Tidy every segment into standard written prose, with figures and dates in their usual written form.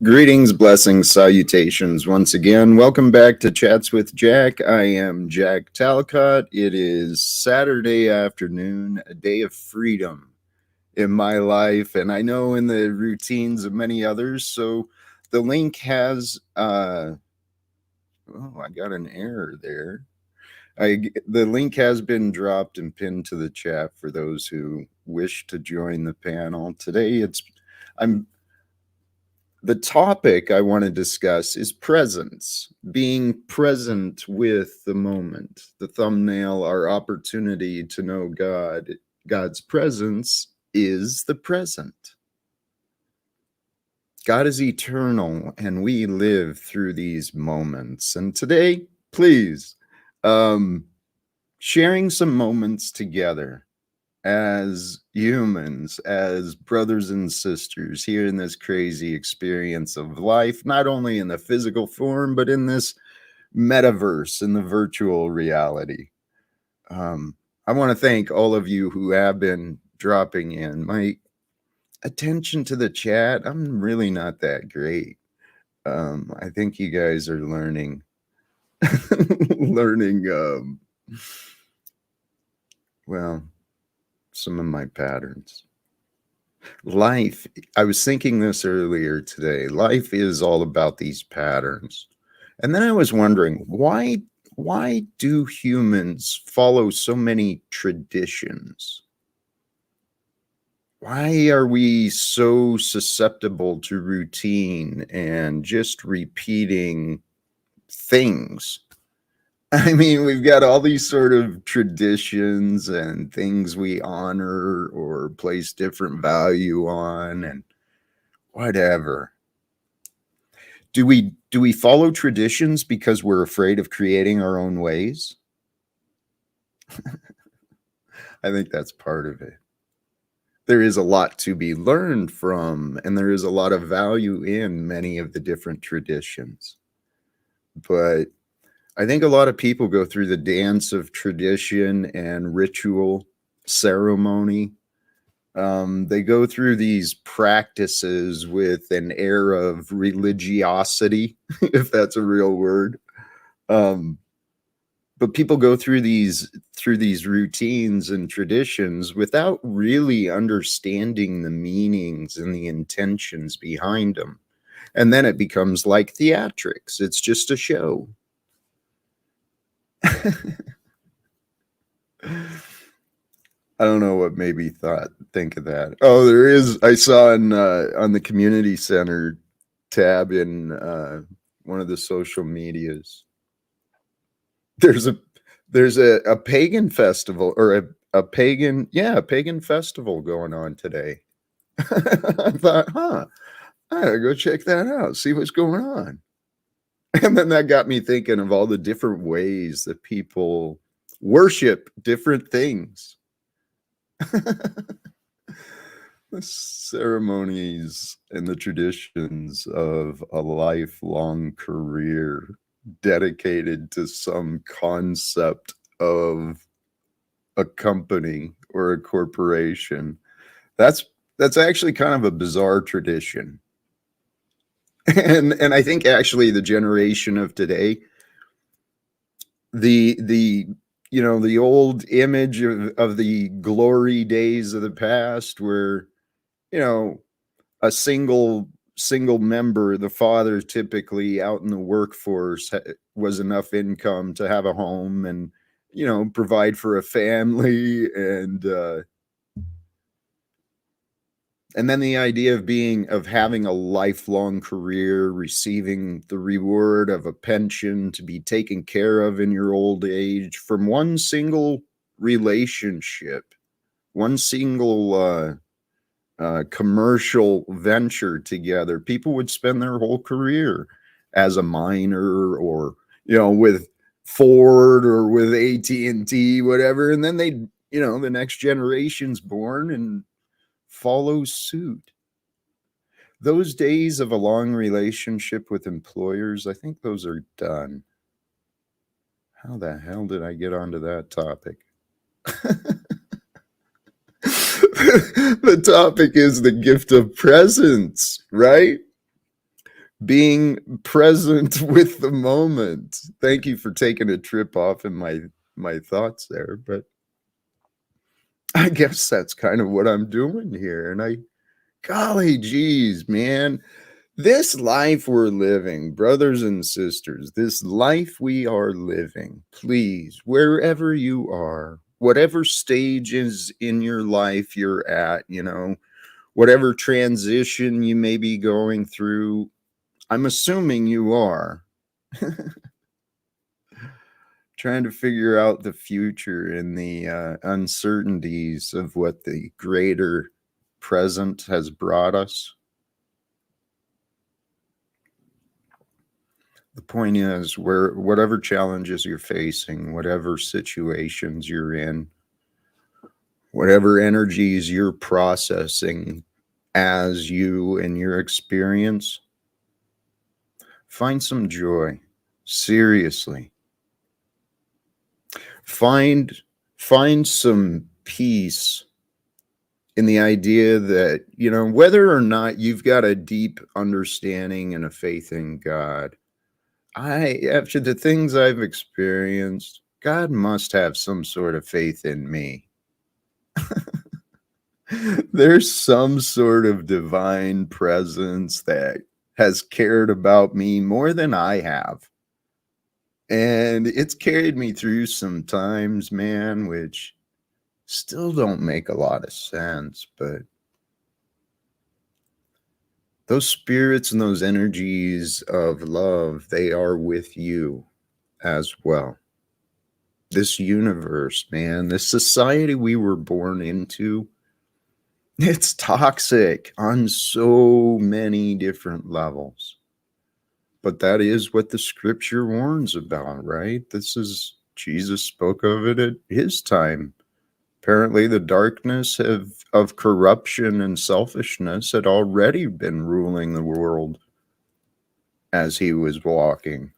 Greetings, blessings, salutations once again. Welcome back to Chats with Jack. I am Jack Talcott. It is Saturday afternoon, a day of freedom in my life, and I know in the routines of many others. So the link has, I got an error there. The link has been dropped and pinned to the chat for those who wish to join the panel. Today I'm the topic I want to discuss is presence, being present with the moment. The thumbnail, our opportunity to know God. God's presence is the present. God is eternal, and we live through these moments. And today, please, sharing some moments together as humans, as brothers and sisters here in this crazy experience of life, not only in the physical form, but in this metaverse, in the virtual reality. I want to thank all of you who have been dropping in. My attention to the chat, I'm really not that great. I think you guys are learning, well, some of my patterns. Life, I was thinking this earlier today, life is all about these patterns. And then I was wondering, why do humans follow so many traditions? Why are we so susceptible to routine and just repeating things? I mean, we've got all these sort of traditions and things we honor or place different value on and whatever. Do we follow traditions because we're afraid of creating our own ways? I think that's part of it. There is a lot to be learned from, and there is a lot of value in many of the different traditions. But I think a lot of people go through the dance of tradition and ritual ceremony. They go through these practices with an air of religiosity, if that's a real word. But people go through these routines and traditions without really understanding the meanings and the intentions behind them. And then it becomes like theatrics. It's just a show. I don't know what made me think of that. Oh, there is. I saw on the community center tab in one of the social medias. There's a pagan festival or a pagan festival going on today. I thought, I gotta go check that out, see what's going on. And then that got me thinking of all the different ways that people worship different things. The ceremonies and the traditions of a lifelong career dedicated to some concept of a company or a corporation. That's actually kind of a bizarre tradition. And I think actually the generation of today, the old image of the glory days of the past where, a single member, the father typically out in the workforce, was enough income to have a home and, provide for a family. And then the idea of having a lifelong career, receiving the reward of a pension to be taken care of in your old age from one single relationship, one single commercial venture together. People would spend their whole career as a miner or, with Ford or with AT&T, whatever. And then they, the next generation's born and follows suit. Those days of a long relationship with employers, I think those are done. How the hell did I get onto that topic? The topic is the gift of presence, right? being present with the moment. Thank you for taking a trip off in my thoughts there, but I guess that's kind of what I'm doing here. And golly geez, man, this life we're living, brothers and sisters, this life we are living, please, wherever you are, whatever stages in your life you're at, whatever transition you may be going through, I'm assuming you are trying to figure out the future and the uncertainties of what the greater present has brought us. The point is, whatever challenges you're facing, whatever situations you're in, whatever energies you're processing as you in your experience, find some joy. Seriously. Find some peace in the idea that, whether or not you've got a deep understanding and a faith in God, after the things I've experienced, God must have some sort of faith in me. There's some sort of divine presence that has cared about me more than I have. And it's carried me through some times, man, which still don't make a lot of sense, but those spirits and those energies of love, they are with you as well. This universe, man, this society we were born into, it's toxic on so many different levels. But that is what the scripture warns about, right? Jesus spoke of it at his time. Apparently, the darkness of corruption and selfishness had already been ruling the world as he was walking.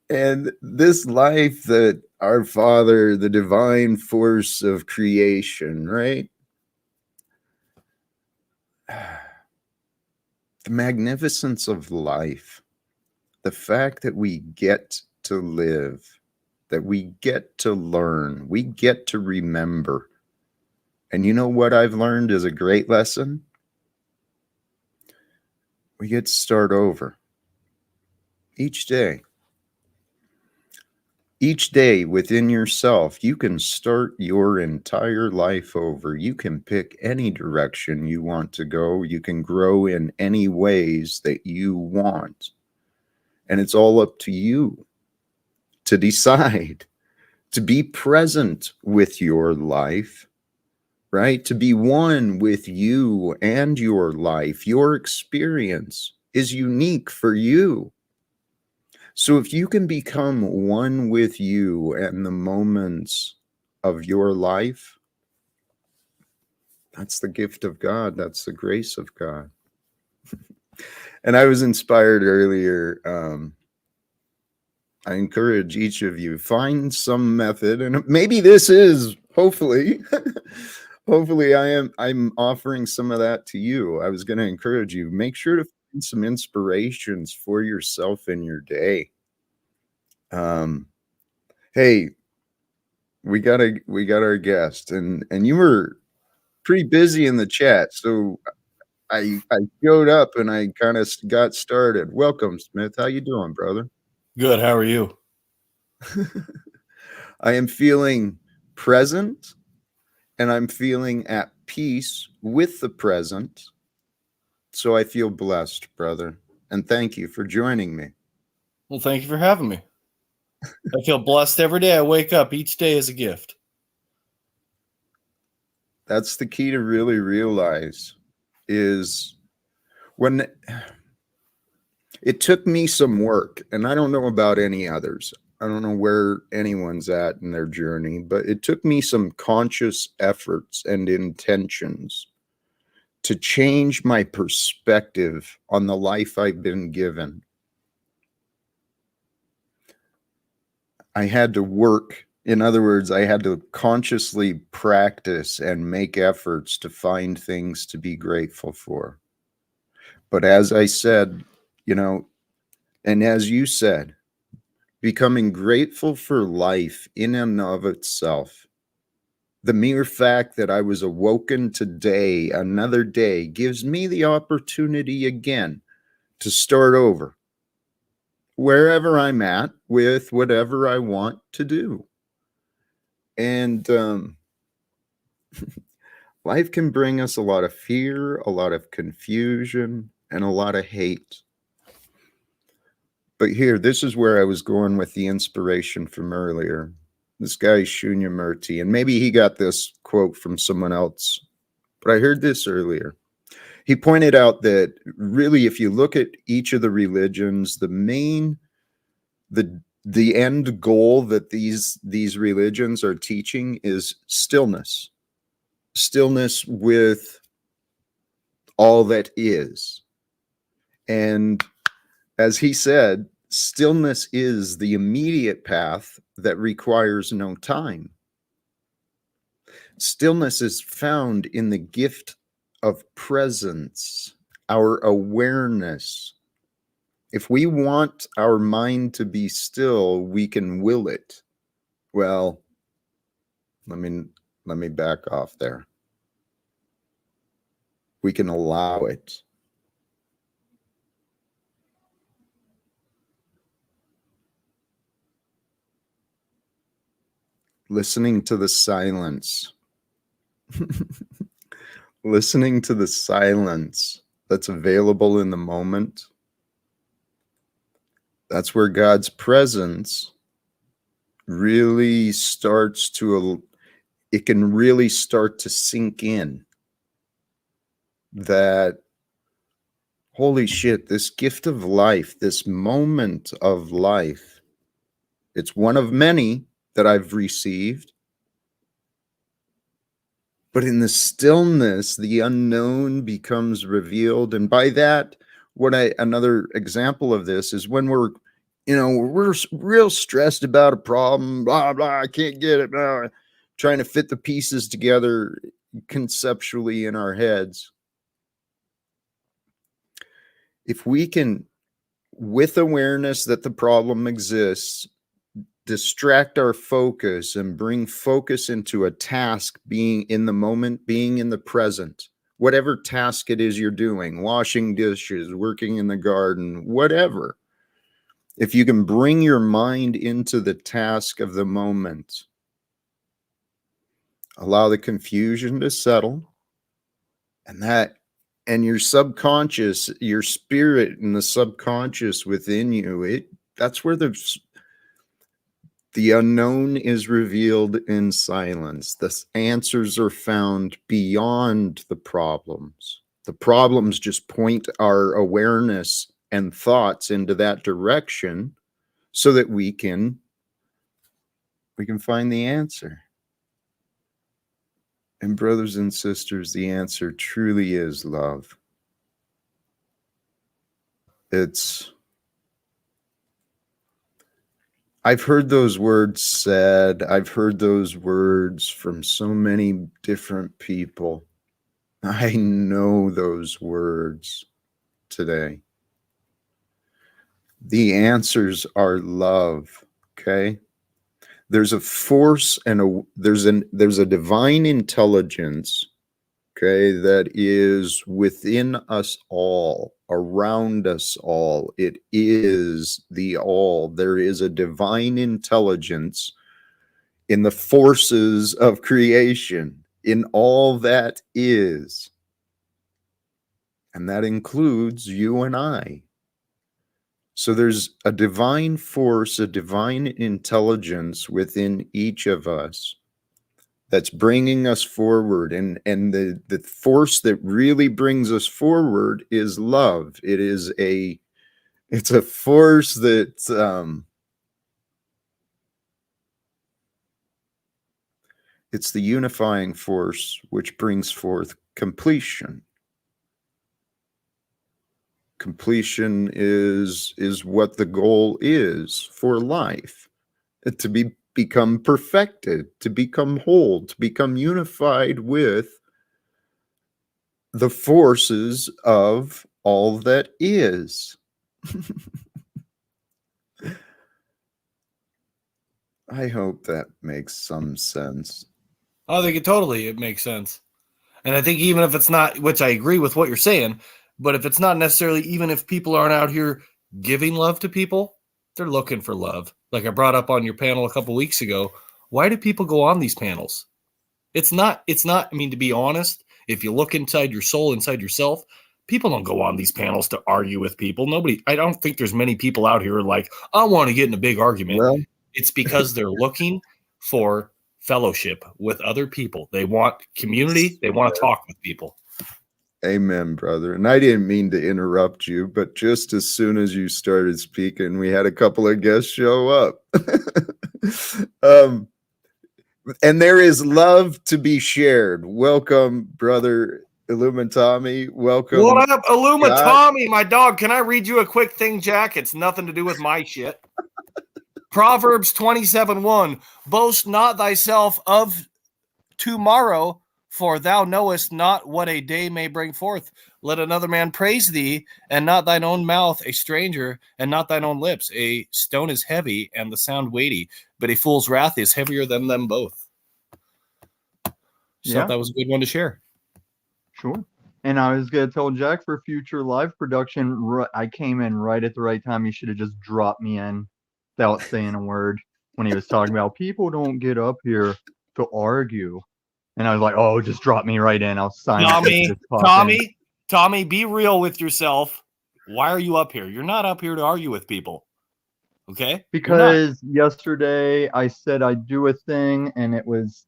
And this life that our Father, the divine force of creation, right? The magnificence of life, the fact that we get to live, that we get to learn, we get to remember. And you know what I've learned is a great lesson? We get to start over each day. Each day within yourself, you can start your entire life over. You can pick any direction you want to go. You can grow in any ways that you want. And it's all up to you to decide to be present with your life, right? To be one with you and your life. Your experience is unique for you. So if you can become one with you and the moments of your life, that's the gift of God. That's the grace of God. And I was inspired earlier. I encourage each of you, find some method, and maybe this is, hopefully, hopefully I'm offering some of that to you. I was going to encourage you, make sure to find some inspirations for yourself in your day. Hey, we got our guest, and you were pretty busy in the chat, so I showed up and I kind of got started. Welcome, Smith. How you doing, brother? Good. How are you? I am feeling present, and I'm feeling at peace with the present. So I feel blessed, brother, and thank you for joining me. Well, thank you for having me. I feel blessed every day I wake up. Each day is a gift. That's the key to really realize is when it took me some work, and I don't know about any others. I don't know where anyone's at in their journey, but it took me some conscious efforts and intentions to change my perspective on the life I've been given. I had to work. In other words, I had to consciously practice and make efforts to find things to be grateful for. But as I said, you know, and as you said, becoming grateful for life in and of itself, the mere fact that I was awoken today, another day, gives me the opportunity again to start over wherever I'm at with whatever I want to do. And life can bring us a lot of fear, a lot of confusion, and a lot of hate. But here, this is where I was going with the inspiration from earlier. This guy, Shunyamurti, and maybe he got this quote from someone else, but I heard this earlier. He pointed out that really, if you look at each of the religions, the end goal that these religions are teaching is stillness. Stillness with all that is. And as he said, stillness is the immediate path that requires no time. Stillness is found in the gift of presence, our awareness. If we want our mind to be still, we can will it. Well, let me back off there. We can allow it. Listening to the silence. Listening to the silence that's available in the moment. That's where God's presence really starts to, it can really start to sink in. That, holy shit, this gift of life, this moment of life, it's one of many that I've received. But in the stillness, the unknown becomes revealed. And by that, another example of this is when we're real stressed about a problem, blah, blah, I can't get it, blah, trying to fit the pieces together conceptually in our heads. If we can, with awareness that the problem exists, distract our focus and bring focus into a task, being in the moment, being in the present, whatever task it is you're doing, washing dishes, working in the garden, whatever. If you can bring your mind into the task of the moment, allow the confusion to settle, and your subconscious, your spirit and the subconscious within you, that's where the unknown is revealed in silence. The answers are found beyond the problems. The problems just point our awareness and thoughts into that direction so that we can find the answer. And brothers and sisters, the answer truly is love. I've heard those words said. I've heard those words from so many different people. I know those words today. The answers are love, okay? There's a force and there's a divine intelligence, okay, that is within us all, around us all. It is the all. There is a divine intelligence in the forces of creation, in all that is. And that includes you and I. So there's a divine force, a divine intelligence within each of us that's bringing us forward. And the force that really brings us forward is love. It's a force that it's the unifying force which brings forth completion. Completion is what the goal is for life, to become perfected, to become whole, to become unified with the forces of all that is. I hope that makes some sense. I think it makes sense. And I think even if it's not, which I agree with what you're saying, but if it's not necessarily, even if people aren't out here giving love to people, they're looking for love. Like I brought up on your panel a couple weeks ago, why do people go on these panels? It's not, I mean, to be honest, if you look inside your soul, inside yourself, people don't go on these panels to argue with people. I don't think there's many people out here like, I want to get in a big argument. Well, It's because they're looking for fellowship with other people. They want community. They want to talk with people. amen, brother. And I didn't mean to interrupt you, but just as soon as you started speaking, we had a couple of guests show up. And there is love to be shared. Welcome, brother Illumitami. Welcome. What up, Illumitami, my dog? Can I read you a quick thing, Jack? It's nothing to do with my shit. Proverbs 27:1. Boast not thyself of tomorrow, for thou knowest not what a day may bring forth. Let another man praise thee, and not thine own mouth, a stranger, and not thine own lips. A stone is heavy, and the sound weighty, but a fool's wrath is heavier than them both. Just thought that was a good one to share. Sure. And I was going to tell Jack for future live production, I came in right at the right time. He should have just dropped me in without saying a word when he was talking about people don't get up here to argue. And I was like, oh, just drop me right in. I'll sign Tommy, be real with yourself. Why are you up here? You're not up here to argue with people. Okay? Because yesterday I said I'd do a thing, and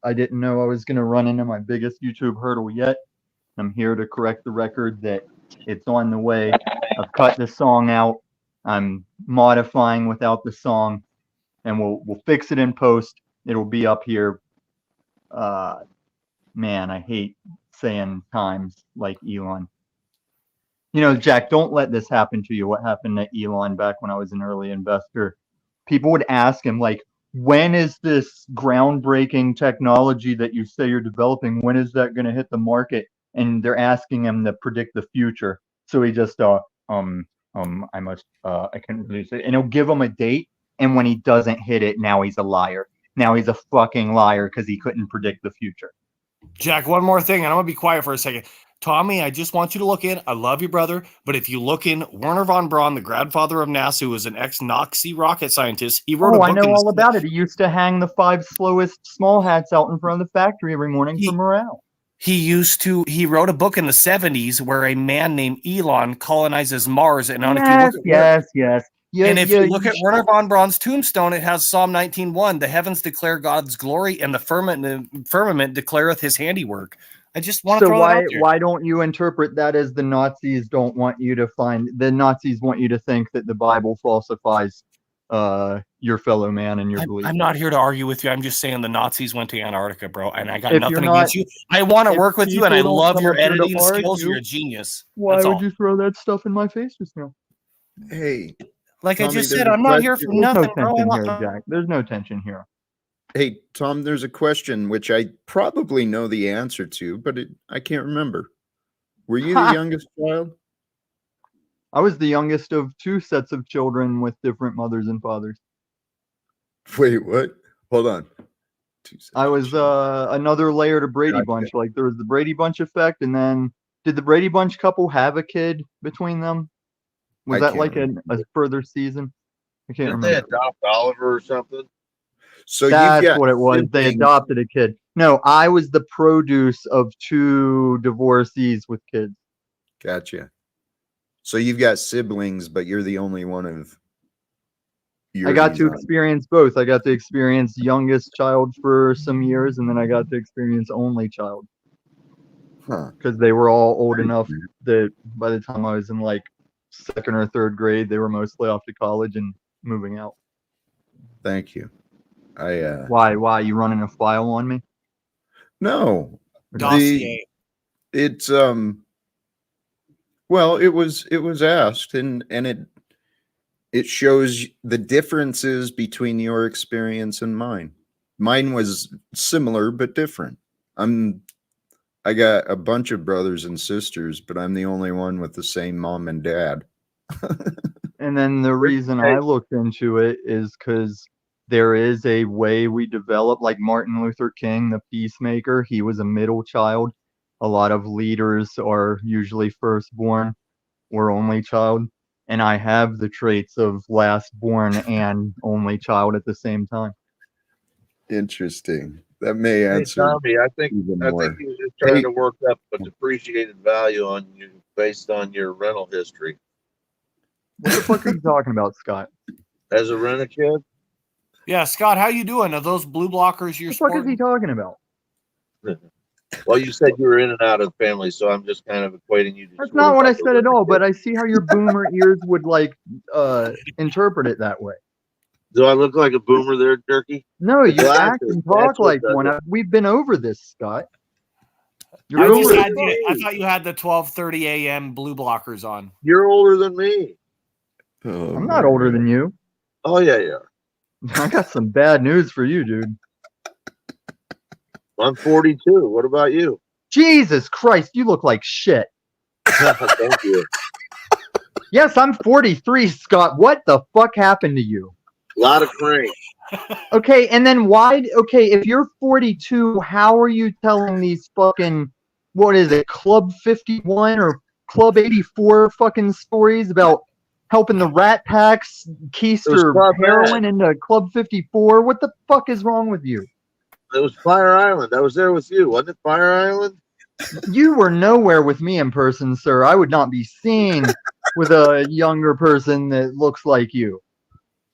I didn't know I was going to run into my biggest YouTube hurdle yet. I'm here to correct the record that it's on the way. I've cut the song out. I'm modifying without the song, and we'll fix it in post. It'll be up here. Man, I hate saying times like Elon. You know, Jack, don't let this happen to you. What happened to Elon back when I was an early investor? People would ask him, like, when is this groundbreaking technology that you say you're developing, when is that going to hit the market? And they're asking him to predict the future. So he just, I can't really say, and he'll give them a date. And when he doesn't hit it, now he's a liar. Now he's a fucking liar because he couldn't predict the future. Jack, one more thing, and I'm going to be quiet for a second. Tommy, I just want you to look in. I love you, brother. But if you look in, Werner von Braun, the grandfather of NASA, who was an ex-Nazi rocket scientist, he wrote a book. I know all about it. He used to hang the 5 slowest small hats out in front of the factory every morning for morale. He wrote a book in the 70s where a man named Elon colonizes Mars. And yes. And if you look at Werner von Braun's tombstone, it has Psalm 19:1. The heavens declare God's glory, and the firmament declareth his handiwork. I just want to throw that out there. Why don't you interpret that as the Nazis don't want you to the Nazis want you to think that the Bible falsifies your fellow man and your belief? I'm not here to argue with you. I'm just saying the Nazis went to Antarctica, bro, and I got nothing against you. I want to work with you, and I love your editing skills. You're a genius. Why would you throw that stuff in my face just now? Hey. Like Tommy, I just said, I'm not here for nothing, bro. Jack. There's no tension here. Hey, Tom, there's a question which I probably know the answer to, but I can't remember. Were you the youngest child? I was the youngest of 2 sets of children with different mothers and fathers. Wait, what? Hold on. I was another layer to Brady Bunch. Like, there was the Brady Bunch effect, and then did the Brady Bunch couple have a kid between them? Was that like a further season? I can't remember. Did they adopt Oliver or something? So that's what it was. They adopted a kid. No, I was the produce of 2 divorcees with kids. Gotcha. So you've got siblings, but you're the only one of I got to experience both. I got to experience youngest child for some years, and then I got to experience only child. Because they were all old enough that by the time I was in like 2nd or 3rd grade, they were mostly off to college and moving out. Thank you. Why you running a file on me? No. Dossier. It's well, it was asked, and it shows the differences between your experience and mine. Mine was similar but different. I I got a bunch of brothers and sisters, but I'm the only one with the same mom and dad. And then the reason I looked into it is because there is a way we develop, like Martin Luther King, the peacemaker. He was a middle child. A lot of leaders are usually firstborn or only child. And I have the traits of lastborn and only child at the same time. Interesting. That may Hey, answer Tommy, I think even he more. was just trying Hey. to work up a depreciated value on you based on your rental history. What the fuck are you talking about, Scott? As a rent-a-kid, Yeah, Scott, how you doing? Are those blue blockers you're What the fuck is sporting? he talking about? well, you said you were in and out of the family, so I'm just kind of equating you to That's sort not of what I like a said at all, but rent-a-kid. I see how your boomer ears would like interpret it that way. Do I look like a boomer there, Jerky? No, The you act glasses, and that's talk what like does one. it. We've been over this, Scott. You're I You're just older. older had than you, I me. thought you had the 12:30 a.m. blue blockers on. You're older than me. Oh, I'm not my older God. than you. Oh, yeah, yeah. I got some bad news for you, dude. I'm 42. What about you? Jesus Christ, you look like shit. Thank you. Yes, I'm 43, Scott. What the fuck happened to you? A lot of crank. Okay, and then why? Okay, if you're 42, how are you telling these fucking, what is it, Club 51 or Club 84 fucking stories about helping the Rat Packs keister Club heroin Med. into Club 54? What the fuck is wrong with you? It was Fire Island. I was there with you. Wasn't it Fire Island? You were nowhere with me in person, sir. I would not be seen with a younger person that looks like you.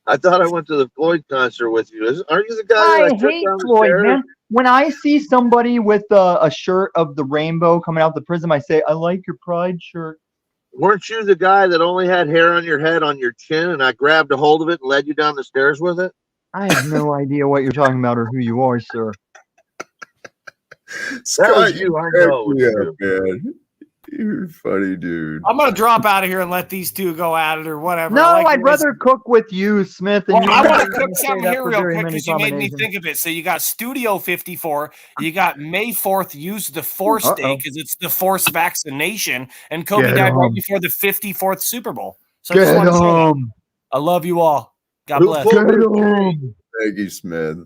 I thought I went to the Floyd concert with you. Aren't you the guy that I I took hate down the Floyd, stairs? man. When I see somebody with a shirt of the rainbow coming out the prism, I say, I like your pride shirt. Weren't you the guy that only had hair on your head on your chin and I grabbed a hold of it and led you down the stairs with it? I have no idea what you're talking about or who you are, sir. Scott, was you, I crack know it was me up, man. You're a funny dude. I'm gonna drop out of here and let these two go at it or whatever. No, I like I'd the way- rather cook with you, Smith. And Well, you're I not want to gonna cook say something that here for real very quick many because you made me combinations. think of it. So you got Studio 54, you got May 4th, use the Force Day Uh-oh. because it's the Force vaccination, and Kobe Get died right 'em. before the 54th Super Bowl. So I just Get want to say that. him. I love you all. God Who bless. pulled Get the trigger? him. Thank you, Smith.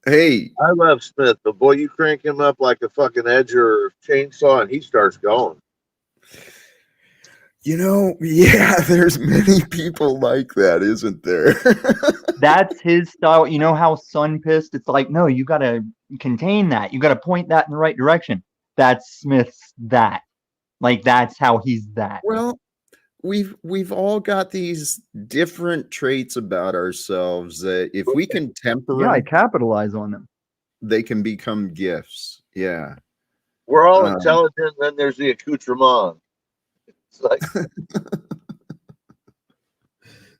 Hey, I love Smith, but boy, you crank him up like a fucking edge or chainsaw and he starts going. yeah, there's many people like that, isn't there? That's his style. You know how Sun Pissed? It's like, no, you got to contain that. You got to point that in the right direction. That's Smith's that. Like, that's how he's that. Well, we've all got these different traits about ourselves that if we can temper Yeah, I them, capitalize on them. they can become gifts. Yeah. We're all Um, intelligent, then there's the accoutrement. It's like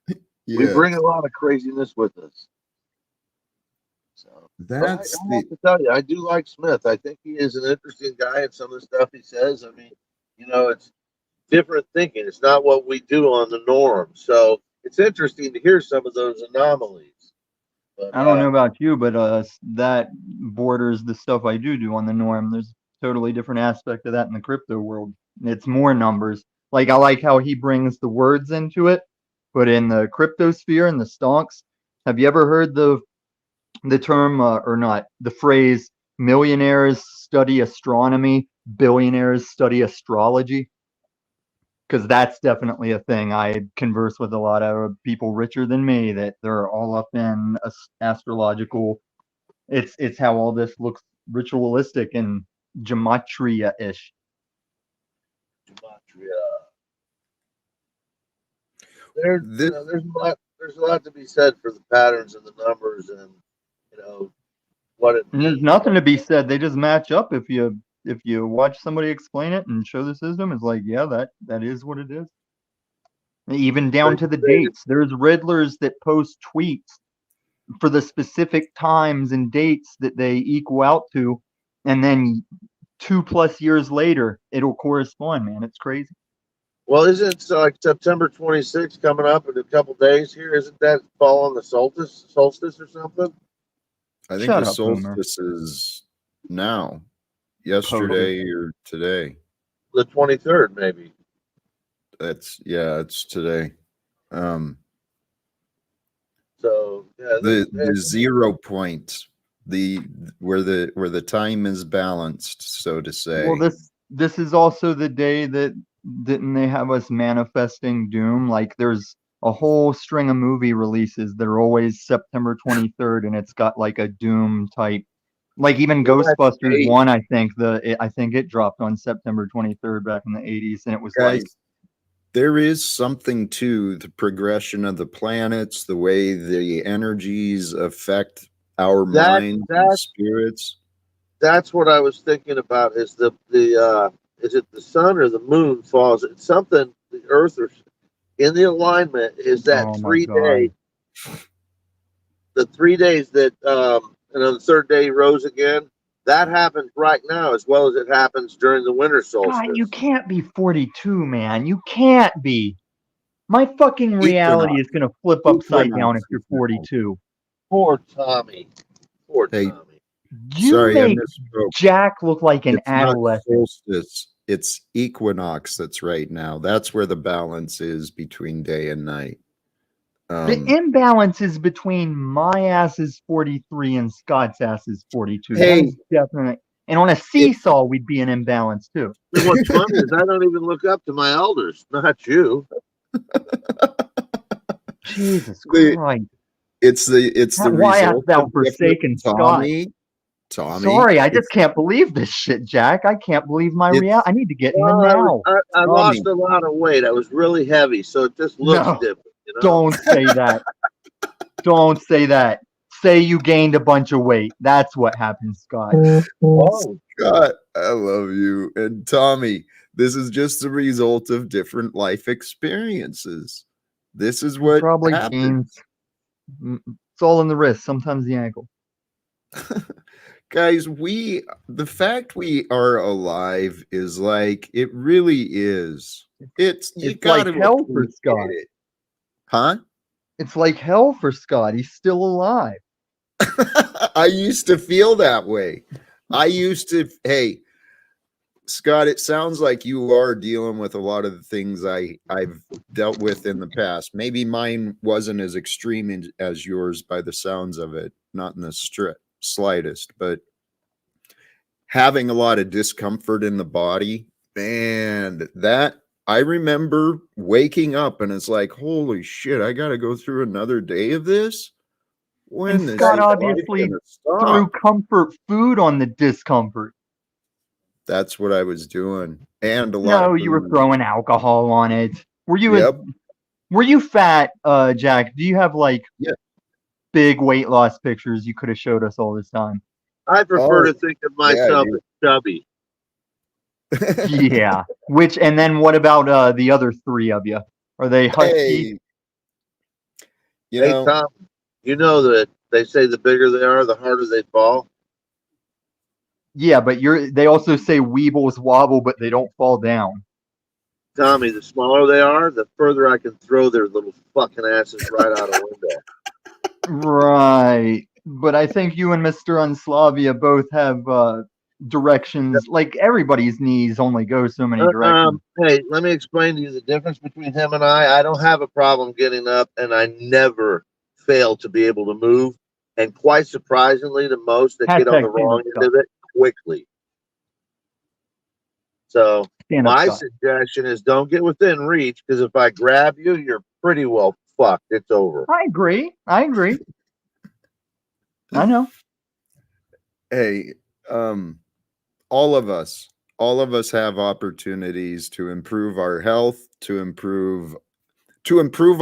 we yeah. bring a lot of craziness with us. So but I That's have to tell you, I do like Smith. I think he is an interesting guy and some of the stuff he says. I mean, it's different thinking. It's not what we do on the norm. So it's interesting to hear some of those anomalies. But I don't know about you, but that borders the stuff I do on the norm. There's a totally different aspect of that in the crypto world. It's more numbers. Like, I like how he brings the words into it, but in the crypto sphere and the stonks, have you ever heard the term or not, the phrase millionaires study astronomy, billionaires study astrology? Because that's definitely a thing. I converse with a lot of people richer than me that they're all up in astrological. It's how all this looks ritualistic and gematria-ish. There's a lot to be said for the patterns and the numbers and what it And there's means. nothing to be said. They just match up if you watch somebody explain it and show the system. It's like, yeah, that is what it is. Even down to the dates. There's riddlers that post tweets for the specific times and dates that they equal out to, and then 2+ years later it'll correspond, man. It's crazy. Well, isn't it like September 26th coming up in a couple days here? Isn't that fall on the solstice or something? I think Shut the up, Boomer. solstice is now? Yesterday or today? The 23rd, maybe. It's today. So yeah, The 0 point, where the time is balanced, so to say. Well, this is also the day that didn't they have us manifesting doom? Like there's a whole string of movie releases that are always September 23rd, and it's got like a doom type. Like even Well, that's Ghostbusters eight. 1, I think it dropped on September 23rd back in the 80s, and it was Guys, like there is something to the progression of the planets, the way the energies affect our minds and That's spirits. that's what I was thinking about. Is the is it the sun or the moon falls? It's something the Earth or in the alignment is that oh my 3 day. God. The 3 days that and on the third day he rose again. That happens right now as well as it happens during the winter solstice. God, you can't be 42, man. You can't be. My fucking reality is going to flip upside down if you're 42. Poor Tommy. Poor Hey, Tommy. You sorry, I make misspoke. Jack look like an It's not adolescent. solstice, it's equinox that's right now. That's where the balance is between day and night. The imbalance is between my ass is 43 and Scott's ass is 42. Hey, That's definitely. And on a seesaw, we'd be an imbalance too. And what's funny is I don't even look up to my elders, not you. Jesus The- Christ. it's the Why hast result thou of different- forsaken Scott? Tommy. Sorry, I just it's- can't believe this shit, Jack. I can't believe my It's- reality. I need to get in the Well, now. I Tommy. lost a lot of weight. I was really heavy, so it just looks No, different. You know? Don't say that. Don't say that. Say you gained a bunch of weight. That's what happened, Scott. Oh, Scott, I love you. And Tommy, this is just the result of different life experiences. This is what Probably happens. gains. It's all in the wrist, sometimes the ankle. Guys, the fact we are alive is like, it really is. You It's gotta like hell for appreciate Scott. it. Huh? It's like hell for Scott. He's still alive. I used to feel that way. Hey, Scott, it sounds like you are dealing with a lot of the things I've dealt with in the past. Maybe mine wasn't as extreme as yours by the sounds of it, not in the slightest, but having a lot of discomfort in the body, man, that I remember waking up and it's like, holy shit, I got to go through another day of this? When And is Scott this life obviously gonna stop? threw comfort food on the discomfort. That's what I was doing. And a lot No, of you were booze. throwing alcohol on it. Were you Yep. were you fat, Jack? Do you have like Yeah. big weight loss pictures you could have showed us all this time? I prefer Oh, to think of myself dude. as chubby. Yeah. And then what about the other three of you? Are they husky? Hey, you Hey, know, Tom, you know that they say the bigger they are, the harder they fall. Yeah, but they also say weebles wobble, but they don't fall down. Tommy, the smaller they are, the further I can throw their little fucking asses right out a window. Right. But I think you and Mr. Unslavia both have directions. Like everybody's knees only go so many directions. Hey, let me explain to you the difference between him and I. I don't have a problem getting up, and I never fail to be able to move. And quite surprisingly, to most that get on the Hashtag stand wrong up, end Scott. of it quickly. So Stand up, my Scott. suggestion is don't get within reach, because if I grab you, you're pretty well fucked. It's over. I agree. I know. hey, all of us have opportunities to improve our health, to improve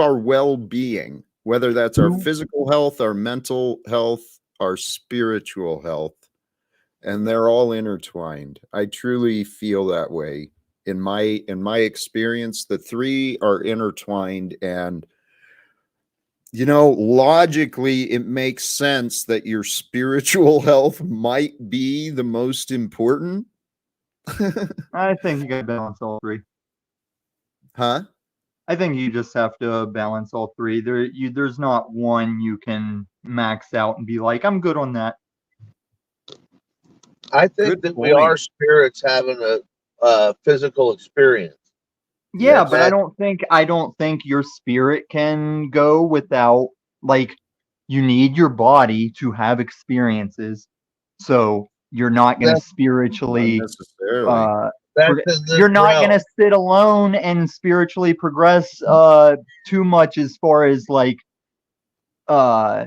our well-being, whether that's our physical health, our mental health, our spiritual health, and they're all intertwined. I truly feel that way. In my experience, the three are intertwined, and logically it makes sense that your spiritual health might be the most important. I think you got to balance all three. Huh? I think you just have to balance all three. There's not one you can max out and be like, I'm good on that. I think Good that we point. are spirits having a physical experience. Yeah, Yes. but I don't think your spirit can go without, like, you need your body to have experiences. So you're not going to That's Not spiritually necessarily. uh that's pro- in this you're not going realm. to sit alone and spiritually progress too much as far as uh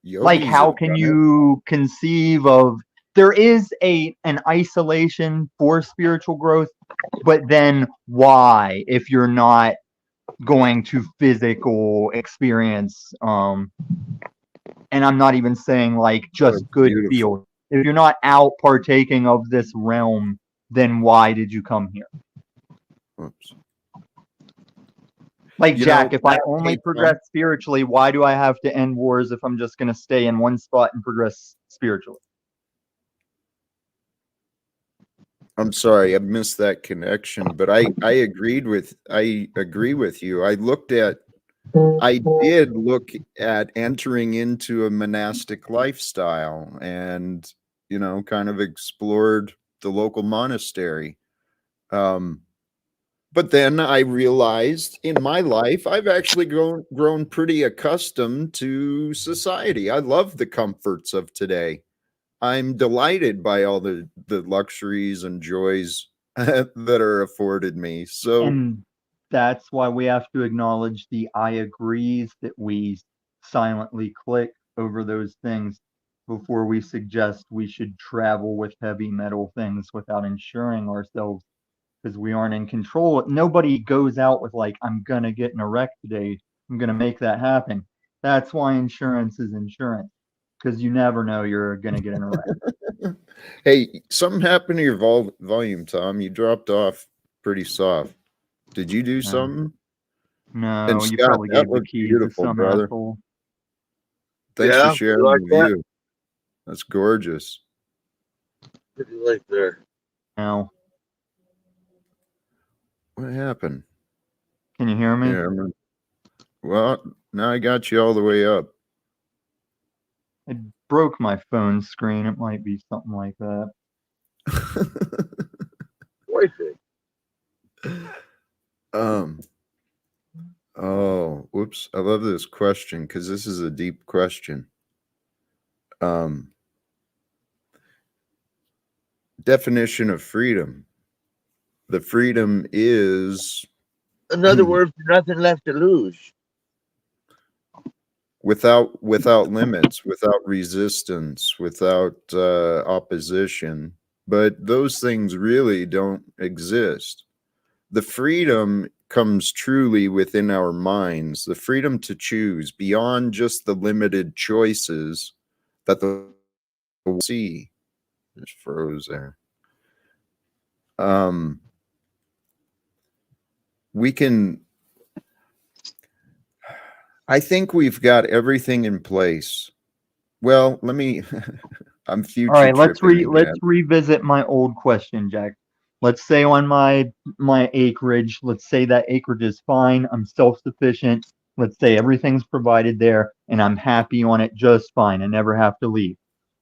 like Yogis how have can done it. you conceive of, there is an isolation for spiritual growth, but then why if you're not going to physical experience, and I'm not even saying like Oh, just it's good beautiful. feel, if you're not out partaking of this realm, then why did you come here? Oops. Like, You know, Jack, if I only hey, progress Tom, spiritually, why do I have to end wars if I'm just going to stay in one spot and progress spiritually? I'm sorry, I missed that connection, but I agree with you. I did look at entering into a monastic lifestyle and, kind of explored the local monastery. Um, but then I realized in my life, I've actually grown pretty accustomed to society. I love the comforts of today. I'm delighted by all the luxuries and joys that are afforded me. So And that's why we have to acknowledge the I agrees that we silently click over those things before we suggest we should travel with heavy metal things without insuring ourselves, because we aren't in control. Nobody goes out with like, I'm gonna get in a wreck today. I'm gonna make that happen. That's why insurance is insurance, because you never know you're gonna get in a wreck. hey, something happened to your volume, Tom. You dropped off pretty soft. Did you do No, something? And no, you Scott, probably that gave the looks keys to beautiful, some brother. asshole. Thanks for Yeah, you sharing like the that? view. That's gorgeous. Pretty late there. Now, What happened? can you hear me? Yeah, well, now I got you all the way up. I broke my phone screen. It might be something like that. Wait a um. Oh, whoops! I love this question because this is a deep question. Um. Definition of freedom. The freedom is In other words, nothing left to lose. without limits, without resistance, without opposition. But those things really don't exist. The freedom comes truly within our minds, the freedom to choose beyond just the limited choices that the see. Just froze there. We can, I think we've got everything in place. Well, let me, I'm All future right, tripping let's again. revisit my old question, Jack. Let's say on my acreage, let's say that acreage is fine. I'm self-sufficient. Let's say everything's provided there, and I'm happy on it just fine. I never have to leave.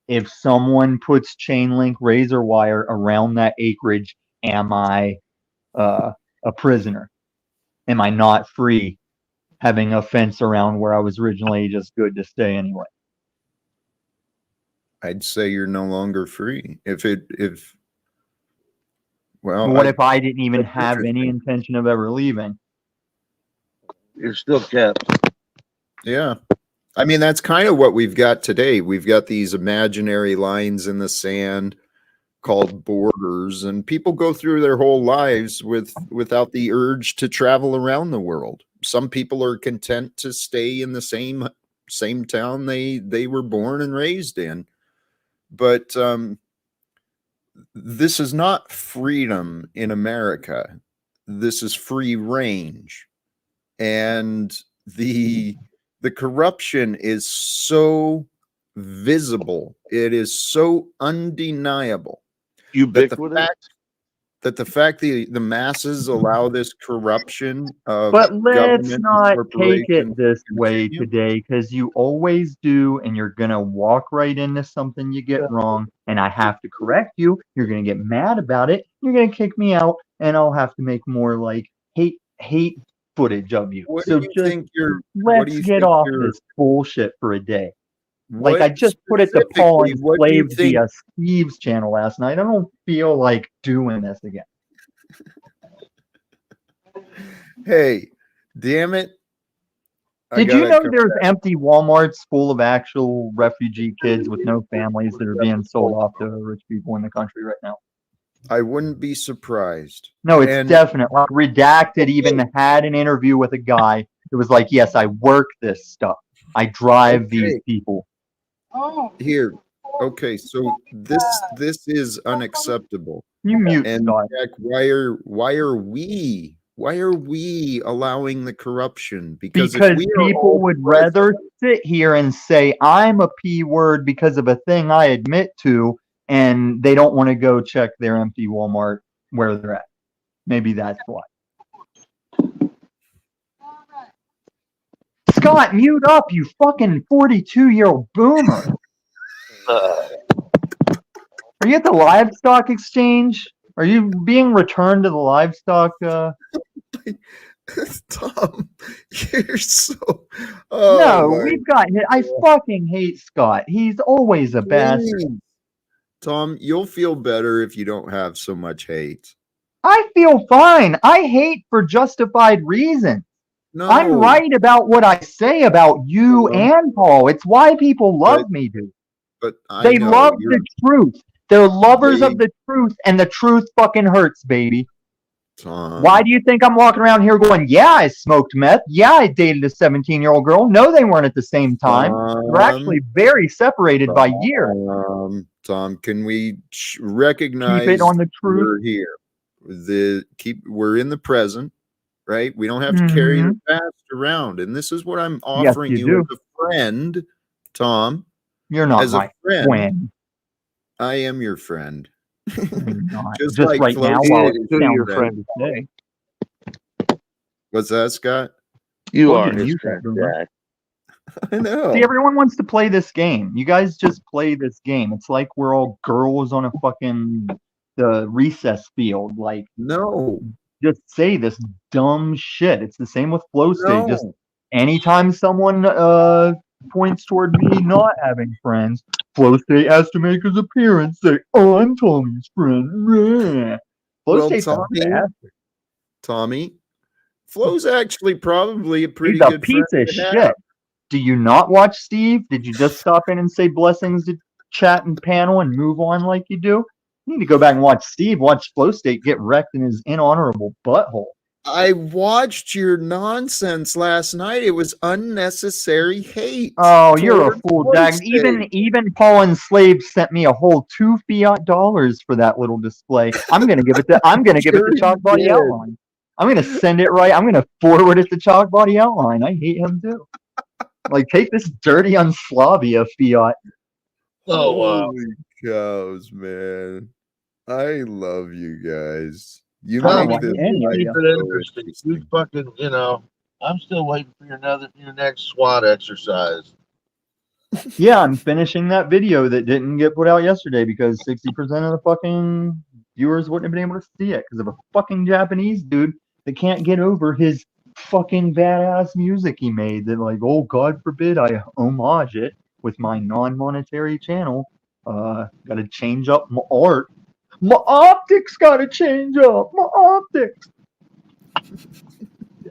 If someone puts chain link razor wire around that acreage, am I a prisoner? Am I not free having a fence around where I was originally just good to stay anyway? I'd say you're no longer free. Well, What if I didn't even that's have any interesting. intention of ever leaving? You're still kept. Yeah. I mean, that's kind of what we've got today. We've got these imaginary lines in the sand called borders, and people go through their whole lives without the urge to travel around the world. Some people are content to stay in the same town they were born and raised in. But this is not freedom in America. This is free range. And the corruption is so visible. It is so undeniable that Ubiquitous. that the fact the masses allow this corruption of But let's government and not take corporations it this to way continue? today, because you always do, and you're gonna walk right into something you get wrong, and I have to correct you. You're gonna get mad about it. You're gonna kick me out, and I'll have to make more like hate footage of you. What do So you just think you're? What do let's you get think off you're? this bullshit for a day. Like I What just put it to Paul specifically? and What do you Slaves think? via Steve's channel last night. I don't feel like doing this again. Hey, damn it! I Did you gotta know come there's back. empty Walmarts full of actual refugee kids with no families that are being sold off to rich people in the country right now? I wouldn't be surprised. No, it's And definite. Like Redacted even had an interview with a guy that was like, "Yes, I work this stuff. I drive these okay, people." here. Okay, so this is unacceptable. You mute And Scott. Jack, why are we allowing the corruption? Because if Because we are people all would present, rather sit here and say, "I'm a P word because of a thing I admit to," and they don't want to go check their empty Walmart where they're at. Maybe that's why. Scott, mute up, you fucking 42-year-old boomer. Are you at the livestock exchange? Are you being returned to the livestock? Tom, you're so. Oh No, my we've got. I fucking hate Scott. He's always a bastard. please. Tom, you'll feel better if you don't have so much hate. I feel fine. I hate for justified reasons. No, I'm right about what I say about you no, and Paul. It's why people love but me, dude. but I They know love you're. the truth. They're lovers They, of the truth, and the truth fucking hurts, baby. Tom. Why do you think I'm walking around here going, "Yeah, I smoked meth. Yeah, I dated a 17-year-old girl"? No, they weren't at the same time. They're actually very separated by years. Tom, can we Keep it recognize on the truth. we're here? We're in the present, right? We don't have to carry the past around. And this is what I'm Yes, offering you you do. as a friend, Tom. You're not As a my friend, friend. I am your friend. No, you're not. Just Just like right Flo now, said, while is it your sounds your friend. friend today. What's that, Scott? You Told are you to his mute that friend, boomer. Jack. I know. See, everyone wants to play this game. You guys just play this game. It's like we're all girls on a fucking the recess field. Like, No, just say this dumb shit. It's the same with Flow State. Just no. anytime someone points toward me not having friends, Flow State has to make his appearance. Say, "Oh, I'm Tommy's friend." Flow Well, State's a bastard. Tommy, Flo's actually probably a pretty He's a good friend piece of to have. shit. Do you not watch Steve? Did you just stop in and say blessings to chat and panel and move on like you do? You need to go back and watch Steve. Watch Flow State get wrecked in his inhonorable butthole. I watched your nonsense last night. It was unnecessary hate. Oh, you're a toward fool, Flo's Dag. sake. Even Paul and Slave sent me a whole $2 fiat for that little display. I'm gonna give it to Chalk Body did. Outline. I'm gonna send it right. I'm gonna forward it to Chalk Body Outline. I hate him too. Like, take this dirty unslavia fiat. Oh wow. Holy cows, man. I love you guys. You I don't make like this any of life you. Keep so it interesting. You interesting. fucking, I'm still waiting for your next SWAT exercise. Yeah, I'm finishing that video that didn't get put out yesterday because 60% of the fucking viewers wouldn't have been able to see it because of a fucking Japanese dude that can't get over his fucking badass music he made that, like, oh, God forbid I homage it with my non-monetary channel. Gotta change up my art. My optics gotta change up. My optics.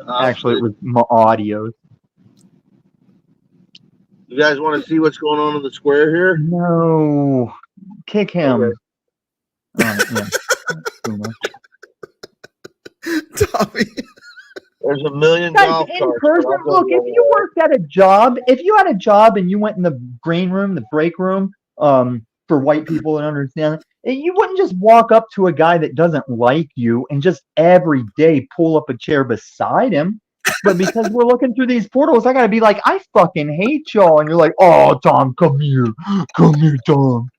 Actually, it was my audios. You guys want to see what's going on in the square here? No. Kick him. Okay. Yeah. Boomer. Tommy. There's a million Guys, golf in carts. person, look, if you worked at a job, if you had a job and you went in the green room, the break room, for white people that understand it, you wouldn't just walk up to a guy that doesn't like you and just every day pull up a chair beside him. But because we're looking through these portals, I gotta be like, "I fucking hate y'all," and you're like, "Oh, Tom, come here, Tom."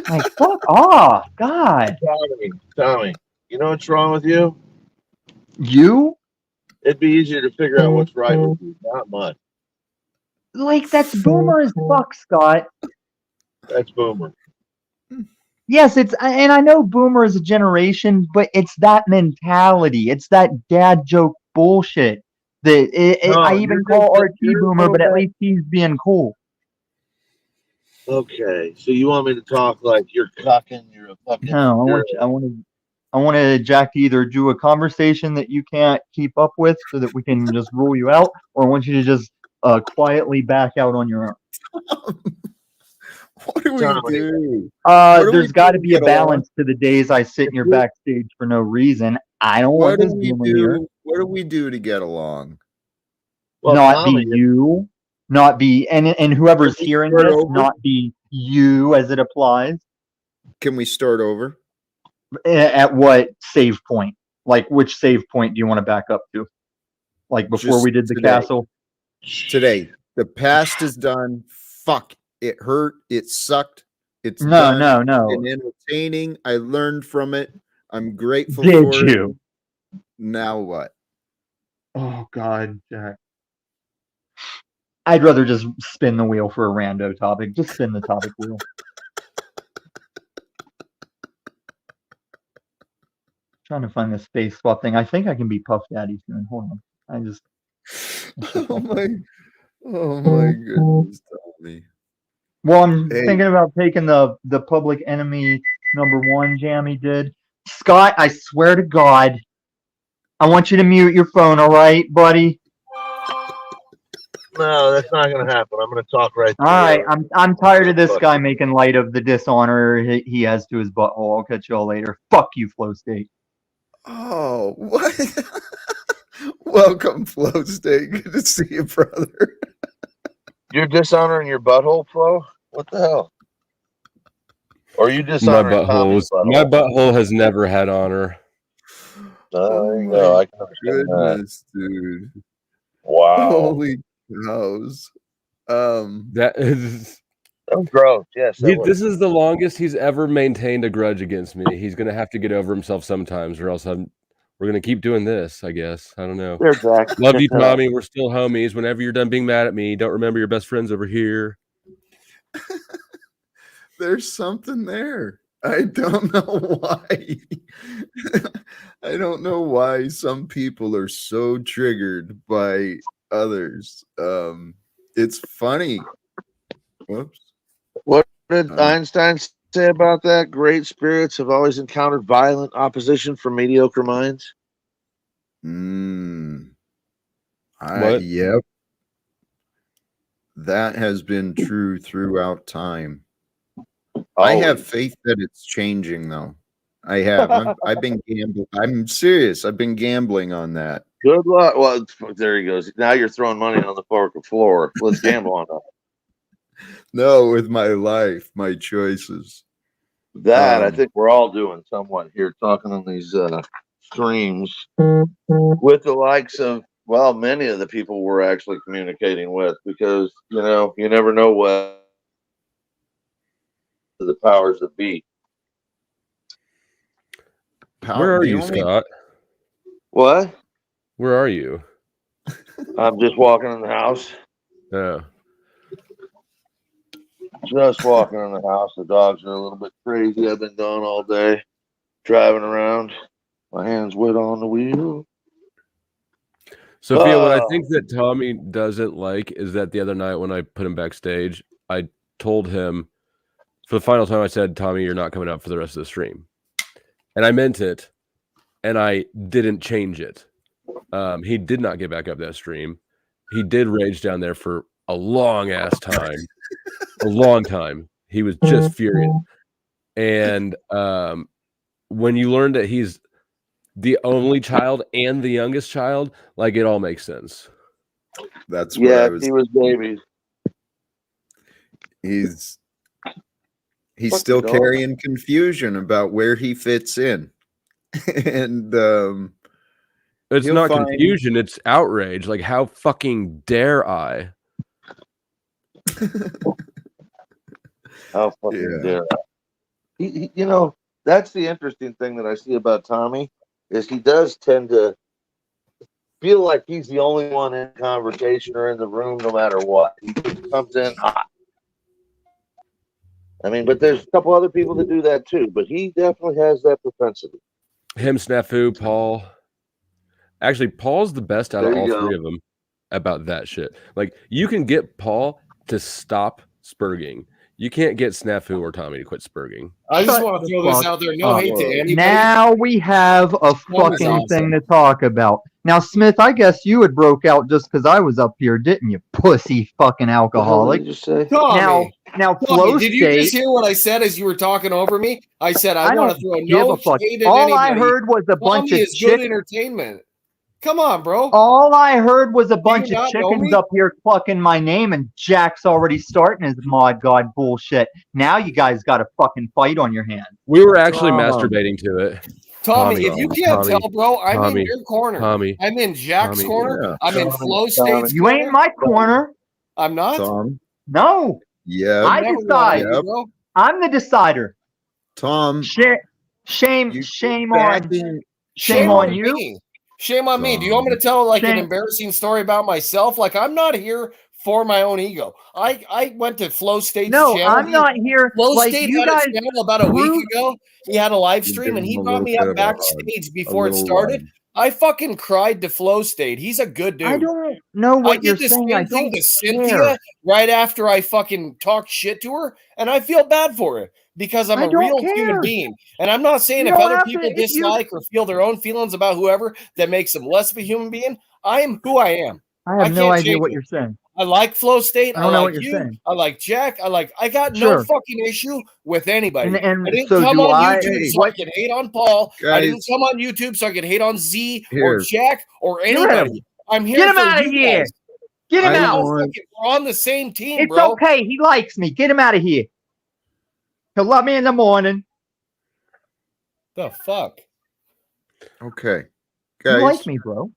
Like, fuck off, God. Tommy, You know what's wrong with you? You? It'd be easier to figure out what's right with you. Not much. Like, that's boomer as fuck, Scott. That's boomer. Yes, and I know boomer is a generation, but it's that mentality. It's that dad joke bullshit that I No, even call RT boomer, but at least he's being cool. Okay, so you want me to talk like you're cucking? You're a fucking. No, I want to Jack to either do a conversation that you can't keep up with so that we can just rule you out, or I want you to just quietly back out on your own. What do we Tommy. do? What do we There's got to do to be a get along? balance to the days I sit in your backstage for no reason. I don't want What do this we boomer here. do? What do we do to get along? Well, Not Tommy, be you, not be and whoever's Can we hearing start this, over? not be you as it applies. Can we start over? At what save point? Like, which save point do you want to back up to? Like before Just we did the today. castle? Today. The past is done. Fuck. It hurt. It sucked. It's No, done. no. And entertaining. I learned from it. I'm grateful Did for it. you? Now what? Oh God, Jack. I'd rather just spin the wheel for a rando topic. Just spin the topic wheel. Trying to find the space swap thing. I think I can be Puff Daddy soon. Hold on. I should Oh text him. my goodness, Tommy. Well, I'm Hey. thinking about taking the Public Enemy #1 jam he did. Scott, I swear to God, I want you to mute your phone, all right, buddy? no, that's not gonna happen. I'm gonna talk right. All right, I'm tired of this guy making light of the dishonor he has to his butthole. I'll catch y'all later. Fuck you, Flow State. Oh, what? Welcome, Flow State. Good to see you, brother. You're dishonoring your butthole, Flo? What the hell? Or you My dishonoring Tommy's my butthole? butthole has never had honor. There you go. I can understand that. Goodness, dude. Wow. Holy cows. That is, That was gross. Yes, that was. this is the longest he's ever maintained a grudge against me. He's gonna have to get over himself sometimes, or else we're gonna keep doing this. I guess I don't know. There, Jack. Love you, Tommy. We're still homies. Whenever you're done being mad at me, don't remember your best friends over here. There's something there. I don't know why. I don't know why some people are so triggered by others. It's funny. Whoops. What did Einstein say about that? Great spirits have always encountered violent opposition from mediocre minds. What? Yep. That has been true throughout time. I have faith that it's changing, though. I have. I've been gambling. I'm serious. I've been gambling on that. Good luck. Well, there he goes. Now you're throwing money on the floor. Let's gamble on that. No, with my life, my choices. That I think we're all doing somewhat here, talking on these streams with the likes of, well, many of the people we're actually communicating with, because you never know what the powers that be. Where are you, Scott? What? Where are you? I'm just walking in the house. Oh. Just walking in the house. The dogs are a little bit crazy. I've been gone all day, driving around. My hands wet on the wheel. Sophia, what I think that Tommy doesn't like is that the other night when I put him backstage, I told him for the final time, I said, Tommy, you're not coming up for the rest of the stream. And I meant it, and I didn't change it. He did not get back up that stream. He did rage down there for a long ass time. A long time. He was just furious. And when you learn that he's the only child and the youngest child, like, it all makes sense. That's what I was. He was babies. He's still carrying confusion about where he fits in. And it's not confusion, it's outrage. Like, how fucking dare I? How fucking dare I? that's the interesting thing that I see about Tommy is he does tend to feel like he's the only one in conversation or in the room, no matter what. He just comes in hot. I mean, but there's a couple other people that do that too. But he definitely has that propensity. Him, Snafu, Paul. Actually, Paul's the best out of There all you go. three of them about that shit. Like, you can get Paul to stop spurging. You can't get Snafu or Tommy to quit spurging. I just Shut want the to throw this fuck out there. No up. hate to anybody. Now we have a Tommy's fucking awesome. thing to talk about. Now, Smith, I guess you had broke out just because I was up here, didn't you, pussy fucking alcoholic? What did you say? Tommy, Now, Tommy, flow did you just state. hear what I said as you were talking over me? I said I I want to don't throw give no a fuck. shade at All I anybody. heard was a bunch Tommy of is good chickens. entertainment. Come on, bro. All I heard was a bunch of not know chickens me? up here clucking my name, and Jack's already starting his mod god bullshit. Now you guys got a fucking fight on your hands. We were actually Tom. masturbating to it. Tommy, Tommy, if you can't Tommy, tell, bro, I'm in Tommy, your corner. Tommy, I'm in Jack's Tommy. corner. Yeah. I'm in Tommy, Flow Tommy. State's You corner. ain't my corner. I'm not. Tom. No, Yeah. I Never decide. wanted you, Yep. bro. I'm the decider. Tom. Shame You on backing shame Tom. on you. me. Shame on me. Do you want me to tell like an Shame. embarrassing story about myself? Like I'm not here for my own ego. I went to Flow State's No, channel. I'm not here. Flow Like State you had guys a channel about a week proved- ago. He had a live You stream give and he him a brought me little up bit of a hug, backstage a before it little started. love. I fucking cried to Flow State. He's a good dude. I don't know I what you're did the saying. same I thing don't to Cynthia care. right after I fucking talked shit to her, and I feel bad for it because I'm I a don't real care. human being. And I'm not saying You if don't other have to- people if you- dislike or feel their own feelings about whoever that makes them less of a human being. I am who I am. I have no can't idea change what it. you're saying. I like Flow State. I I don't know like what you're you. saying. I like Jack. I got no Sure. fucking issue with anybody. And I didn't so come do on I. YouTube so What? I could hate on Paul. I didn't Guys. come on YouTube so I could hate on Z or Here. Jack or Get rid of anybody. I'm here Get him for out of you here. guys. Get him I out. want- We're on the same team, It's bro. okay. He likes me. Get him out of here. He'll love me in the morning. The fuck? Okay. You Guys, like me, bro.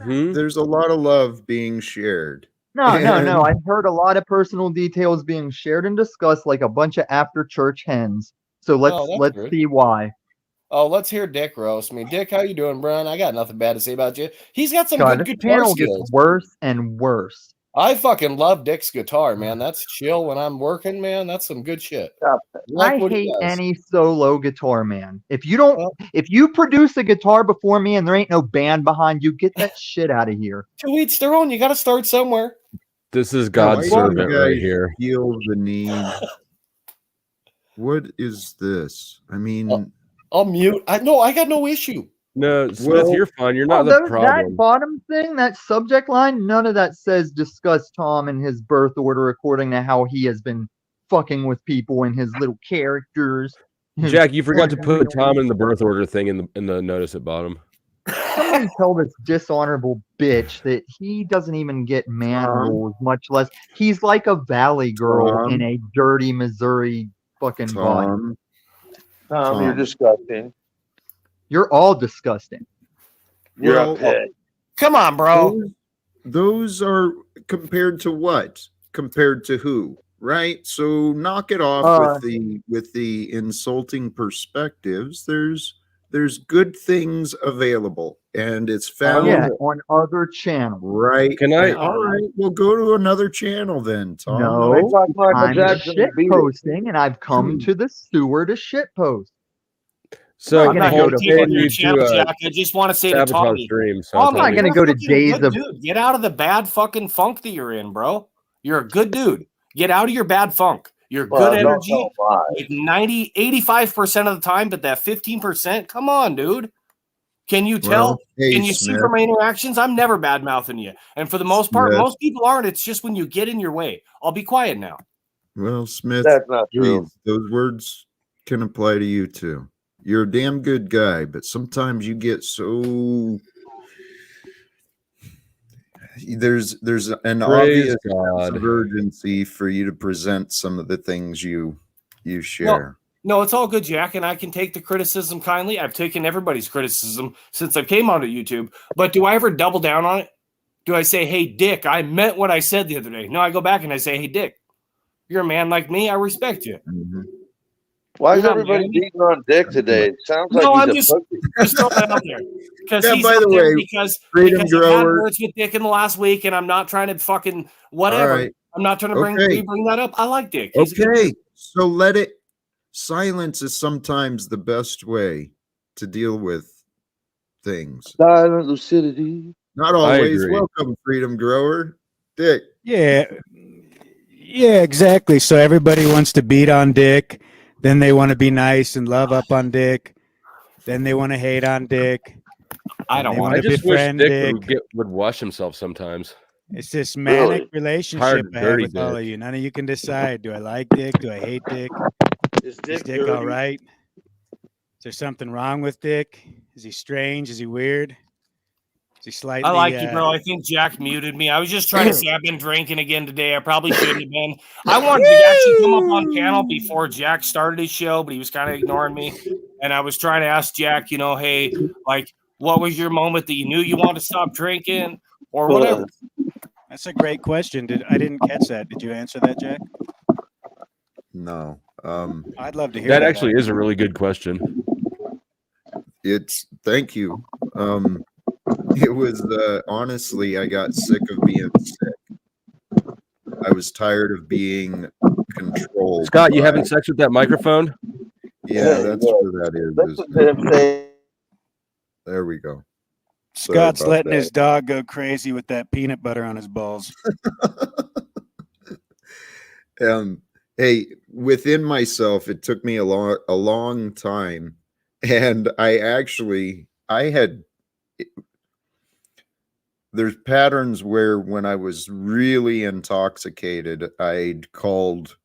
there's a lot of love being shared. No. I've heard a lot of personal details being shared and discussed like a bunch of after church hens. So that's let's good. see why. Oh, let's hear Dick roast me. Dick, how you doing, Brian? I got nothing bad to say about you. He's got some God, good this guitar panel skills. gets worse and worse. I fucking love Dick's guitar, man. That's chill when I'm working, man. That's some good shit. I What he hate does. any solo guitar man. If you produce a guitar before me and there ain't no band behind you, get that shit out of here. To each their own. You got to start somewhere. This is Why God's do servant you right guys here. Feel the need. What is this? I mean, I'll mute. I got no issue. No, Smith, Well- you're fine. You're not the That problem. bottom thing, that subject line, none of that says discuss Tom and his birth order according to how he has been fucking with people and his little characters. Jack, you forgot to put fucking- Tom in the birth order thing in the notice at bottom. Somebody tell this dishonorable bitch that he doesn't even get man rules, much less he's like a valley girl Tom. in a dirty Missouri fucking vibe. Tom, You're disgusting. You're all disgusting. You're Well, a pig. Come on, bro. those are compared to what? Compared to who? Right? So knock it off with the insulting perspectives. There's good things available, and it's found On other channels. right. Can I- All right, we'll go to another channel then, Tom. No, It's like Michael I'm Jackson shit beat it. posting, and I've come to the sewer to shit post. So I'm not Paul gonna paid go you channel, to Jack. I just want to say to sabotage Tommy. stream. So Tommy, I'm not gonna you're go a to fucking days good of- dude. Get out of the bad fucking funk that you're in, bro. You're a good dude. Get out of your bad funk. You're Well, good don't energy. tell lies. Like 85% of the time, but that 15%, come on, dude. Can you tell? Well, hey, Can you see Smith. from my interactions? I'm never bad mouthing you. And for the most part, Smith. most people aren't. It's just when you get in your way. I'll be quiet now. Well, Smith, That's not true. please, those words can apply to you too. You're a damn good guy, but sometimes you get so there's an obvious sense God. of urgency for you to present some of the things you share. No, it's all good, Jack, and I can take the criticism kindly. I've taken everybody's criticism since I came onto YouTube. But do I ever double down on it? Do I say, hey, Dick, I meant what I said the other day? No, I go back and I say, hey, Dick, you're a man like me. I respect you. Mhm. Why is You're not everybody mad at me? beating on Dick today? It sounds like No, he's I'm a just pussy. throwing it out there because Yeah, he's by out the there way, because Freedom I've had Grower. words with Dick in the last week, and I'm not trying to fucking All whatever. right. I'm not trying to Okay. bring that up. I like Dick. He's a good Okay. dude. So let it. Silence is sometimes the best way to deal with things. Silent lucidity. Not I always. agree. Welcome, Freedom Grower. Dick. Yeah, yeah, exactly. So everybody wants to beat on Dick, then they want to be nice and love up on Dick, then they want to hate on Dick, I then don't they want want I to just wish befriend Dick Dick. would wash himself sometimes. It's this manic Really? relationship Tired of I have dirty with all of Dick. you. None of you can decide. Do I like Dick? Do I hate Dick? Is Is Dick Dick all dirty? right? Is there something wrong with Dick? Is he strange? Is he weird? Is he I slightly? like you, bro. I think Jack muted me. I was just trying to say I've been drinking again today. I probably shouldn't have been. I wanted to actually come up on panel before Jack started his show, but he was kind of ignoring me. And I was trying to ask Jack, hey, like, what was your moment that you knew you wanted to stop drinking or whatever? That's a great question. I didn't catch that. Did you answer that, Jack? No. I'd love to hear That that. actually is a really good question. It's thank you. It was honestly, I got sick of being sick. I was tired of being controlled. Scott, you by- having sex with that microphone? Yeah, that's where that is. Listen isn't it? to him say, There we go. Sorry Scott's about letting that. his dog go crazy with that peanut butter on his balls. Hey, within myself, it took me a long time, and I had. There's patterns where when I was really intoxicated, I'd called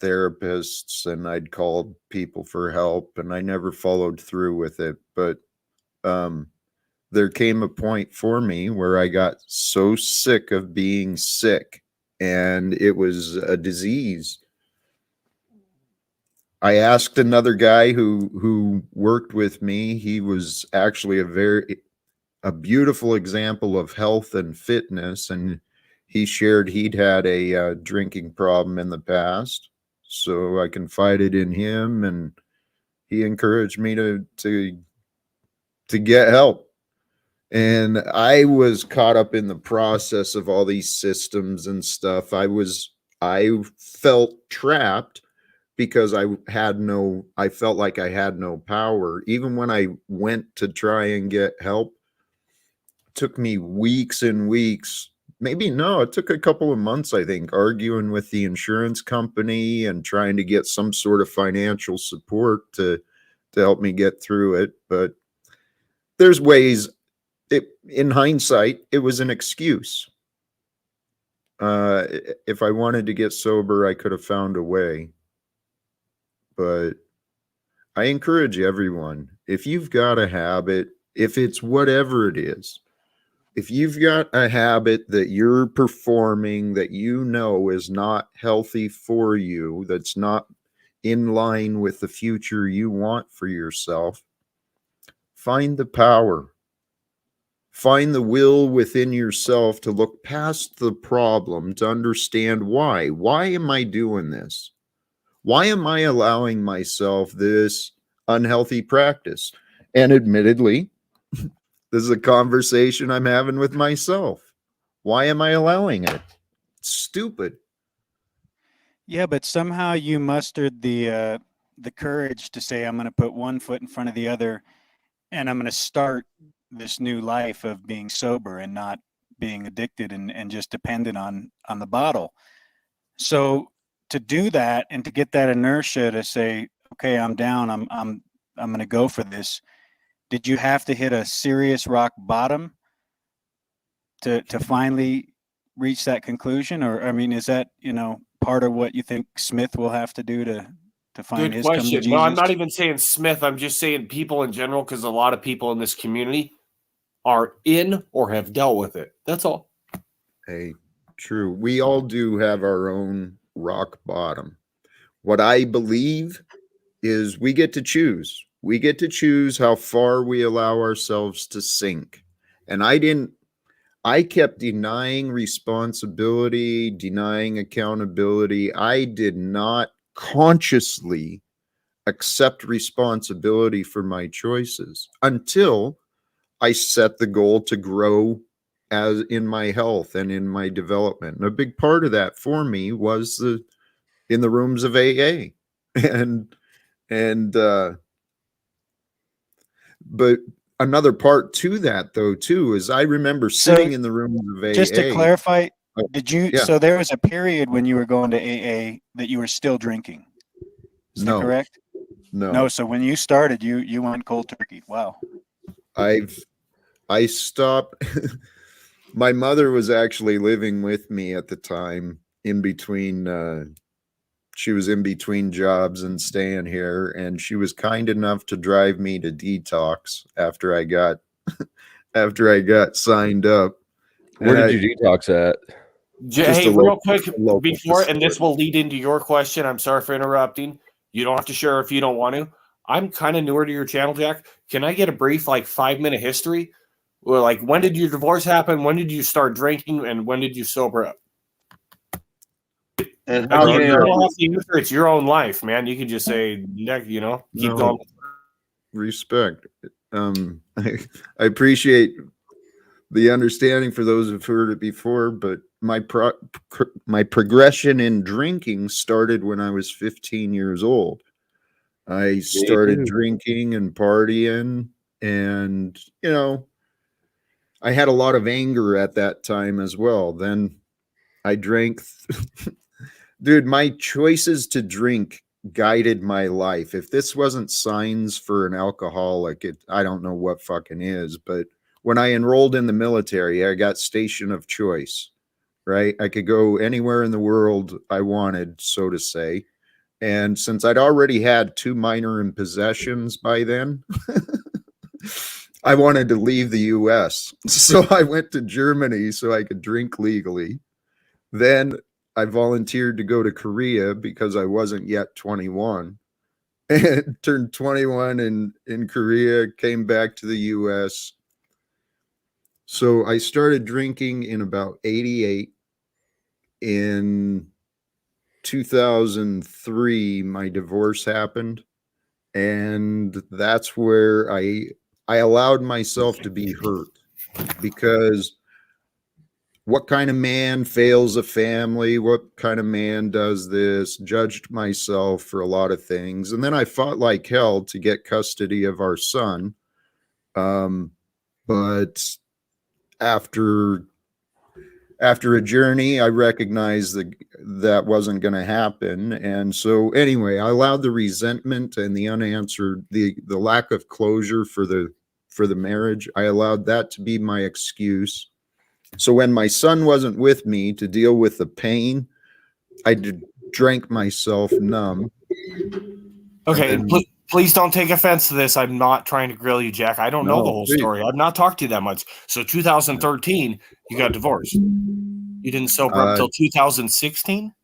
therapists and I'd called people for help, and I never followed through with it. But there came a point for me where I got so sick of being sick, and it was a disease. I asked another guy who worked with me. He was actually a beautiful example of health and fitness, and he shared he'd had a drinking problem in the past. So I confided in him, and he encouraged me to get help. And I was caught up in the process of all these systems and stuff. I felt trapped because I felt like I had no power. Even when I went to try and get help, it took me weeks and weeks. It took a couple of months, I think, arguing with the insurance company and trying to get some sort of financial support to help me get through it. But there's ways. In hindsight, it was an excuse. If I wanted to get sober, I could have found a way. But I encourage everyone, if you've got a habit, if it's whatever it is, if you've got a habit that you're performing that you know is not healthy for you, that's not in line with the future you want for yourself, find the power. Find the will within yourself to look past the problem, to understand why. Why am I doing this? Why am I allowing myself this unhealthy practice? And admittedly, this is a conversation I'm having with myself. Why am I allowing it? It's stupid. Yeah, but somehow you mustered the courage to say, I'm going to put one foot in front of the other, and I'm going to start this new life of being sober and not being addicted and just dependent on the bottle. So to do that and to get that inertia to say, okay, I'm down, I'm going to go for this. Did you have to hit a serious rock bottom to finally reach that conclusion? Or, I mean, is that, part of what you think Smith will have to do to find Good his come to question. Jesus? No, I'm not even saying Smith. I'm just saying people in general, because a lot of people in this community are in or have dealt with it. That's all. Hey, true. We all do have our own rock bottom. What I believe is we get to choose. We get to choose how far we allow ourselves to sink. And I kept denying responsibility, denying accountability. I did not consciously accept responsibility for my choices until I set the goal to grow as in my health and in my development. And a big part of that for me was in the rooms of AA. And but another part to that though too is I remember So sitting in the rooms of AA. just to clarify, Oh, did you? yeah. So there was a period when you were going to AA that you were still drinking. Is that No, correct? no. No. So when you started, you went cold turkey. Wow. I stopped. My mother was actually living with me at the time in between she was in between jobs and staying here, and she was kind enough to drive me to detox after I got after I got signed up. Where And did you detox at? Just Hey, a real local- quick a local before, and this facility. will lead into your question. I'm sorry for interrupting. You don't have to share if you don't want to. I'm kind of newer to your channel, Jack. Can I get a brief, like 5-minute history? Well, like when did your divorce happen? When did you start drinking? And when did you sober up? And how Again, many you are don't you? have to answer. It's your own life, man. You can just say, keep No. going. Respect. I appreciate the understanding for those who've heard it before, but my progression in drinking started when I was 15 years old. I started drinking and partying, and I had a lot of anger at that time as well. Then I drank. Dude, my choices to drink guided my life. If this wasn't signs for an alcoholic, I don't know what fucking is. But when I enrolled in the military, I got station of choice, right? I could go anywhere in the world I wanted, so to say. And since I'd already had 2 minor in possessions by then, I wanted to leave the US. So I went to Germany so I could drink legally. Then I volunteered to go to Korea because I wasn't yet 21, and turned 21 in Korea, came back to the US. So I started drinking in about 88. In 2003, my divorce happened. And that's where I allowed myself to be hurt, because what kind of man fails a family? What kind of man does this? Judged myself for a lot of things. And then I fought like hell to get custody of our son. But after a journey, I recognized that wasn't going to happen. And so anyway, I allowed the resentment and the unanswered, the lack of closure for the marriage. I allowed that to be my excuse. So when my son wasn't with me to deal with the pain, I drank myself numb. Okay, And please don't take offense to this. I'm not trying to grill you, Jack. I don't know the whole please. story. I've not talked to you that much. So 2013, you got divorced. You didn't sober up until 2016?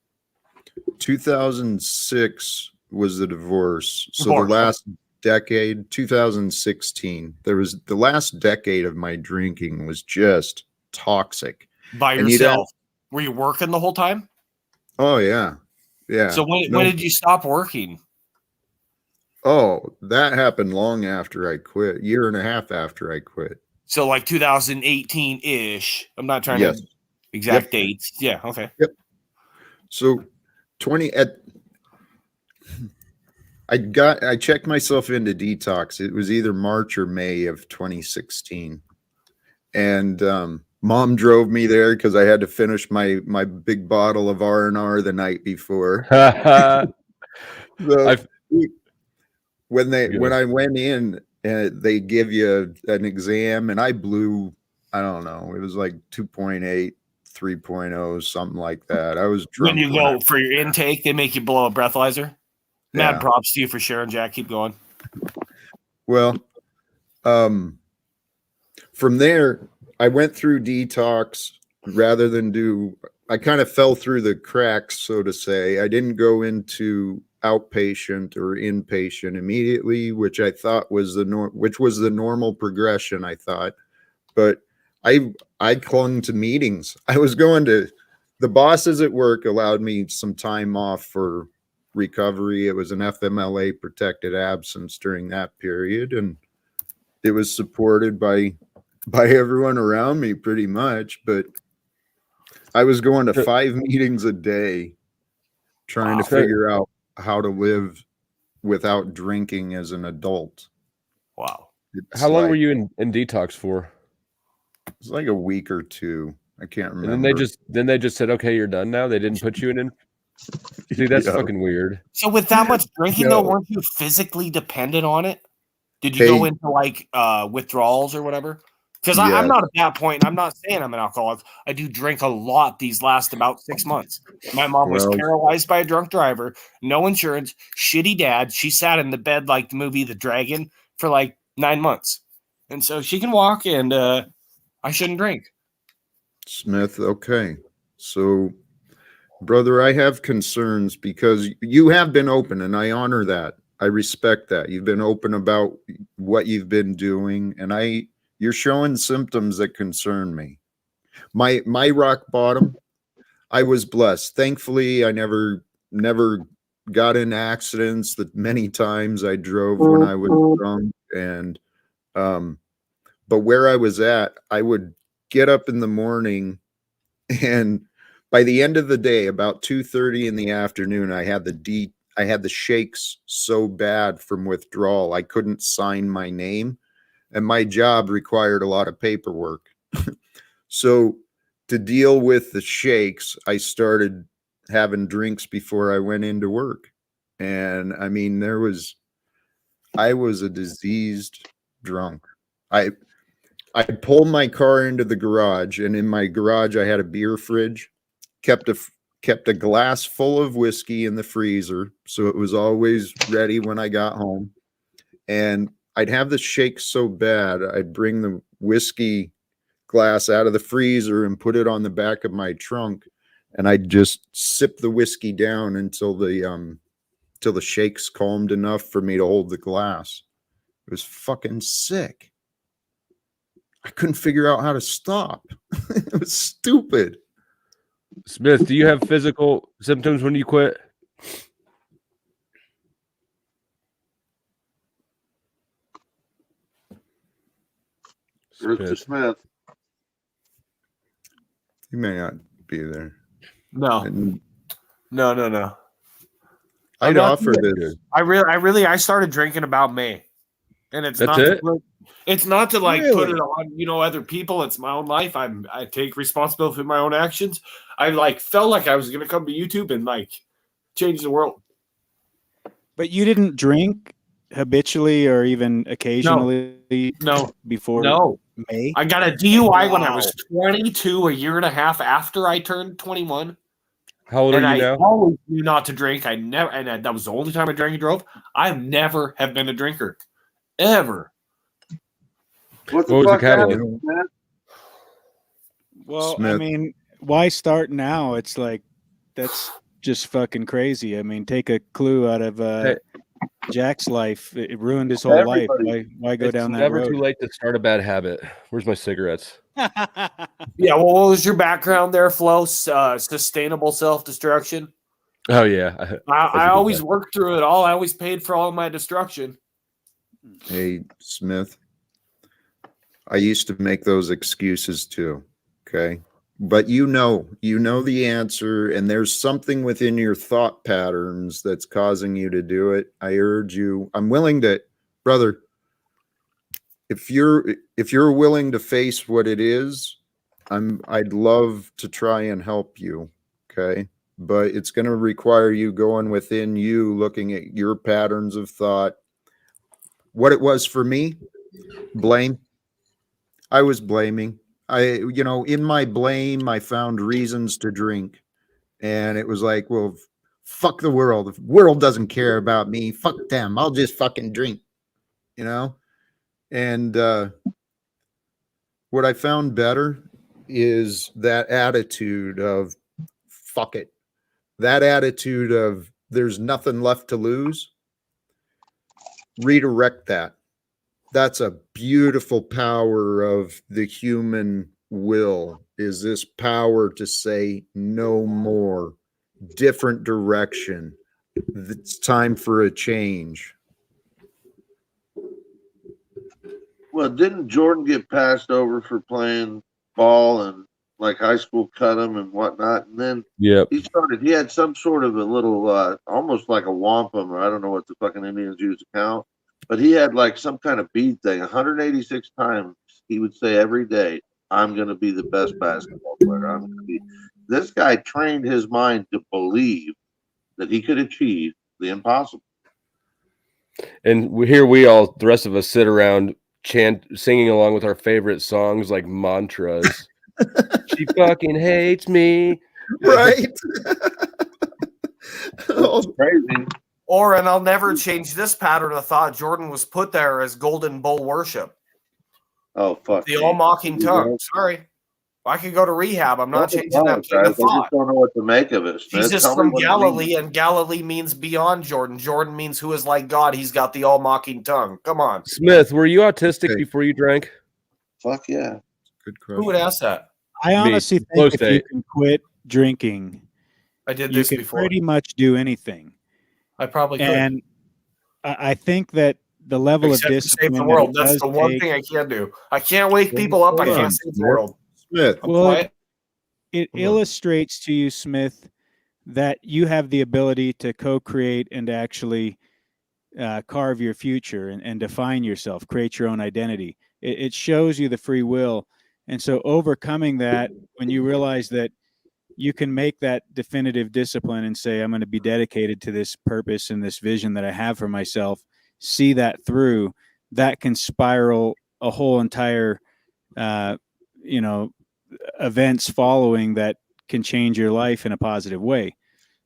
2006 was the divorce. So the last decade, 2016, there was the last decade of my drinking was just toxic. By yourself. Were you working the whole time? Oh yeah. Yeah. So when did you stop working? Oh, that happened long after I quit. Year and a half after I quit. So like 2018-ish. I'm not trying to exact dates. Yeah, okay. Yep. So I checked myself into detox. It was either March or May of 2016. And mom drove me there because I had to finish my big bottle of R&R the night before. So when I went in, they give you an exam, and I blew, I don't know, it was like 2.8, 3.0, something like that. I was drunk. When you go for your intake, they make you blow a breathalyzer. Mad props to you for sharing, Jack. Keep going. Well, from there, I went through detox rather than I kind of fell through the cracks, so to say. I didn't go into outpatient or inpatient immediately, which I thought was the normal progression, I thought. But I clung to meetings. I was going to, the bosses at work allowed me some time off for recovery. It was an FMLA protected absence during that period, and it was supported by everyone around me pretty much. But I was going to 5 meetings a day trying to figure out how to live without drinking as an adult. Wow. How long were you in detox for? It's like a week or two. I can't remember. And then they just said, okay, you're done now. They didn't put you in. See, that's fucking weird. So with that much drinking, though, weren't you physically dependent on it? Did you go into like withdrawals or whatever? Because I'm not at that point. I'm not saying I'm an alcoholic. I do drink a lot these last about 6 months. My mom was paralyzed by a drunk driver, no insurance, shitty dad. She sat in the bed like the movie The Dragon for like 9 months. And so she can walk, and I shouldn't drink. Smith, okay. So, brother, I have concerns because you have been open, and I honor that. I respect that. You've been open about what you've been doing, and you're showing symptoms that concern me. My rock bottom, I was blessed. Thankfully, I never got in accidents. That many times I drove when I was drunk, and but where I was at, I would get up in the morning, and by the end of the day, about 2:30 in the afternoon, I had the shakes so bad from withdrawal, I couldn't sign my name, and my job required a lot of paperwork. So to deal with the shakes, I started having drinks before I went into work. And I mean, I was a diseased drunk. I pulled my car into the garage, and in my garage, I had a beer fridge, kept a glass full of whiskey in the freezer, so it was always ready when I got home. And I'd have the shake so bad, I'd bring the whiskey glass out of the freezer and put it on the back of my trunk, and I'd just sip the whiskey down until the shakes calmed enough for me to hold the glass. It was fucking sick. I couldn't figure out how to stop. It was stupid. Smith, do you have physical symptoms when you quit? Mr. Smith. You may not be there. No. And No. I'd offer this. I started drinking about May. And it's That's not it? it's not to like put Really? it on, other people. It's my own life. I take responsibility for my own actions. I like felt like I was gonna come to YouTube and like change the world. But you didn't drink habitually or even occasionally No. before May? I got a DUI when I was 22, a year and a half after I turned 21. How old are you I now? always knew not to drink. That was the only time I drank and drove. I never have been a drinker. Ever. What was the catalyst? happened, man? Well, I Smith. mean, why start now? It's like, that's just fucking crazy. I mean, take a clue out of Jack's life. It ruined his whole life. Why go down that never road? too late to start a bad habit. Where's my cigarettes? Yeah, well, what was your background there, Flo? Sustainable self-destruction? Oh, yeah. I always worked through it all. I always paid for all of my destruction. Hey, Smith, I used to make those excuses too. Okay. But you know the answer, and there's something within your thought patterns that's causing you to do it. I urge you, I'm willing to, brother, if you're willing to face what it is, I'd love to try and help you. Okay. But it's going to require you going within you, looking at your patterns of thought. What it was for me, blame. I was blaming. In my blame, I found reasons to drink. And it was like, well, fuck the world. The world doesn't care about me. Fuck them. I'll just fucking drink, And what I found better is that attitude of fuck it. That attitude of there's nothing left to lose. Redirect that. That's a beautiful power of the human will, is this power to say no more, different direction. It's time for a change. Well, didn't Jordan get passed over for playing ball and like high school cut him and whatnot? And then Yep. he had some sort of a little, almost like a wampum, or I don't know what the fucking Indians use to count, but he had like some kind of bead thing. 186 times he would say every day, I'm going to be the best basketball player. I'm going to be. This guy trained his mind to believe that he could achieve the impossible. And here we all, the rest of us, sit around singing along with our favorite songs like mantras. She fucking hates me. Right? It's crazy. And I'll never change this pattern of thought. Jordan was put there as Golden Bull worship. Oh, fuck. The all mocking tongue. Sorry. I could go to rehab. I'm not changing that king I of thought. just don't know what to make of it. Smith. Jesus from Galilee, and Galilee means beyond Jordan. Jordan means who is like God. He's got the all mocking tongue. Come on. Smith, were you autistic before you drank? Fuck yeah. Good question. Who would ask that? I honestly think if you can quit drinking, I did you this can before. pretty much do anything. I probably could. And I think that the level Except of to discipline save the world. that it That's does the one take- thing I can't do. I can't wake people up. I Hold on, can't save the world. Smith. I'm Well, quiet. it illustrates to you, Smith, that you have the ability to co-create and to actually carve your future and define yourself, create your own identity. It shows you the free will. And so overcoming that, when you realize that you can make that definitive discipline and say, I'm going to be dedicated to this purpose and this vision that I have for myself, see that through, that can spiral a whole entire, events following that can change your life in a positive way.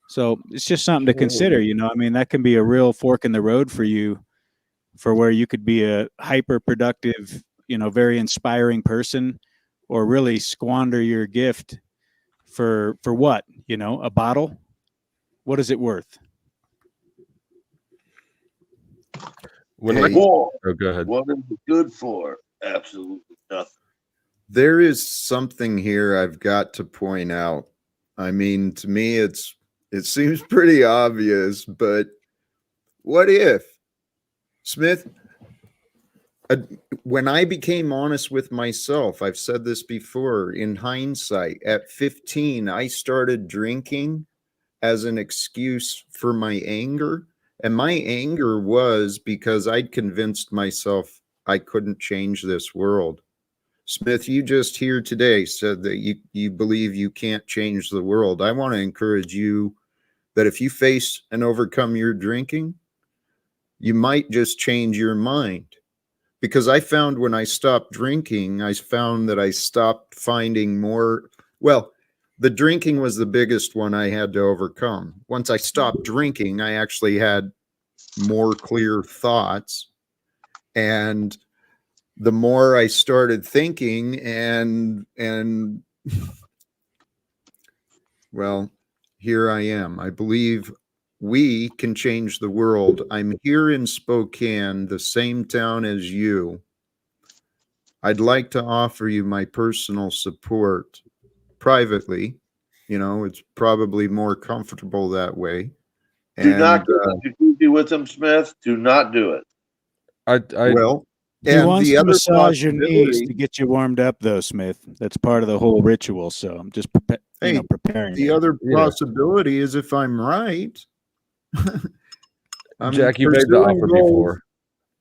So it's just something to consider, I mean, that can be a real fork in the road for you, for where you could be a hyper productive, very inspiring person, or really squander your gift for what, a bottle. What is it worth? Hey, Oh, go ahead. What is it good for? Absolutely nothing. there is something here I've got to point out. I mean, to me, it seems pretty obvious, but what if, Smith, when I became honest with myself, I've said this before, in hindsight, at 15, I started drinking as an excuse for my anger. And my anger was because I'd convinced myself I couldn't change this world. Smith, you just here today said that you believe you can't change the world. I want to encourage you that if you face and overcome your drinking, you might just change your mind. Because I found when I stopped drinking, I found that I stopped finding more. Well, the drinking was the biggest one I had to overcome. Once I stopped drinking, I actually had more clear thoughts. And the more I started thinking and well, here I am. I believe we can change the world. I'm here in Spokane, the same town as you. I'd like to offer you my personal support privately. It's probably more comfortable that way. Do not get jacuzzi with him, Smith. Do not do it. Well, He and wants the to other massage your knees possibility, to get you warmed up, though, Smith. That's part of the whole ritual. So I'm just preparing. the you. other possibility is if I'm right. I'm Jack, you made the offer before.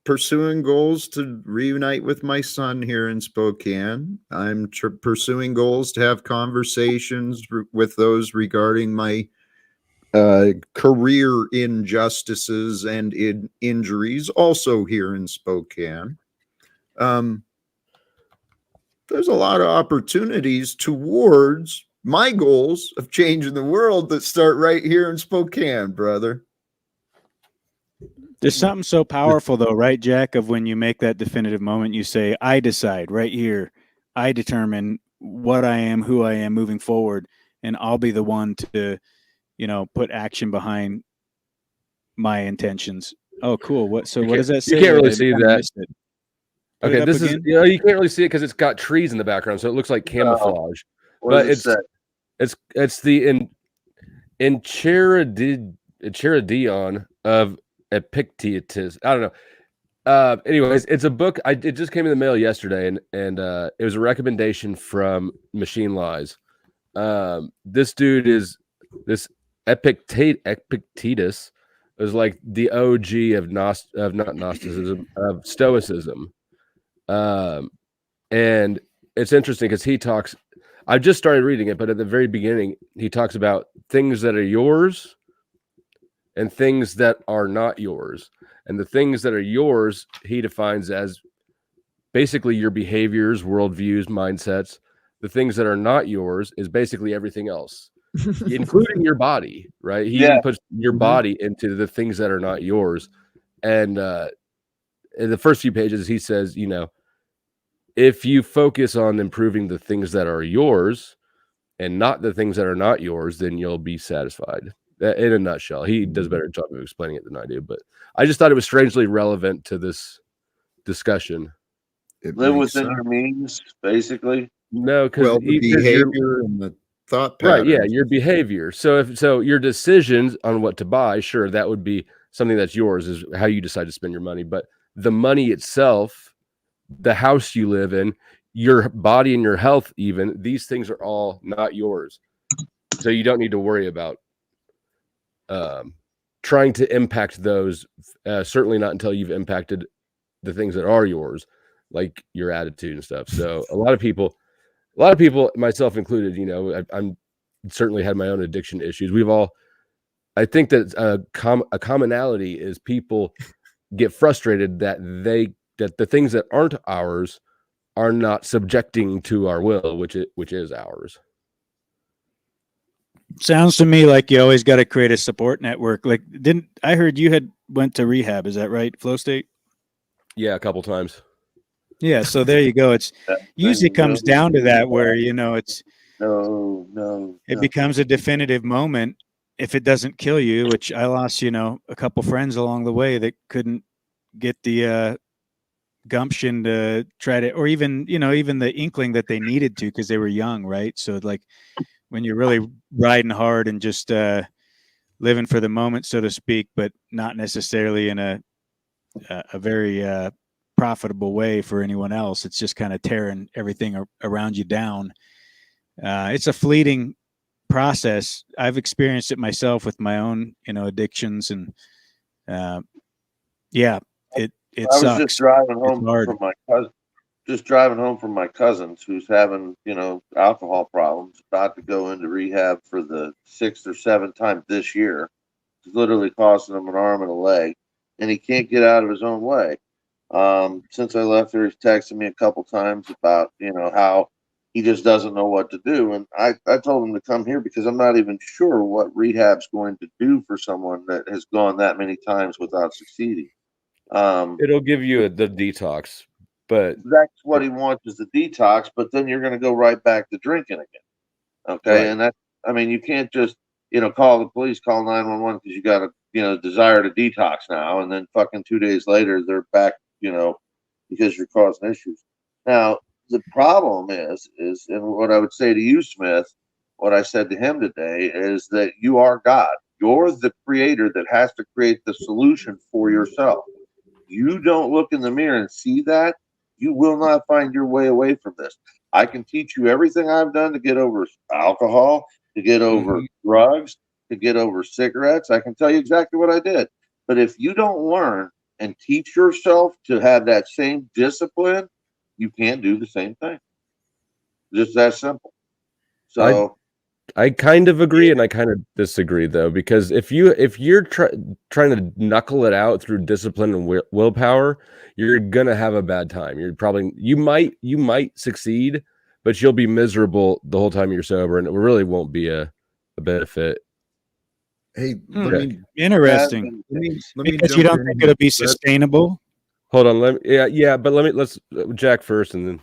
Pursuing goals to reunite with my son here in Spokane. I'm pursuing goals to have conversations with those regarding my career injustices and injuries, also here in Spokane. There's a lot of opportunities towards my goals of changing the world that start right here in Spokane, brother. There's something so powerful, though, right, Jack, of when you make that definitive moment, you say, I decide right here, I determine what I am, who I am moving forward, and I'll be the one to, put action behind my intentions. Oh, cool. What does that say? You can't really see that. Put it Okay, up this again? is, you can't really see it because it's got trees in the background, so it looks like camouflage. What But does it say? it's the Enchiridion Chiradion of Epictetus. I don't know. Anyways, it's a book. It just came in the mail yesterday, and it was a recommendation from Machine Lies. This dude is this Epictetus is like the OG of not Gnosticism, of Stoicism. And it's interesting because he talks. I just started reading it, but at the very beginning, he talks about things that are yours and things that are not yours. And the things that are yours, he defines as basically your behaviors, worldviews, mindsets. The things that are not yours is basically everything else, including your body, right? He even puts your body into the things that are not yours. And in the first few pages, he says, you know, if you focus on improving the things that are yours and not the things that are not yours, then you'll be satisfied. In a nutshell, he does a better job of explaining it than I do, but I just thought it was strangely relevant to this discussion. Live within your means, basically. No, because the behavior and the thought patterns. Right, yeah, your behavior. So if your decisions on what to buy, sure, that would be something that's yours, is how you decide to spend your money. But the money itself, the house you live in, your body and your health, even, these things are all not yours. So you don't need to worry about trying to impact those. Certainly not until you've impacted the things that are yours, like your attitude and stuff. So a lot of people, myself included, you know, I'm certainly had my own addiction issues. I think that a commonality is people get frustrated that the things that aren't ours are not subjecting to our will, which is ours. Sounds to me like you always got to create a support network. Like, I heard you had went to rehab? Is that right, Flow State? Yeah, a couple times. Yeah, so there you go. It's usually comes down to that, where you know it becomes a definitive moment if it doesn't kill you. Which I lost, you know, a couple friends along the way that couldn't get the gumption to try to, or even the inkling that they needed to, because they were young, right? So like, when you're really riding hard and just living for the moment, so to speak, but not necessarily in a very profitable way for anyone else. It's just kind of tearing everything around you down. It's a fleeting process. I've experienced it myself with my own, addictions, and it I sucks. was just driving home from my cousin. Just driving home from my cousin's, who's having, alcohol problems, about to go into rehab for the 6th or 7th time this year. It's literally costing him an arm and a leg, and he can't get out of his own way. Since I left there, he's texted me a couple times about, how he just doesn't know what to do. And I told him to come here because I'm not even sure what rehab's going to do for someone that has gone that many times without succeeding. It'll give you the detox. But that's what he wants, is the detox, but then you're going to go right back to drinking again. Okay. Right. And you can't just, call the police, call 911 because you got a, desire to detox now. And then fucking 2 days later, they're back, because you're causing issues. Now, the problem is, and what I would say to you, Smith, what I said to him today is that you are God. You're the creator that has to create the solution for yourself. You don't look in the mirror and see that, you will not find your way away from this. I can teach you everything I've done to get over alcohol, to get over drugs, to get over cigarettes. I can tell you exactly what I did. But if you don't learn and teach yourself to have that same discipline, you can't do the same thing. Just that simple. So I kind of agree and I kind of disagree, though, because if you're trying to knuckle it out through discipline and willpower, you're gonna have a bad time. You might succeed, but you'll be miserable the whole time you're sober, and it really won't be a benefit. Hey, interesting. Because you don't think it'll be sustainable? Hold on, let's Jack first, and then.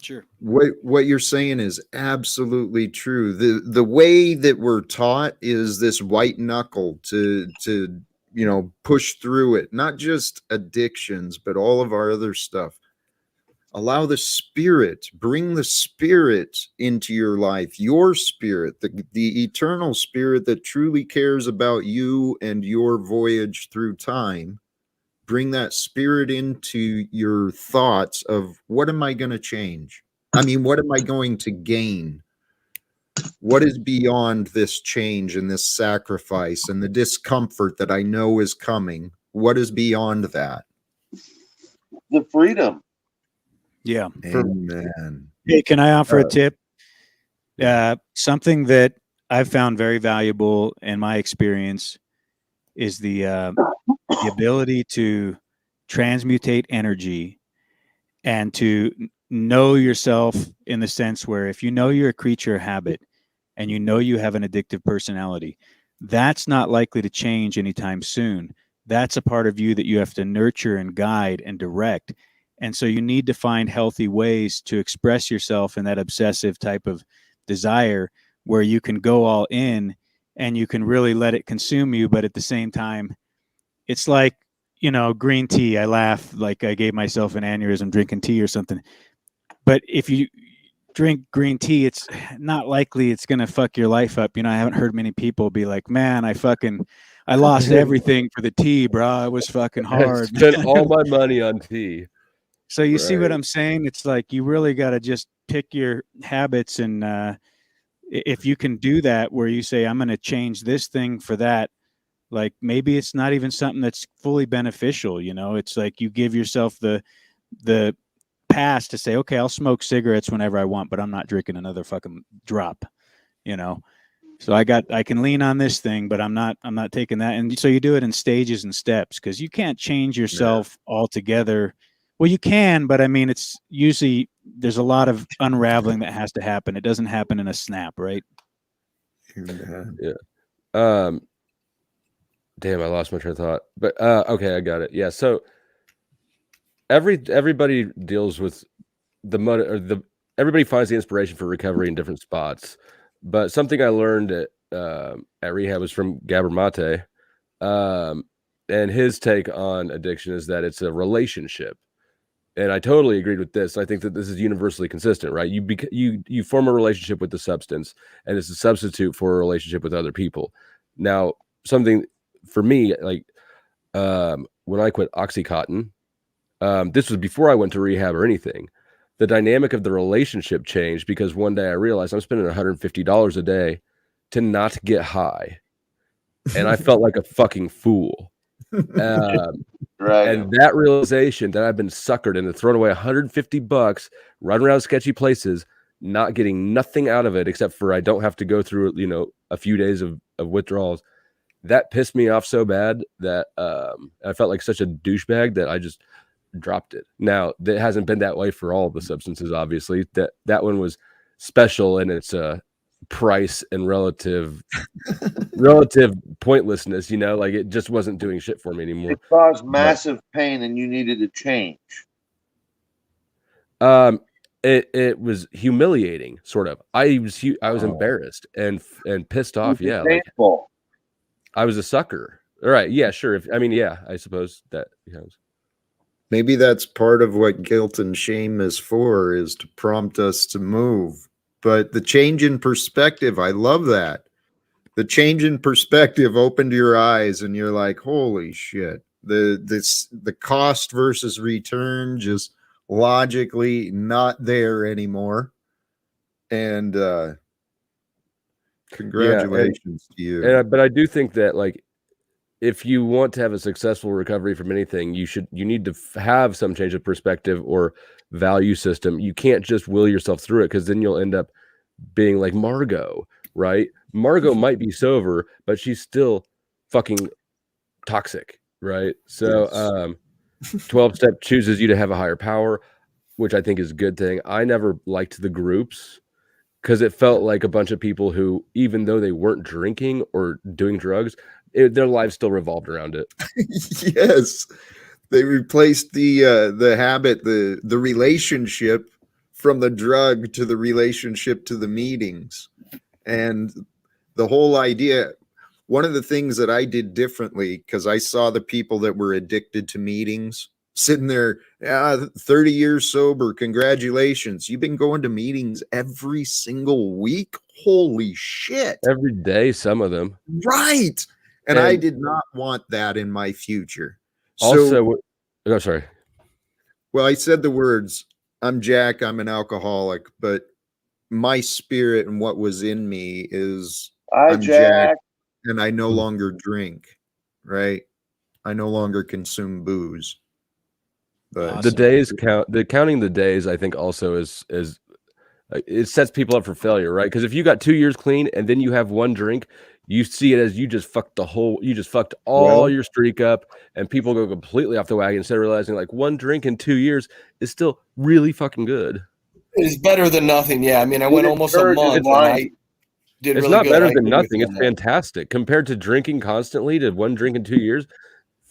Sure. What you're saying is absolutely true. The way that we're taught is this white knuckle to push through it, not just addictions, but all of our other stuff. Allow the spirit, bring the spirit into your life, your spirit, the eternal spirit that truly cares about you and your voyage through time. Bring that spirit into your thoughts of, what am I going to change? I mean, what am I going to gain? What is beyond this change and this sacrifice and the discomfort that I know is coming? What is beyond that? The freedom. Yeah. Amen. Hey, can I offer a Uh, tip? Something that I've found very valuable in my experience is the ability to transmutate energy and to know yourself, in the sense where if you know you're a creature of habit and you know you have an addictive personality, that's not likely to change anytime soon. That's a part of you that you have to nurture and guide and direct. And so you need to find healthy ways to express yourself in that obsessive type of desire where you can go all in and you can really let it consume you. But at the same time, it's like, green tea. I laugh like I gave myself an aneurysm drinking tea or something. But if you drink green tea, it's not likely it's going to fuck your life up. I haven't heard many people be like, man, I lost everything for the tea, bro. It was fucking I hard. spent all my money on tea. So you see what Right. I'm saying? It's like you really got to just pick your habits. And if you can do that, where you say, I'm going to change this thing for that, like maybe it's not even something that's fully beneficial. It's like you give yourself the pass to say, okay, I'll smoke cigarettes whenever I want, but I'm not drinking another fucking drop, So I can lean on this thing, but I'm not taking that. And so you do it in stages and steps, because you can't change yourself altogether. Well, you can, but I mean, it's usually there's a lot of unraveling that has to happen. It doesn't happen in a snap, right? Amen. Damn, I lost my train of thought. But okay, I got it. Yeah. So everybody deals with everybody finds the inspiration for recovery in different spots. But something I learned at rehab was from Gabor Mate, and his take on addiction is that it's a relationship. And I totally agreed with this. I think that this is universally consistent, right? You form a relationship with the substance, and it's a substitute for a relationship with other people. Now, something for me, like when I quit Oxycontin, this was before I went to rehab or anything. The dynamic of the relationship changed because one day I realized I'm spending $150 a day to not get high, and I felt like a fucking fool. Right. And that realization that I've been suckered into throwing away $150, running around sketchy places, not getting nothing out of it except for I don't have to go through, a few days of withdrawals. That pissed me off so bad that I felt like such a douchebag that I just dropped it. Now, it hasn't been that way for all the substances, obviously. That one was special in its price and relative pointlessness, like it just wasn't doing shit for me anymore. It caused massive pain and you needed to change. It was humiliating, sort of. I was embarrassed and pissed off. Yeah, like Painful. I was a sucker. All right, yeah, sure. I suppose that. Maybe that's part of what guilt and shame is for, is to prompt us to move. But the change in perspective, I love that. The change in perspective opened your eyes and you're like, holy shit. The cost versus return just logically not there anymore. And congratulations to you. But I do think that, like, if you want to have a successful recovery from anything, you need to have some change of perspective or value system. You can't just will yourself through it, because then you'll end up being like Margot, right? Margot might be sober, but she's still fucking toxic, right? So 12-step chooses you to have a higher power, which I think is a good thing. I never liked the groups because it felt like a bunch of people who, even though they weren't drinking or doing drugs, their lives still revolved around it. Yes, they replaced the habit, the relationship, from the drug to the relationship to the meetings. And the whole idea, one of the things that I did differently, because I saw the people that were addicted to meetings sitting there, 30 years sober. Congratulations. You've been going to meetings every single week. Holy shit. Every day, some of them. Right. And I And- did not want that in my future. Also, oh, sorry. Well, I said the words, I'm Jack, I'm an alcoholic, but my spirit and what was in me is Hi, I'm Jack. and I no longer drink, right? I no longer consume booze. But The Awesome. days count. The counting the days, I think, also is it sets people up for failure, right? Because if you got 2 years clean and then you have one drink, you see it as you just fucked all Well- your streak up, and people go completely off the wagon instead of realizing like one drink in 2 years is still really fucking good. It's better than nothing. Yeah, I mean, I It went almost a encourages month and lying. I did It's really not good. better I than agree with nothing. you It's on that. fantastic compared to drinking constantly to one drink in 2 years.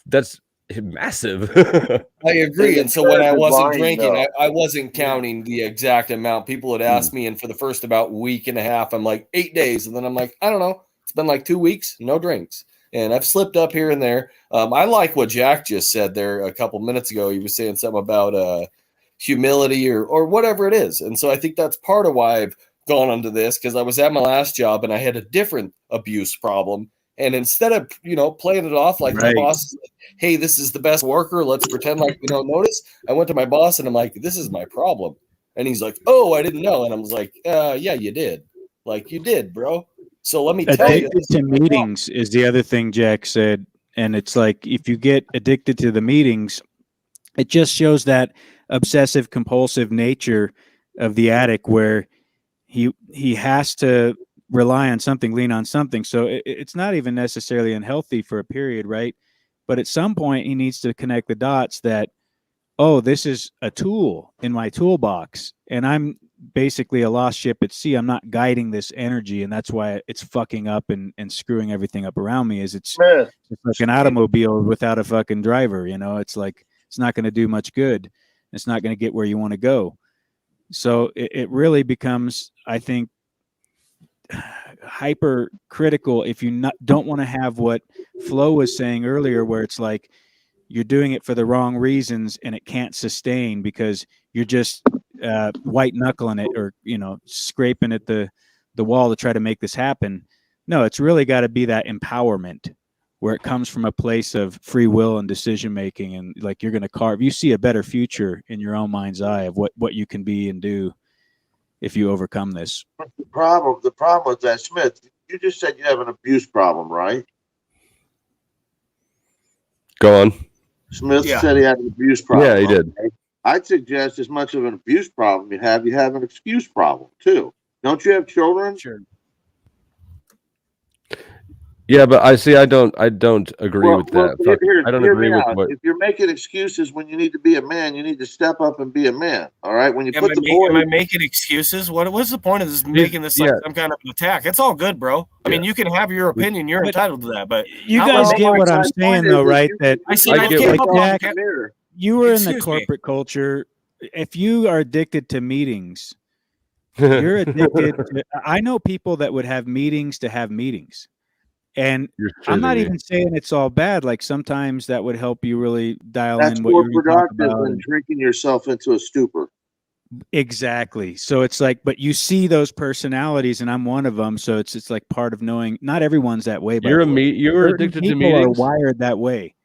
That's massive. I agree. It And so when I encourages wasn't lying, drinking, though. I wasn't counting the exact amount. People would ask me, and for the first about week and a half, I'm like 8 days. And then I'm like, I don't know. It's been like 2 weeks, no drinks. And I've slipped up here and there. I like what Jack just said there a couple minutes ago. He was saying something about humility or whatever it is. And so I think that's part of why I've gone onto this, because I was at my last job and I had a different abuse problem. And instead of, playing it off like my Right. boss is like, hey, this is the best worker, let's pretend like we don't notice. I went to my boss and I'm like, this is my problem. And he's like, oh, I didn't know. And I was like, yeah, you did. Like, you did, bro. So let me tell you. Addicted to meetings is the other thing Jack said. And it's like, if you get addicted to the meetings, it just shows that obsessive compulsive nature of the addict, where he has to rely on something, lean on something. So it's not even necessarily unhealthy for a period, right? But at some point he needs to connect the dots that, oh, this is a tool in my toolbox, and I'm basically a lost ship at sea. I'm not guiding this energy, and that's why it's fucking up and screwing everything up around me. Is it's Smith, like an automobile without a fucking driver, It's like, it's not going to do much good. It's not going to get where you want to go. So it really becomes, I think, hyper critical if you don't want to have what Flo was saying earlier, where it's like you're doing it for the wrong reasons and it can't sustain because you're just white knuckling it, or scraping at the wall to try to make this happen. No, it's really got to be that empowerment where it comes from a place of free will and decision making, and like you're going to carve. You see a better future in your own mind's eye of what you can be and do if you overcome this. the problem with that, Smith, you just said you have an abuse problem, right? Go on. Smith Yeah. said he had an abuse problem. Yeah, he did. okay? I'd suggest as much of an abuse problem you have an excuse problem too. Don't you have children? Sure. Yeah, but I don't agree with that. Well, I don't hear agree me with out. what. If you're making excuses when you need to be a man, you need to step up and be a man. All right. When you Am put I, the am I boy, making excuses? What's the point of this making this like yeah. some kind of an attack? It's all good, bro. I mean, you can have your opinion. You're But- entitled to that. But You how guys am I get what making- I'm saying, though, right? That I said I I get came what- up on Jack- mirror. you were in the Excuse me. corporate culture. If you are addicted to meetings, you're addicted to, I know people that would have meetings to have meetings. And You're I'm not shitting me. even saying it's all bad. Like sometimes that would help you really dial That's in what more you're going to talk productive about. than drinking yourself into a stupor. Exactly. So it's like, but you see those personalities, and I'm one of them. So it's like part of knowing. Not everyone's that way. By You're the way. you're Certain addicted to people meetings. are wired that way.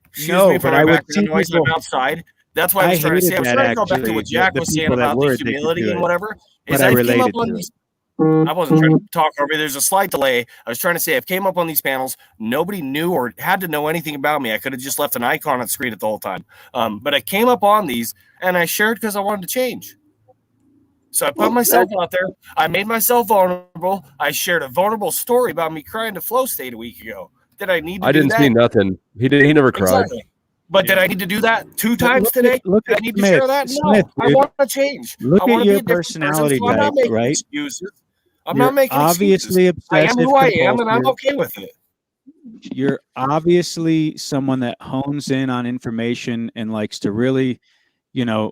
Excuse No, me for but my I would background see noise. people- I'm outside. That's why I I was trying to say. I was hated trying that, to go back to actually, what Jack the was saying people that about were the addicted humility to and it. whatever. But Is I I came related up on to it. these. I wasn't trying to talk over. There's a slight delay. I was trying to say I've came up on these panels. Nobody knew or had to know anything about me. I could have just left an icon on the screen the whole time. But I came up on these and I shared because I wanted to change. So I put myself out there. I made myself vulnerable. I shared a vulnerable story about me crying to Flow State a week ago. Did I need to I do didn't that? see nothing. He never cried. Exactly. But did I need to do that 2 times look today? at- look Did I at need Smith. to share that? No. Smith, I dude. want to change. Look I at want to be your a different personality person, so I'm not type, making right? excuses. I'm You're not making obviously excuses. I am obsessive who I am, and I'm compulsive. okay with it. You're obviously someone that hones in on information and likes to really,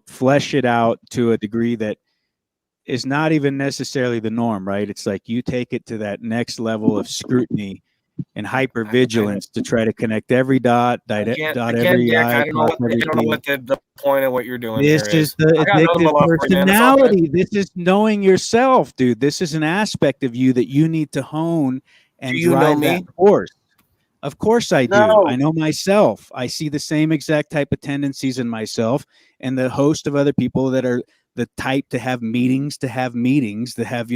flesh it out to a degree that is not even necessarily the norm, right? It's like you take it to that next level of scrutiny and hypervigilance to try to connect every dot, dot every Dick, I, I don't know cross what, every I don't know T. what the point of what you're doing This here is the I got nothing addictive but love for you, man. That's all good. personality. This is knowing yourself, dude. This is an aspect of you that you need to hone and Do you know drive me? that force. Of course I do. No. I know myself. I see the same exact type of tendencies in myself and the host of other people that are the type to have meetings, that have,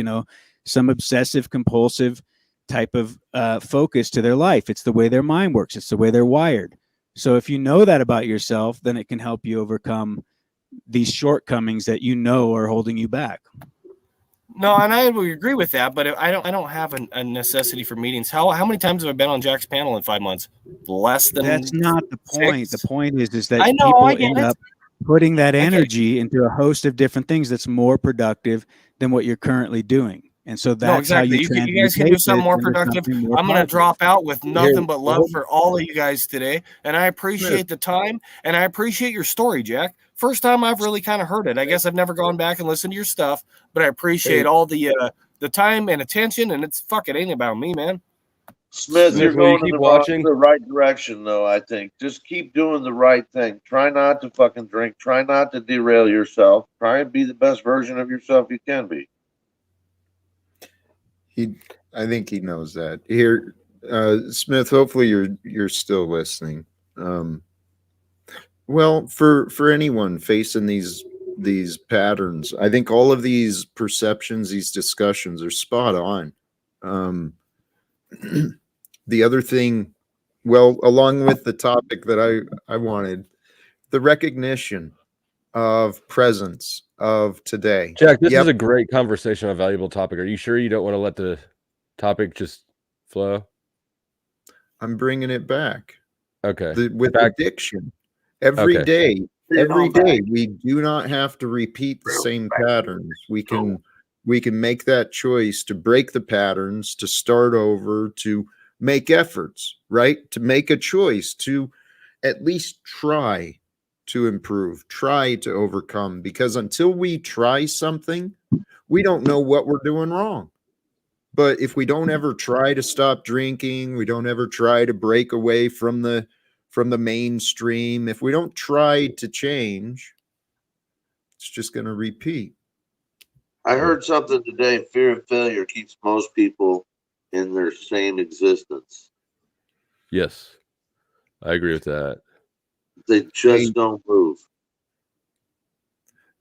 some obsessive compulsive type of focus to their life. It's the way their mind works. It's the way they're wired. So if you know that about yourself, then it can help you overcome these shortcomings that are holding you back. No, and I would agree with that, but I don't have a necessity for meetings. How many times have I been on Jack's panel in 5 months? Less than That's not the point. 6? The point is that I know, people I get end it. up putting that Okay. energy into a host of different things that's more productive than what you're currently doing. And so that's No, exactly. how You guys can do something more productive. I'm going to drop out with nothing but love for all of you guys today. And I appreciate the time and I appreciate your story, Jack. First time I've really kind of heard it. I guess I've never gone back and listened to your stuff, but I appreciate all the time and attention. And it's fucking ain't about me, man. Smith, you're will you going in keep the watching? right direction, though, I think. Just keep doing the right thing. Try not to fucking drink. Try not to derail yourself. Try and be the best version of yourself you can be. I think he knows that. Here, Smith, hopefully you're still listening. Well, for anyone facing these patterns, I think all of these perceptions, these discussions are spot on. The other thing, well, along with the topic that I wanted, the recognition of presence of today. Jack, this is a great conversation, a valuable topic. Are you sure you don't want to let the topic just flow? I'm bringing it back. Okay. With addiction. Every day, we do not have to repeat the same patterns. We can make that choice to break the patterns, to start over, to make efforts, right? To make a choice, to at least try to improve, try to overcome, because until we try something, we don't know what we're doing wrong. But if we don't ever try to stop drinking, we don't ever try to break away from the mainstream, if we don't try to change, it's just going to repeat. I heard something today. Fear of failure keeps most people in their same existence. Yes, I agree with that. They just don't move.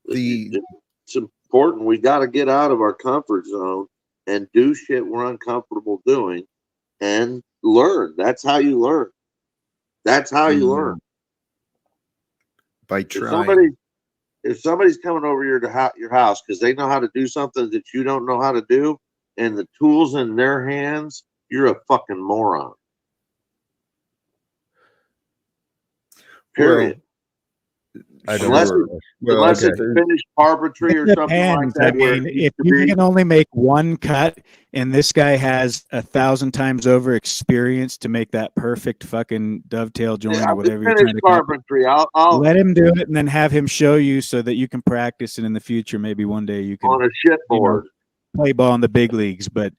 It's important. We got to get out of our comfort zone and do shit we're uncomfortable doing and learn. That's how you learn. That's how you learn. By trying. If somebody's coming over your house because they know how to do something that you don't know how to do, and the tools in their hands, you're a fucking moron. Period. Unless it's finished carpentry or something like that. I mean, if you can only make one cut, and this guy has 1,000 times over experience to make that perfect fucking dovetail joint or whatever you're trying to carpentry. I'll let him do it and then have him show you so that you can practice it in the future. Maybe one day you can on a shitboard play ball in the big leagues. But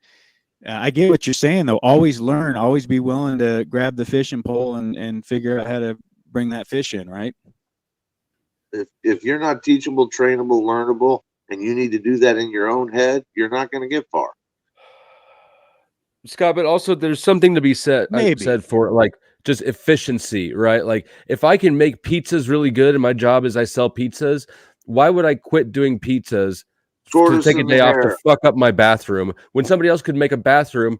I get what you're saying, though. Always learn. Always be willing to grab the fishing pole and figure out how to bring that fish in, right? If you're not teachable, trainable, learnable, and you need to do that in your own head, you're not going to get far. Scott, but also there's something to be said for like just efficiency, right? Like if I can make pizzas really good and my job is I sell pizzas, why would I quit doing pizzas to take a day off to fuck up my bathroom when somebody else could make a bathroom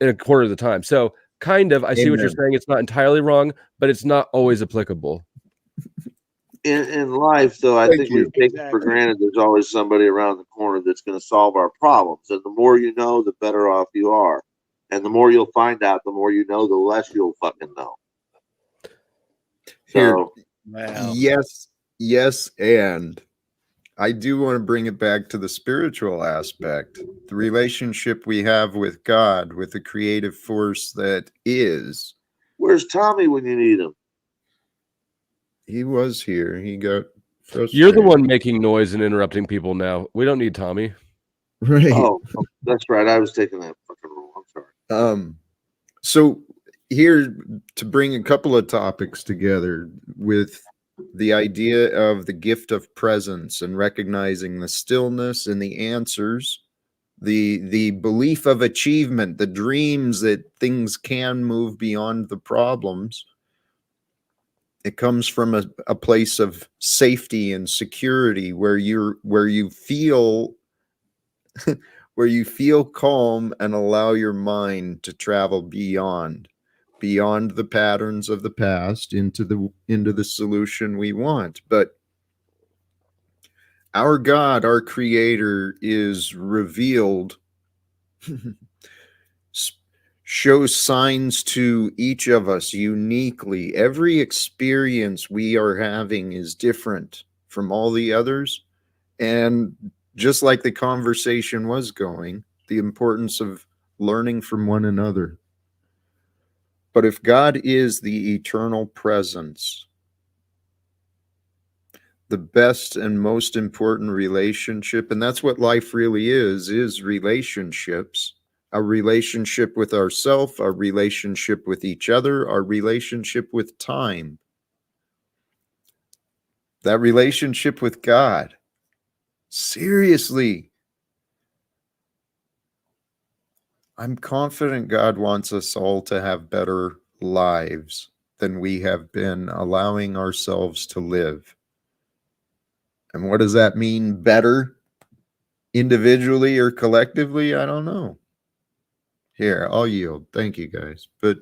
in a quarter of the time? So kind of, I see what you're saying. It's not entirely wrong, but it's not always applicable. In life, though, I think we take it for granted there's always somebody around the corner that's going to solve our problems. And the more you know, the better off you are. And the more you'll find out, the more you know, the less you'll fucking know. So, yes, and I do want to bring it back to the spiritual aspect, the relationship we have with God, with the creative force that is. Where's Tommy when you need him? He was here. He got frustrated. You're the one making noise and interrupting people now. We don't need Tommy. Right. Oh, that's right. I was taking that fucking role. I'm sorry. So here to bring a couple of topics together with the idea of the gift of presence and recognizing the stillness and the answers, the belief of achievement, the dreams that things can move beyond the problems. It comes from a place of safety and security where you feel where you feel calm and allow your mind to travel beyond the patterns of the past into the solution we want. But our God, our creator, is revealed, shows signs to each of us uniquely. Every experience we are having is different from all the others. And just like the conversation was going, the importance of learning from one another. But if God is the eternal presence, the best and most important relationship, and that's what life really is relationships, a relationship with ourself, a relationship with each other, our relationship with time, that relationship with God. Seriously, I'm confident God wants us all to have better lives than we have been allowing ourselves to live. And what does that mean, better? Individually or collectively? I don't know. Here, I'll yield. Thank you, guys. But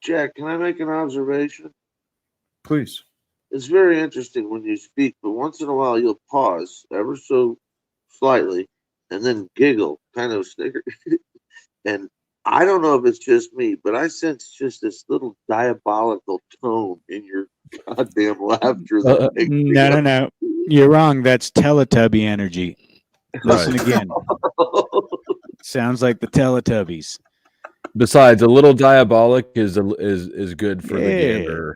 Jack, can I make an observation? please. It's very interesting when you speak, but once in a while you'll pause ever so slightly and then giggle, kind of snicker. And I don't know if it's just me, but I sense just this little diabolical tone in your goddamn laughter that makes me No. You're wrong. That's Teletubby energy. Listen Right. again. Sounds like the Teletubbies. Besides, a little diabolic is good for the Yeah. gander.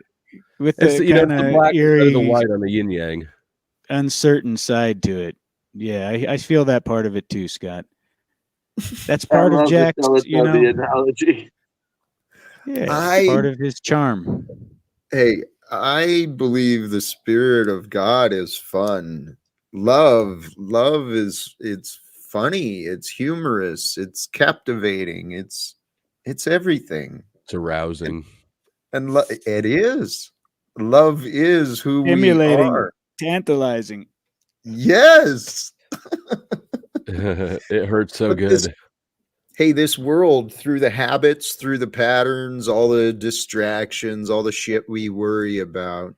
With It's, the it's kind the of black instead of the eerie, white on the yin yang. uncertain side to it. Yeah, I feel that part of it too, Scott. That's I part of love Jack's, the Teletubby analogy. yeah, it's part of his charm. Hey, I believe the spirit of God is fun. Love is, it's funny, it's humorous, it's captivating, it's everything. It's arousing. And it is. Love is who we Stimulating, are. tantalizing. Yes. It hurts so But good. this world, through the habits, through the patterns, all the distractions, all the shit we worry about,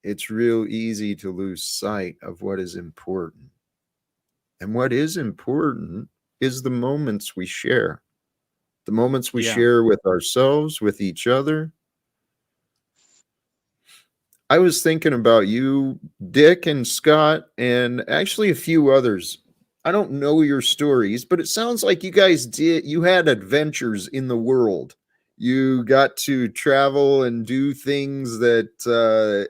it's real easy to lose sight of what is important. And what is important is the moments we share. The moments we Yeah. share with ourselves, with each other. I was thinking about you, Dick and Scott, and actually a few others. I don't know your stories, but it sounds like you had adventures in the world. You got to travel and do things that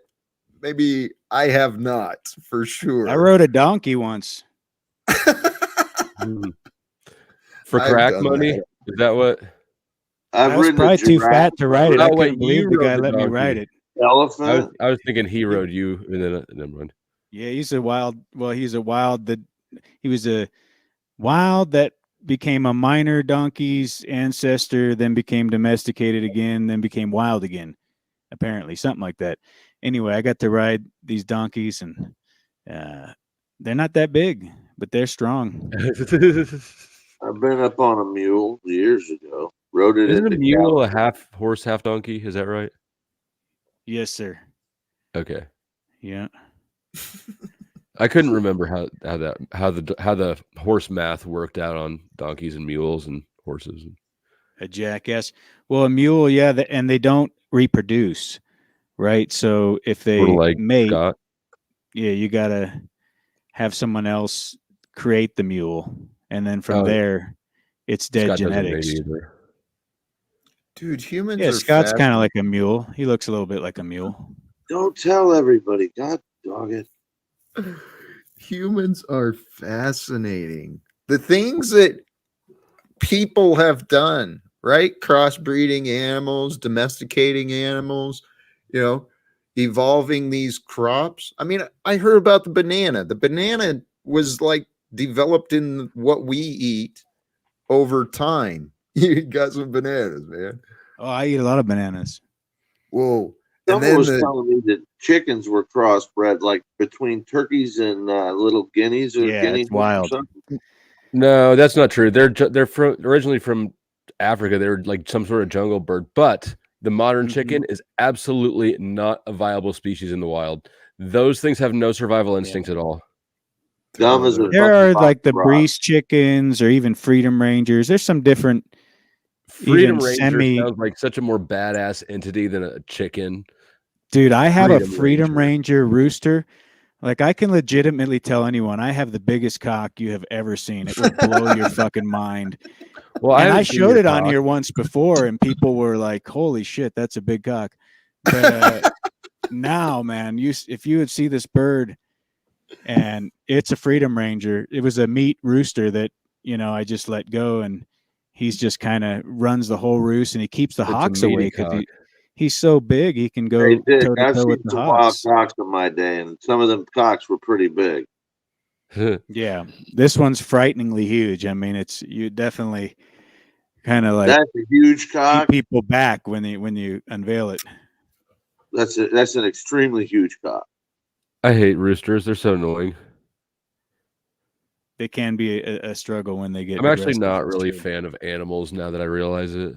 maybe I have not, for sure. I rode a donkey once. For I've crack done money? that. Is that what? I've I was ridden a probably too giraffe. fat to ride it. I Oh, wait, couldn't believe you the rode guy the let me donkey. ride it. Elephant. I was thinking he rode you, and then never mind. Yeah, he was a wild that became a minor donkey's ancestor, then became domesticated again, then became wild again. Apparently, something like that. Anyway, I got to ride these donkeys, and they're not that big, but they're strong. I've been up on a mule years ago. Rode it Isn't a into mule Cali. a half horse, half donkey? Is that right? Yes, sir. Okay. Yeah. I couldn't remember how the horse math worked out on donkeys and mules and horses. A jackass. Well, a mule, yeah, and they don't reproduce, right? So if they Sort of like mate, Scott. yeah, you gotta have someone else create the mule, and then from Oh, there, it's dead Scott doesn't mate genetics. either. Dude, humans Yeah, are Scott's kind of fascinating. like a mule. He looks a little bit like a mule. Don't tell everybody. God dog it. Humans are fascinating. The things that people have done, right? Crossbreeding animals, domesticating animals, you know, evolving these crops. I mean, I heard about the banana. The banana was like developed in what we eat over time. You got some bananas, man. Oh, I eat a lot of bananas. Whoa. And Someone then was the telling me that chickens were crossbred, like between turkeys and little guineas or Yeah, guinea it's pigs or wild. something. No, that's not true. They're originally from Africa. They were like some sort of jungle bird, but the modern Mhm. chicken is absolutely not a viable species in the wild. Those things have no survival instincts at all. Dumb as a totally. There fucking are like the rock. breeze chickens or even freedom rangers. There's some different Freedom even Ranger semi. sounds like such a more badass entity than a chicken. Dude, I have a Freedom freedom Ranger. ranger rooster. Like I can legitimately tell anyone I have the biggest cock you have ever seen. It will blow your fucking mind. Well, And I haven't seen showed your it on cock. here once before, and people were like, "Holy shit, that's a big cock!" But now, man, if you would see this bird, and it's a freedom ranger. It was a meat rooster that I just let go, and he's just kind of runs the whole roost, and he keeps the It's a hawks meaty away because cock. he's so big he can go Hey, Dick, toe to I've toe seen with the some wild hawks. cocks in my day, and some of them cocks were pretty big. Yeah, this one's frighteningly huge. I mean, you definitely kind of like That's a huge keep cock. people back when you unveil it. That's an extremely huge cock. I hate roosters. They're so annoying. They can be a struggle when they get I'm actually aggressive. not It's really a true. fan of animals now that I realize it.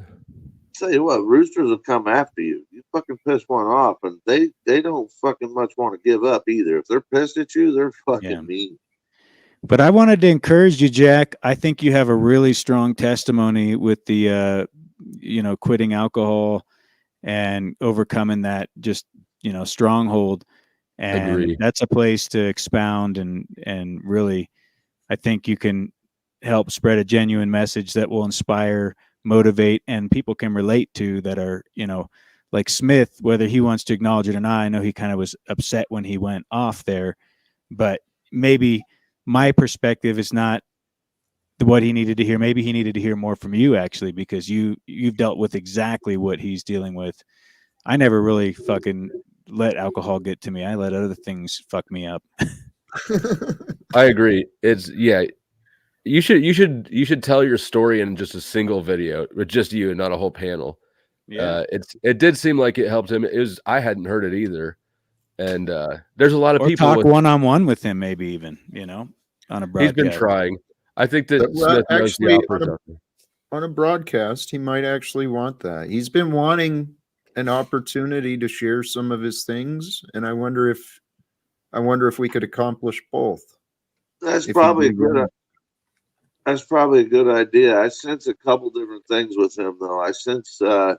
Tell you what, roosters will come after you. You fucking piss one off, and they don't fucking much want to give up either. If they're pissed at you, they're fucking Yeah. mean. But I wanted to encourage you, Jack. I think you have a really strong testimony with the quitting alcohol and overcoming that just stronghold. And Agree. that's a place to expound and really, I think you can help spread a genuine message that will inspire, motivate, and people can relate to that are, like Smith, whether he wants to acknowledge it or not. I know he kind of was upset when he went off there, but maybe my perspective is not what he needed to hear. Maybe he needed to hear more from you, actually, because you've dealt with exactly what he's dealing with. I never really fucking let alcohol get to me. I let other things fuck me up. I agree. You should tell your story in just a single video with just you and not a whole panel. Yeah. It did seem like it helped him. I hadn't heard it either. And there's a lot of Or people talk with one-on-one with him, maybe even, on a he's been broadcast. trying. I think that But, well, Smith knows the actually, offers out there. on a broadcast, he might actually want that. He's been wanting an opportunity to share some of his things, and I wonder if we could accomplish both. That's If probably a he'd be good. willing. That's probably a good idea. I sense a couple different things with him, though. I sense, a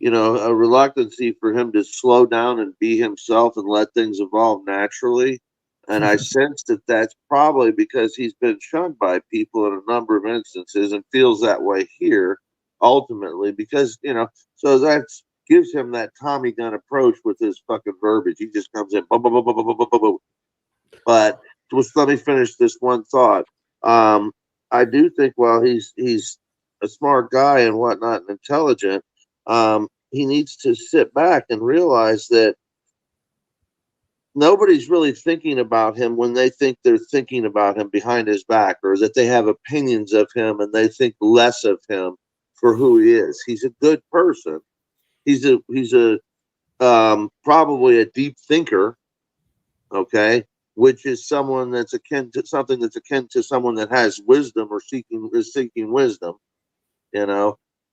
reluctancy for him to slow down and be himself and let things evolve naturally. And I sense that that's probably because he's been shunned by people in a number of instances and feels that way here, ultimately, because, so that gives him that Tommy gun approach with his fucking verbiage. He just comes in, boom, boom, boom, boom, boom, boom, boom, boom. But just let me finish this one thought. I do think while he's a smart guy and whatnot and intelligent, he needs to sit back and realize that nobody's really thinking about him when they think they're thinking about him behind his back, or that they have opinions of him and they think less of him for who he is. He's a good person. He's a probably a deep thinker. Okay. Which is someone that's akin to something that's akin to someone that has wisdom or is seeking wisdom,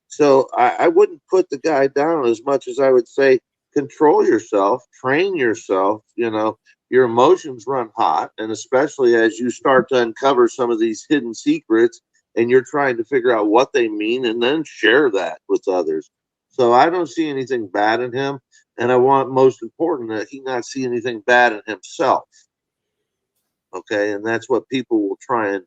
So I wouldn't put the guy down as much as I would say control yourself, train yourself. Your emotions run hot, and especially as you start to uncover some of these hidden secrets, and you're trying to figure out what they mean, and then share that with others. So I don't see anything bad in him, and I want most important that he not see anything bad in himself. Okay, and that's what people will try and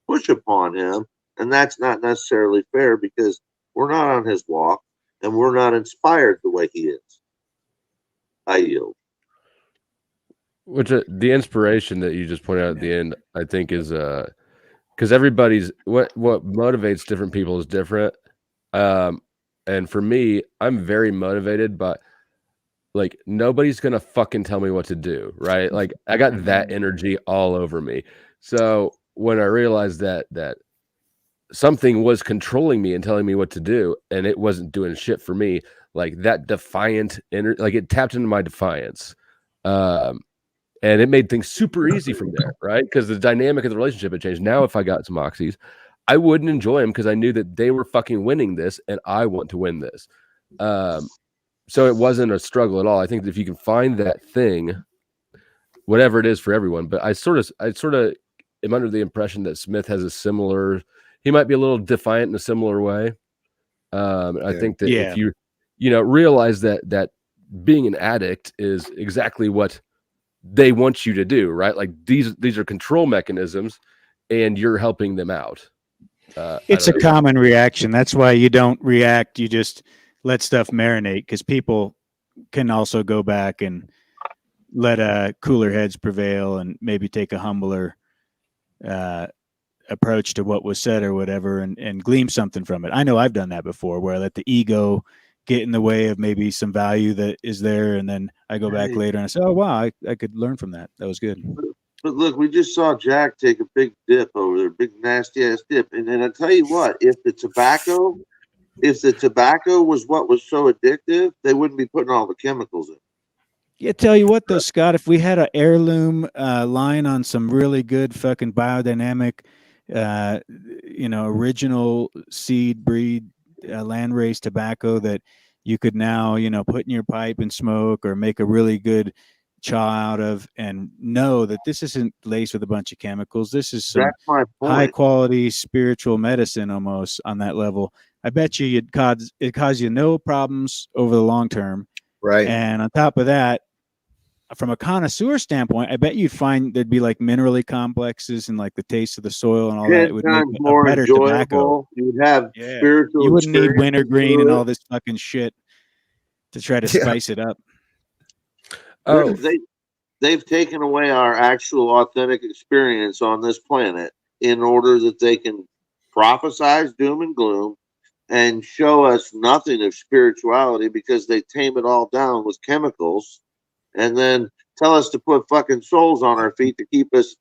push upon him, and that's not necessarily fair because we're not on his walk and we're not inspired the way he is. I yield. Which the inspiration that you just pointed out at the end, I think, is because everybody's what motivates different people is different. And for me, I'm very motivated, but like nobody's gonna fucking tell me what to do, right? Like I got that energy all over me. So when I realized that something was controlling me and telling me what to do, and it wasn't doing shit for me, like that defiant like it tapped into my defiance. And it made things super easy from there, right? Because the dynamic of the relationship had changed. Now, if I got some oxys, I wouldn't enjoy them because I knew that they were fucking winning this, and I want to win this. So it wasn't a struggle at all. I think that if you can find that thing, whatever it is for everyone, but I sort of am under the impression that Smith has a similar. He might be a little defiant in a similar way. I think that if you realize that being an addict is exactly what they want you to do, right? Like these are control mechanisms, and you're helping them out. It's a common reaction. That's why you don't react. You just let stuff marinate, because people can also go back and let cooler heads prevail and maybe take a humbler approach to what was said or whatever, and glean something from it. I know I've done that before, where I let the ego get in the way of maybe some value that is there, and then I go back later and I say, oh wow, I could learn from that. That was good. But look, we just saw Jack take a big dip over there, big nasty ass dip. And then I tell you what, if the tobacco was what was so addictive, they wouldn't be putting all the chemicals in. Yeah, tell you what though, Scott, if we had an heirloom line on some really good fucking biodynamic, original seed breed land-raised tobacco that you could now, put in your pipe and smoke, or make a really good chaw out of, and know that this isn't laced with a bunch of chemicals. This is some high quality spiritual medicine almost on that level. I bet you it cause you no problems over the long term. Right. And on top of that, from a connoisseur standpoint, I bet you'd find there'd be like minerally complexes and like the taste of the soil and all that. It would make a better tobacco. You'd have spiritual. You wouldn't need wintergreen and all this fucking shit to try to spice it up. Oh, they've taken away our actual authentic experience on this planet in order that they can prophesize doom and gloom and show us nothing of spirituality, because they tame it all down with chemicals, and then tell us to put fucking soles on our feet to keep us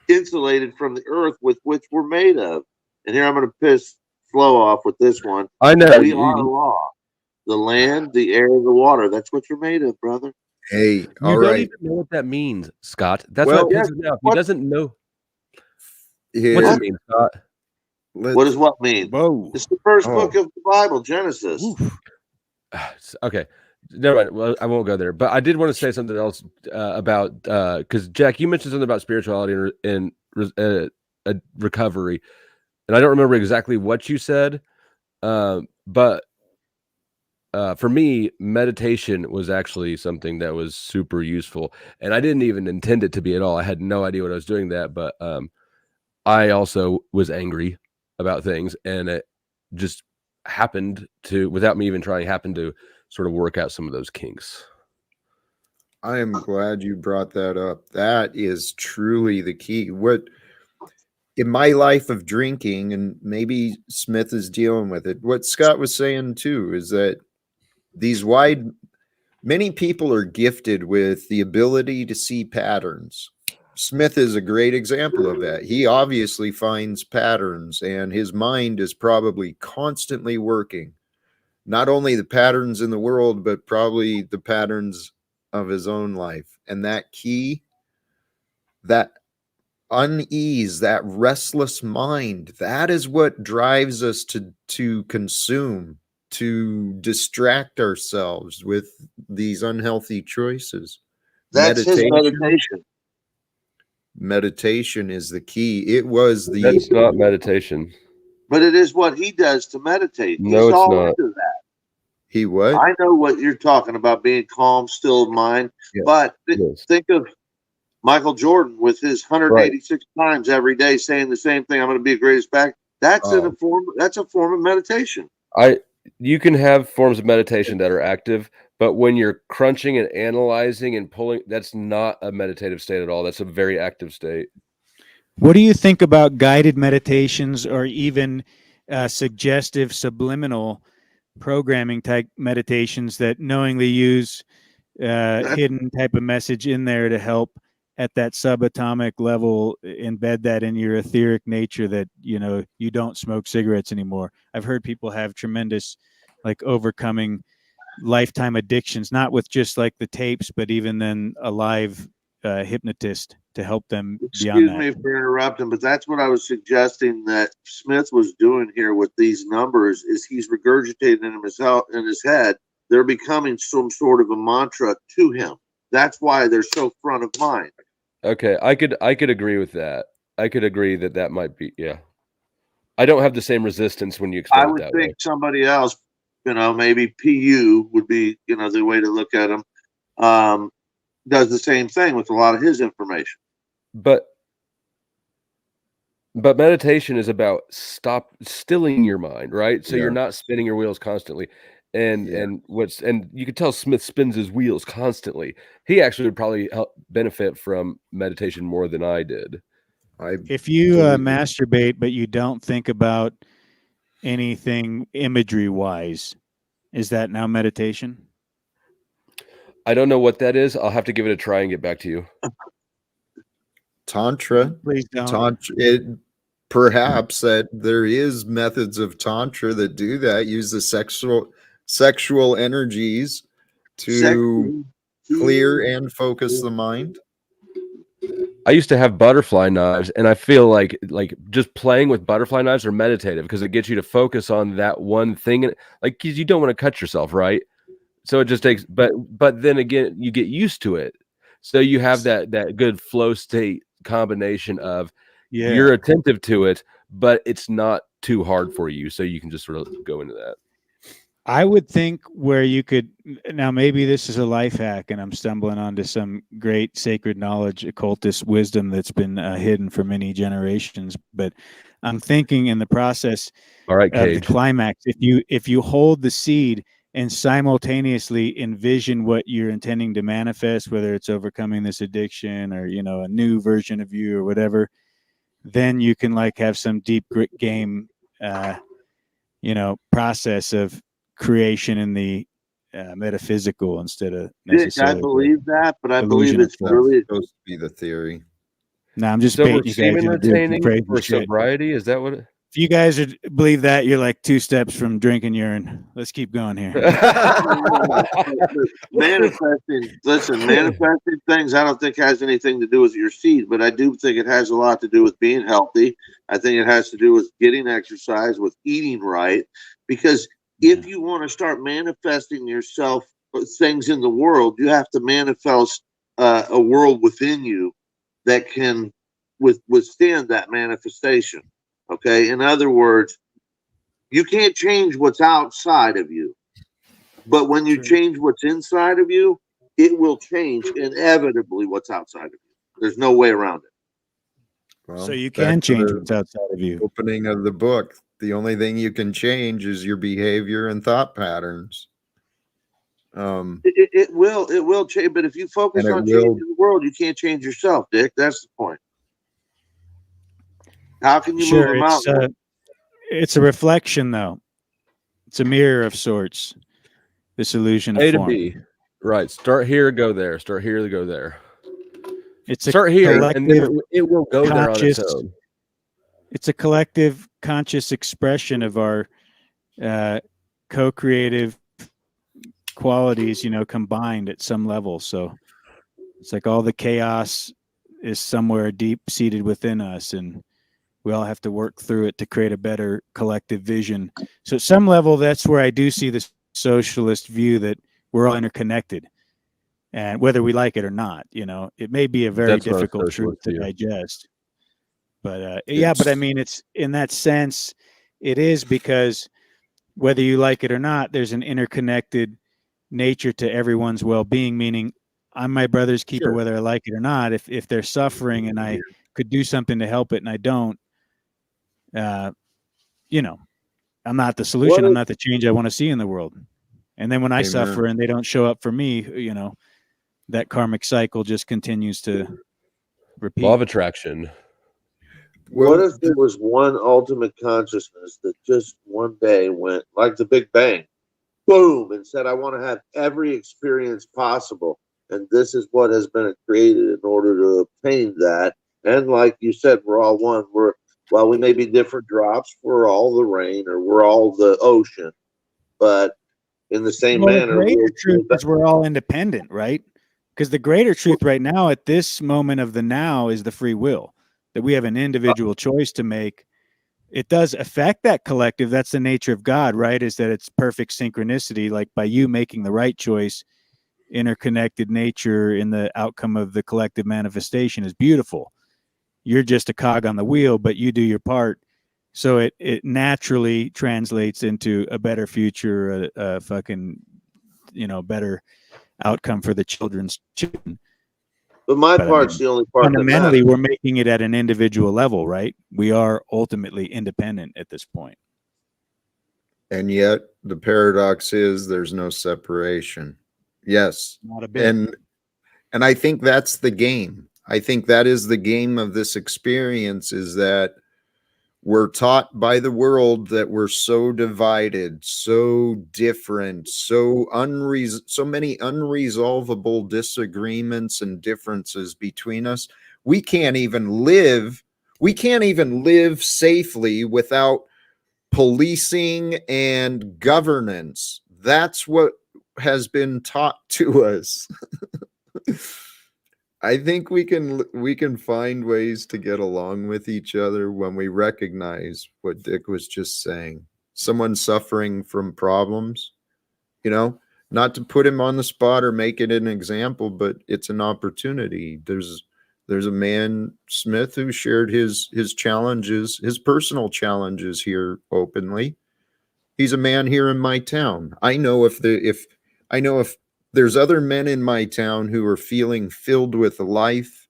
insulated from the earth with which we're made of. And here I'm going to piss Flo off with this one. I know. We are law. The land, the air, the water. That's what you're made of, brother. Hey, all you right. don't even know what that means, Scott. That's what pisses me off. He doesn't know. Here, what does it mean, Scott? What does what mean? Whoa. It's the first book of the Bible, Genesis. Okay. Never mind. Well, I won't go there. But I did want to say something else about, because Jack, you mentioned something about spirituality and recovery. And I don't remember exactly what you said. But for me, meditation was actually something that was super useful. And I didn't even intend it to be at all. I had no idea what I was doing that. But I also was angry about things. And it just happened to, without me even trying, sort of work out some of those kinks. I am glad you brought that up. That is truly the key. What in my life of drinking, and maybe Smith is dealing with it, what Scott was saying too, is that many people are gifted with the ability to see patterns. Smith is a great example of that. He obviously finds patterns, and his mind is probably constantly working. Not only the patterns in the world, but probably the patterns of his own life. And that key, that unease, that restless mind, that is what drives us to consume, to distract ourselves with these unhealthy choices. That's his meditation. Meditation is the key. That's not meditation. But it is what he does to meditate. No, it's not. Into that. He what? I know what you're talking about, being calm, still of mind. Yes. But think of Michael Jordan with his 186 times every day saying the same thing. I'm going to be the greatest back. That's a form of meditation. You can have forms of meditation that are active, but when you're crunching and analyzing and pulling, that's not a meditative state at all. That's a very active state. What do you think about guided meditations, or even suggestive subliminal programming type meditations that knowingly use hidden type of message in there to help at that subatomic level, embed that in your etheric nature that, you know, you don't smoke cigarettes anymore. I've heard people have tremendous, like, overcoming lifetime addictions, not with just like the tapes, but even then a live hypnotist to help them beyond Excuse that. me for interrupting, but that's what I was suggesting that Smith was doing here with these numbers is he's regurgitating in his head. They're becoming some sort of a mantra to him. That's why they're so front of mind. Okay, I could agree with that. I could agree that that might be, yeah. I don't have the same resistance when you I explain it would that think way. somebody else, you know, maybe PU would be, you know, the way to look at him. Does the same thing with a lot of his information. But meditation is about stilling your mind, right? So you're Yeah. not spinning your wheels constantly. And Yeah. and you can tell Smith spins his wheels constantly. He actually would probably help benefit from meditation more than I did. If you believe it. masturbate, but you don't think about anything imagery wise, is that now meditation? I don't know what that is. I'll have to give it a try and get back to you. Tantra. Please don't. Tantra. Perhaps that there is methods of tantra that do that. Use the sexual energies to clear and focus the mind. I used to have butterfly knives, and I feel like just playing with butterfly knives are meditative because it gets you to focus on that one thing, like, because you don't want to cut yourself, right? So it just takes, but then again, you get used to it, so you have that good flow state combination of you're attentive to it, but it's not too hard for you, so you can just sort of go into that. I would think where you could, now maybe this is a life hack and I'm stumbling onto some great sacred knowledge, occultist wisdom that's been hidden for many generations, but I'm thinking in the process All right, of the Cage. climax, if you hold the seed and simultaneously envision what you're intending to manifest, whether it's overcoming this addiction or, you know, a new version of you or whatever, then you can like have some deep grit game, you know, process of creation in the metaphysical instead of Dick, I necessarily. believe that, but I believe illusion it's of form. really Supposed to be the theory. No, I'm just So we're baiting you guys semen into doing some retaining crazy for shit. sobriety? Is that what it? If you guys believe that, you're like 2 steps from drinking urine. Let's keep going here. manifesting. Listen, manifesting things I don't think has anything to do with your seed, but I do think it has a lot to do with being healthy. I think it has to do with getting exercise, with eating right, because if you want to start manifesting yourself things in the world, you have to manifest a world within you that can withstand that manifestation. Okay, in other words, you can't change what's outside of you, but when you change what's inside of you, it will change inevitably what's outside of you. There's no way around it. Well, So you back can to change the what's outside of you. opening of the book. The only thing you can change is your behavior and thought patterns. It will change, but if you focus And it on will- changing the world, you can't change yourself, Dick. That's the point. How can you move a mountain? It's a reflection, though. It's a mirror of sorts. This illusion of A to form. B. Right. Start here, go there. Start here, go there. It's a Start here, and then collective it will go there on its conscious- own. It's a collective conscious expression of our co-creative qualities, you know, combined at some level. So it's like all the chaos is somewhere deep seated within us, and we all have to work through it to create a better collective vision. So at some level, that's where I do see the socialist view that we're all interconnected, and whether we like it or not, you know, it may be a very That's not a difficult truth socialist to view. digest. But yeah, but I mean, it's in that sense, it is, because whether you like it or not, there's an interconnected nature to everyone's well-being, meaning I'm my brother's keeper, Sure. whether I like it or not. If they're suffering and I could do something to help it and I don't, you know, I'm not the solution. I'm not the change I want to see in the world. And then when I Amen. suffer and they don't show up for me, you know, that karmic cycle just continues to repeat. Law of attraction. What if there was one ultimate consciousness that just one day went like the Big Bang? boom, and said, I want to have every experience possible. And this is what has been created in order to obtain that. And like you said, we're all one. While we may be different drops, we're all the rain or we're all the ocean. But in the same Well, the manner, greater truth is we're all independent, right? Because the greater truth right now, at this moment of the now, is the free will, that we have an individual choice to make. It does affect that collective. That's the nature of God, right? Is that it's perfect synchronicity. Like by you making the right choice, interconnected nature in the outcome of the collective manifestation is beautiful. You're just a cog on the wheel, but you do your part. So it naturally translates into a better future, a fucking, better outcome for the children's children. But my But I part's mean, the only part that fundamentally, matters. we're making it at an individual level, right? We are ultimately independent at this point. And yet the paradox is there's no separation. Yes. Not a bit. And I think that's the game. I think that is the game of this experience, is that we're taught by the world that we're so divided, so different, so many unresolvable disagreements and differences between us. We can't even live safely without policing and governance. That's what has been taught to us. I think we can find ways to get along with each other when we recognize what Dick was just saying. Someone suffering from problems, not to put him on the spot or make it an example, but it's an opportunity. There's a man, Smith, who shared his challenges, his personal challenges here openly. He's a man here in my town. I know if there's other men in my town who are feeling filled with life,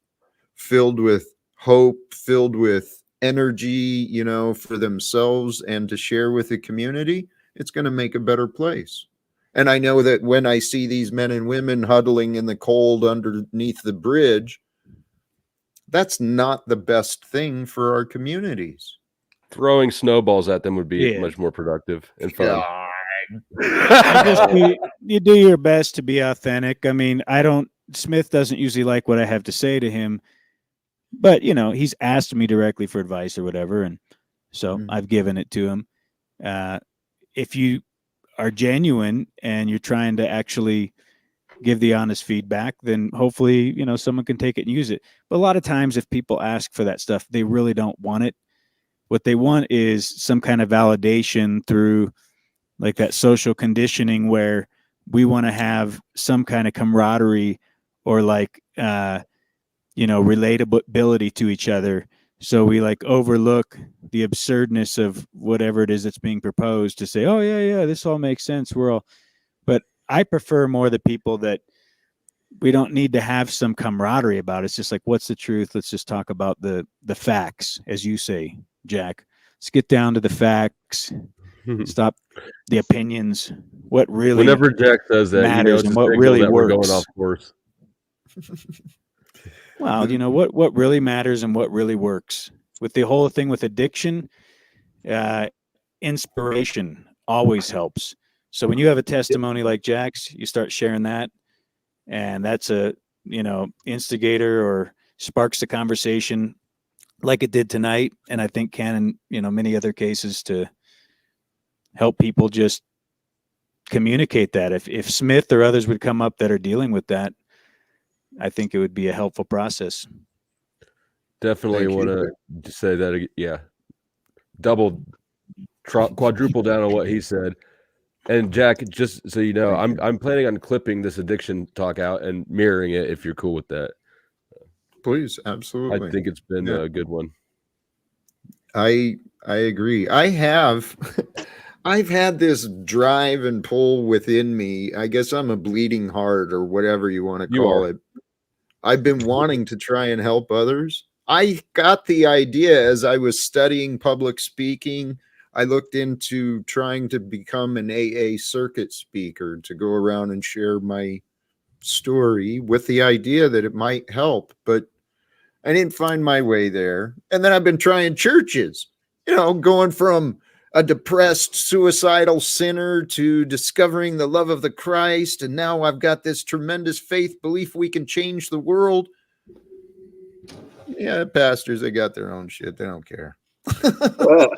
filled with hope, filled with energy, for themselves and to share with the community, it's going to make a better place. And I know that when I see these men and women huddling in the cold underneath the bridge, that's not the best thing for our communities. Throwing snowballs at them would be Yeah. much more productive and fun. You do your best to be authentic. I mean, Smith doesn't usually like what I have to say to him, but he's asked me directly for advice or whatever. And so I've given it to him. If you are genuine and you're trying to actually give the honest feedback, then hopefully, someone can take it and use it. But a lot of times if people ask for that stuff, they really don't want it. What they want is some kind of validation through like that social conditioning where we want to have some kind of camaraderie or like, relatability to each other. So we like overlook the absurdness of whatever it is that's being proposed to say, oh yeah, this all makes sense. But I prefer more the people that we don't need to have some camaraderie about. It's just like, what's the truth? Let's just talk about the facts, as you say, Jack. Let's get down to the facts. Stop the opinions. What really Whenever Jack says that, matters it's and a what signal really that we're works. going off course. Well, what really matters and what really works. With the whole thing with addiction, inspiration always helps. So when you have a testimony like Jack's, you start sharing that, and that's a instigator or sparks the conversation like it did tonight, and I think can in many other cases to help people just communicate that. If Smith or others would come up that are dealing with that, I think it would be a helpful process. Definitely want to say that. Yeah, quadruple down on what he said. And Jack, just so you know, I'm planning on clipping this addiction talk out and mirroring it if you're cool with that. Please, absolutely. I think it's been a good one. I agree. I've had this drive and pull within me. I guess I'm a bleeding heart or whatever you want to call it. I've been wanting to try and help others. I got the idea as I was studying public speaking. I looked into trying to become an AA circuit speaker to go around and share my story with the idea that it might help, but I didn't find my way there. And then I've been trying churches, going from a depressed, suicidal sinner to discovering the love of the Christ. And now I've got this tremendous faith belief we can change the world. Yeah, pastors, they got their own shit. They don't care. Well,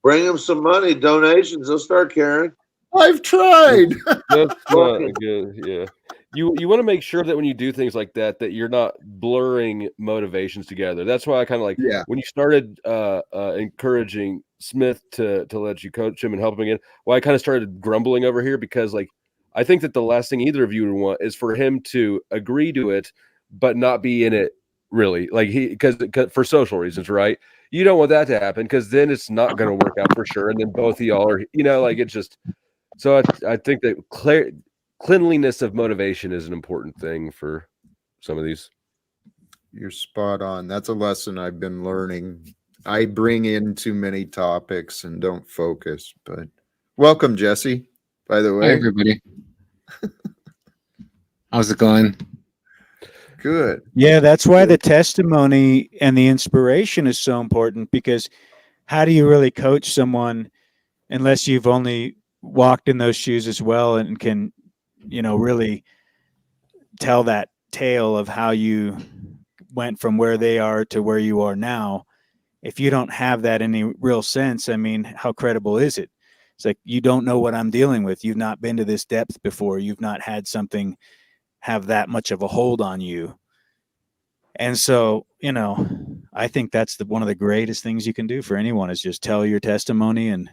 bring them some money, donations. They'll start caring. I've tried. That's not good. Yeah. You want to make sure that when you do things like that, that you're not blurring motivations together. That's why I kind of like Yeah. when you started encouraging Smith to let you coach him and help him again. Well, I kind of started grumbling over here because like I think that the last thing either of you would want is for him to agree to it, but not be in it really. Like because for social reasons, right? You don't want that to happen because then it's not going to work out for sure. And then both of y'all are, like it's just. So I think that cleanliness of motivation is an important thing for some of these. You're spot on. That's a lesson I've been learning. I bring in too many topics and don't focus. But welcome, Jesse, by the way. Hi, everybody. How's it going? Good. Yeah, that's why the testimony and the inspiration is so important, because how do you really coach someone unless you've only walked in those shoes as well and can, really tell that tale of how you went from where they are to where you are now? If you don't have that in any real sense, I mean, how credible is it? It's like, you don't know what I'm dealing with. You've not been to this depth before. You've not had something have that much of a hold on you. And so, I think that's one of the greatest things you can do for anyone is just tell your testimony and,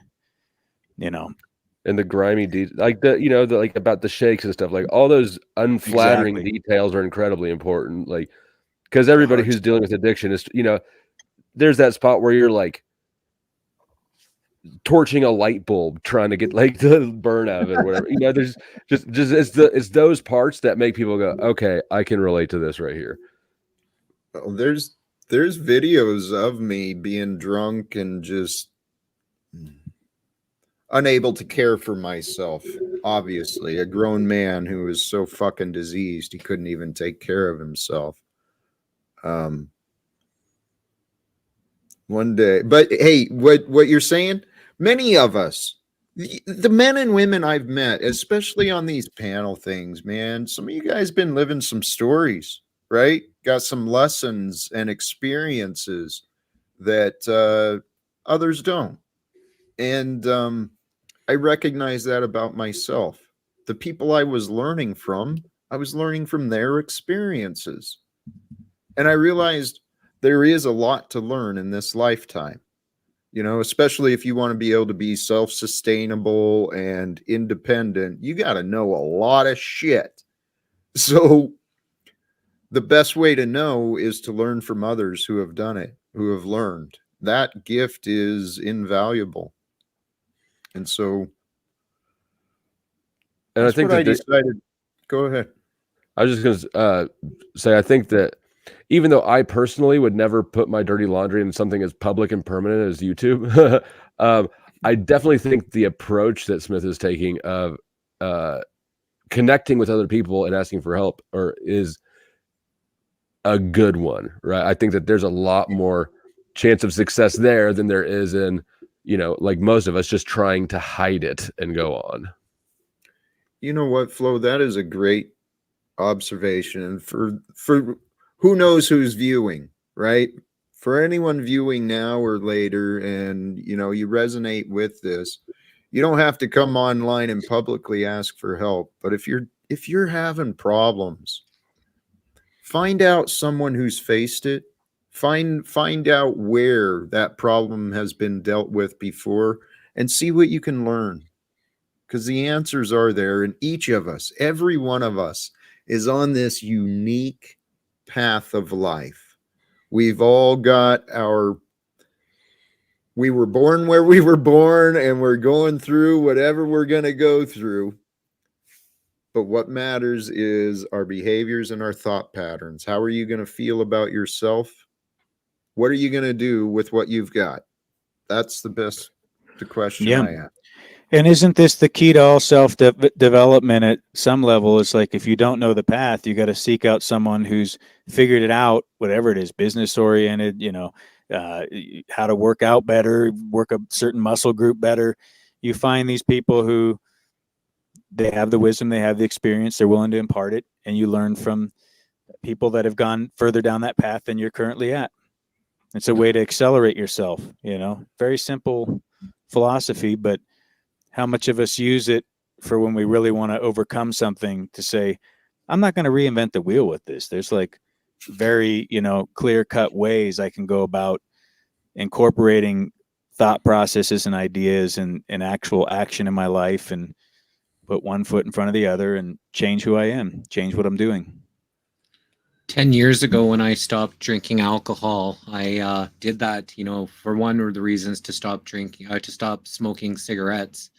And the grimy like like about the shakes and stuff, like all those unflattering details are incredibly important. Like, because everybody who's dealing with addiction is, there's that spot where you're like torching a light bulb trying to get like the burn out of it or whatever. There's just it's those parts that make people go, okay, I can relate to this right here. Well, there's videos of me being drunk and just unable to care for myself. Obviously, a grown man who was so fucking diseased he couldn't even take care of himself. One day, but hey, what you're saying? Many of us, the men and women I've met, especially on these panel things, man, some of you guys been living some stories, right? Got some lessons and experiences that others don't. And I recognize that about myself. The people I was learning from their experiences. And I realized there is a lot to learn in this lifetime, especially if you want to be able to be self-sustainable and independent. You got to know a lot of shit. So the best way to know is to learn from others who have done it, who have learned. That gift is invaluable. And so, and I think that I decided. Go ahead. I was just going to say, I think that even though I personally would never put my dirty laundry in something as public and permanent as YouTube, I definitely think the approach that Smith is taking of connecting with other people and asking for help is a good one, right? I think that there's a lot more chance of success there than there is in, like most of us just trying to hide it and go on. You know what, Flo? That is a great observation. And for who knows who's viewing, right? For anyone viewing now or later, and you resonate with this, you don't have to come online and publicly ask for help. But if you're having problems, find out someone who's faced it. Find out where that problem has been dealt with before and see what you can learn. Because the answers are there, and each of us, every one of us, is on this unique path of life. We've all got we were born where we were born, and we're going through whatever we're going to go through. But what matters is our behaviors and our thought patterns. How are you going to feel about yourself? What are you going to do with what you've got? That's the question I have. And isn't this the key to all self-development at some level? It's like if you don't know the path, you got to seek out someone who's figured it out, whatever it is, business oriented, how to work out better, work a certain muscle group better. You find these people who they have the wisdom, they have the experience, they're willing to impart it, and you learn from people that have gone further down that path than you're currently at. It's a way to accelerate yourself, very simple philosophy, but how much of us use it for when we really want to overcome something to say, I'm not going to reinvent the wheel with this. There's like very, clear cut ways I can go about incorporating thought processes and ideas and actual action in my life and put one foot in front of the other and change who I am, change what I'm doing. 10 years ago when I stopped drinking alcohol, I did that, for one of the reasons to stop smoking cigarettes.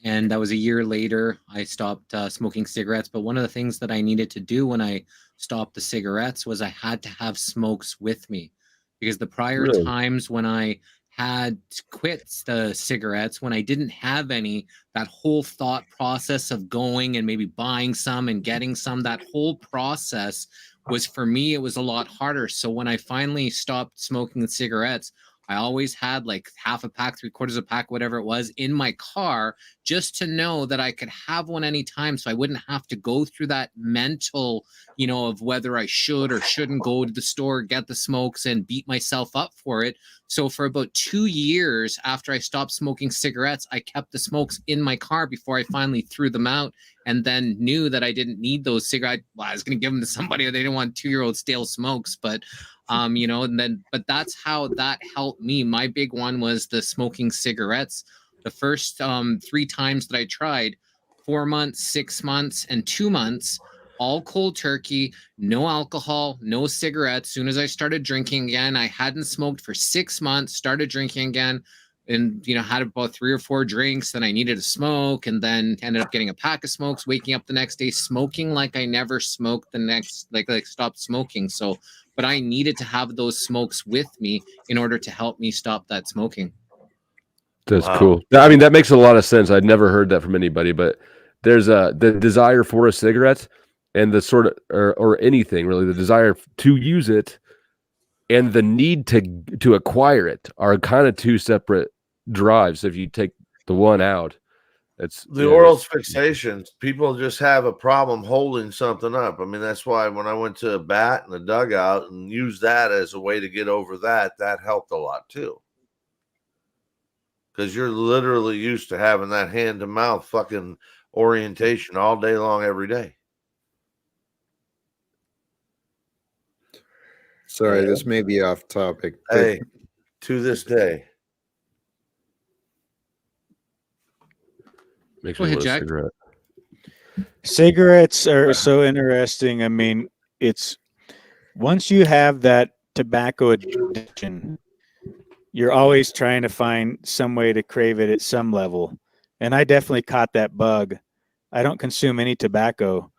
And that was a year later, I stopped smoking cigarettes. But one of the things that I needed to do when I stopped the cigarettes was I had to have smokes with me. Because the prior Really? times when I had quit the cigarettes, when I didn't have any, that whole thought process of going and maybe buying some and getting some, that whole process was, for me, it was a lot harder. So when I finally stopped smoking the cigarettes, I always had like half a pack, 3/4 a pack, whatever it was, in my car, just to know that I could have one anytime. So I wouldn't have to go through that mental, of whether I should or shouldn't go to the store, get the smokes and beat myself up for it. So for about 2 years after I stopped smoking cigarettes, I kept the smokes in my car before I finally threw them out, and then knew that I didn't need those cigarettes. Well, I was going to give them to somebody. They didn't want 2-year-old stale smokes, but but that's how that helped me. My big one was the smoking cigarettes. The first 3 times that I tried, 4 months, 6 months, and 2 months, all cold turkey, no alcohol, no cigarettes. As soon as I started drinking again, I hadn't smoked for 6 months, started drinking again, and had about 3 or 4 drinks. Then I needed to smoke, and then ended up getting a pack of smokes, waking up the next day smoking like I never smoked the next, like stopped smoking. So but I needed to have those smokes with me in order to help me stop that smoking. That's Wow. cool. I mean, that makes a lot of sense. I'd never heard that from anybody, but there's the desire for a cigarette and the sort of, or anything really, the desire to use it and the need to acquire it are kind of 2 separate drives. If you take the one out, it's The oral fixations, people just have a problem holding something up. I mean, that's why when I went to a bat in the dugout and used that as a way to get over that helped a lot too. Because you're literally used to having that hand to mouth fucking orientation all day long, every day. Sorry, this may be off topic. But Hey, to this day. makes Go me ahead, want a Jack. cigarette. Cigarettes are so interesting. I mean, it's once you have that tobacco addiction, you're always trying to find some way to crave it at some level. And I definitely caught that bug. I don't consume any tobacco,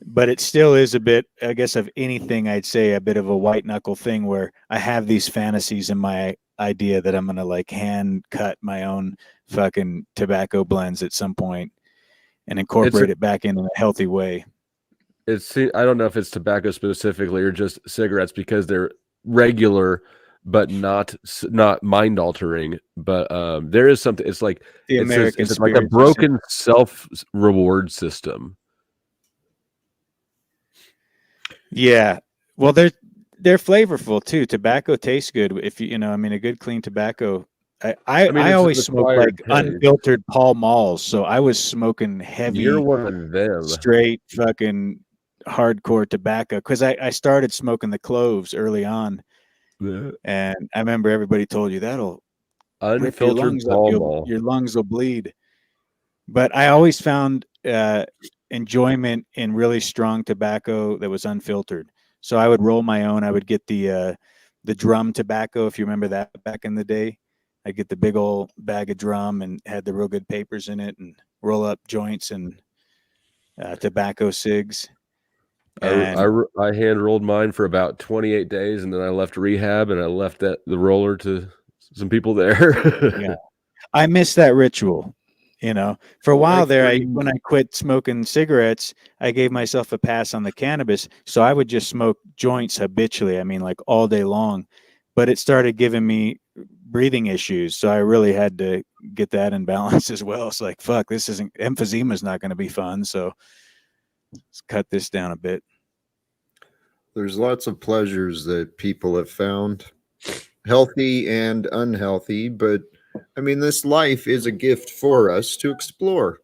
but it still is a bit, I guess, of anything, I'd say a bit of a white knuckle thing where I have these fantasies in my idea that I'm going to like hand cut my own fucking tobacco blends at some point and incorporate it back in a healthy way. I don't know if it's tobacco specifically or just cigarettes because they're regular, but not mind altering. But there is something. It's like The American it's like a spirit. broken self reward system. Yeah. Well, they're flavorful too. Tobacco tastes good if a good clean tobacco. I mean, it's always an smoke acquired like taste. unfiltered Pall Malls, so I was smoking heavy, You're one of them. straight fucking hardcore tobacco because I started smoking the cloves early on, and I remember everybody told you that'll rip your Unfiltered lungs up, Pall Mall. your lungs will bleed. But I always found enjoyment in really strong tobacco that was unfiltered. So I would roll my own. I would get the drum tobacco, if you remember that back in the day. I'd get the big old bag of drum and had the real good papers in it and roll up joints and tobacco cigs. And I hand rolled mine for about 28 days, and then I left rehab, and I left the roller to some people there. yeah, I miss that ritual. For a Well, I while there, find- when I quit smoking cigarettes, I gave myself a pass on the cannabis. So I would just smoke joints habitually. I mean, like all day long. But it started giving me breathing issues. So I really had to get that in balance as well. It's like, fuck, emphysema is not going to be fun. So let's cut this down a bit. There's lots of pleasures that people have found, healthy and unhealthy, but I mean, this life is a gift for us to explore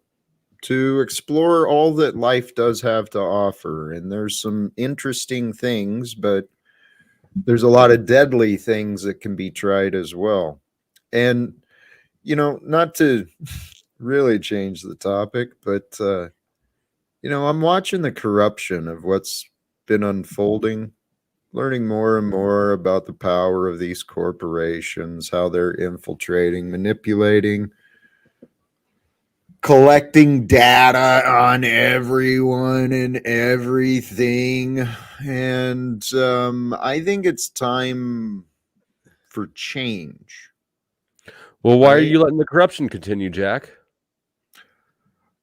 all that life does have to offer. And there's some interesting things, but there's a lot of deadly things that can be tried as well. And, not to really change the topic, but, I'm watching the corruption of what's been unfolding, learning more and more about the power of these corporations, how they're infiltrating, manipulating, collecting data on everyone and everything. And I think it's time for change. Well, why are you letting the corruption continue, Jack?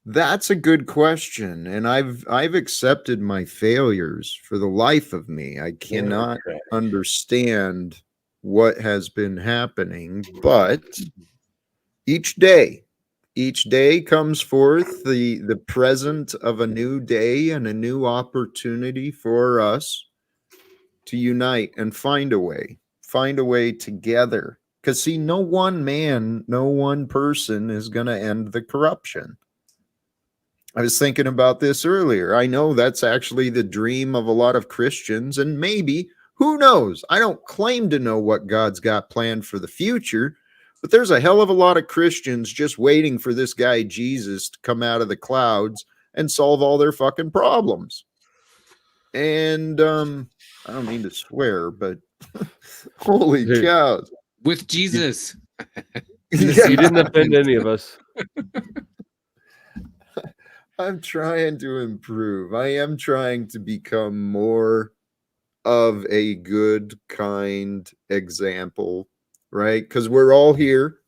That's a good question, and I've accepted my failures for the life of me. I cannot understand what has been happening, but each day comes forth the present of a new day and a new opportunity for us to unite and find a way together. Because see, no one man, no one person is going to end the corruption. I was thinking about this earlier. I know that's actually the dream of a lot of Christians, and maybe, who knows? I don't claim to know what God's got planned for the future, but there's a hell of a lot of Christians just waiting for this guy Jesus to come out of the clouds and solve all their fucking problems. And I don't mean to swear, but holy cows. With Jesus. You didn't offend any of us. I'm trying to improve. I am trying to become more of a good, kind example, right? Because we're all here.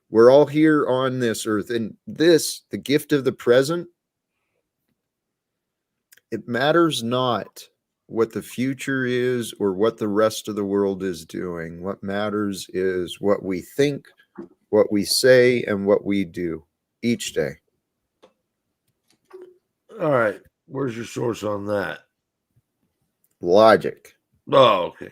We're all here on this earth. And this, the gift of the present, it matters not what the future is or what the rest of the world is doing. What matters is what we think, what we say, and what we do each day. All right. Where's your source on that? Logic. Oh, okay.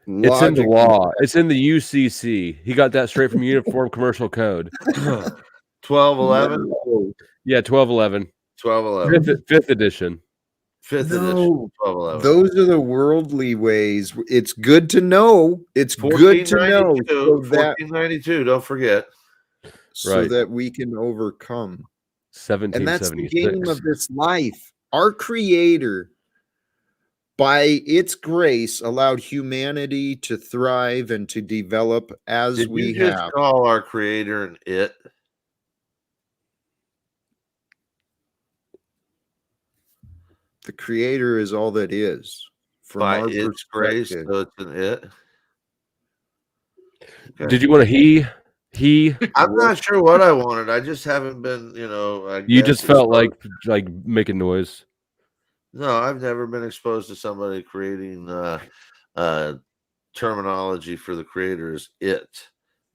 It's in the law. It's in the UCC. He got that straight from Uniform Commercial Code. 1211? Yeah, 1211. 1211. Fifth edition. Fifth edition. No, 1211. those are the worldly ways. It's good to know. It's good to know so that 1492, don't forget. Right. that we can overcome. And that's the 1776. game of this life. Our Creator, by its grace, allowed humanity to thrive and to develop as Did we you just have. call our Creator an it? The Creator is all that is. From By our its grace, perspective. so it's an it? Okay. Did you want a he? I'm not sure what I wanted. I just haven't been, You just felt like making noise. No, I've never been exposed to somebody creating terminology for the creators. It.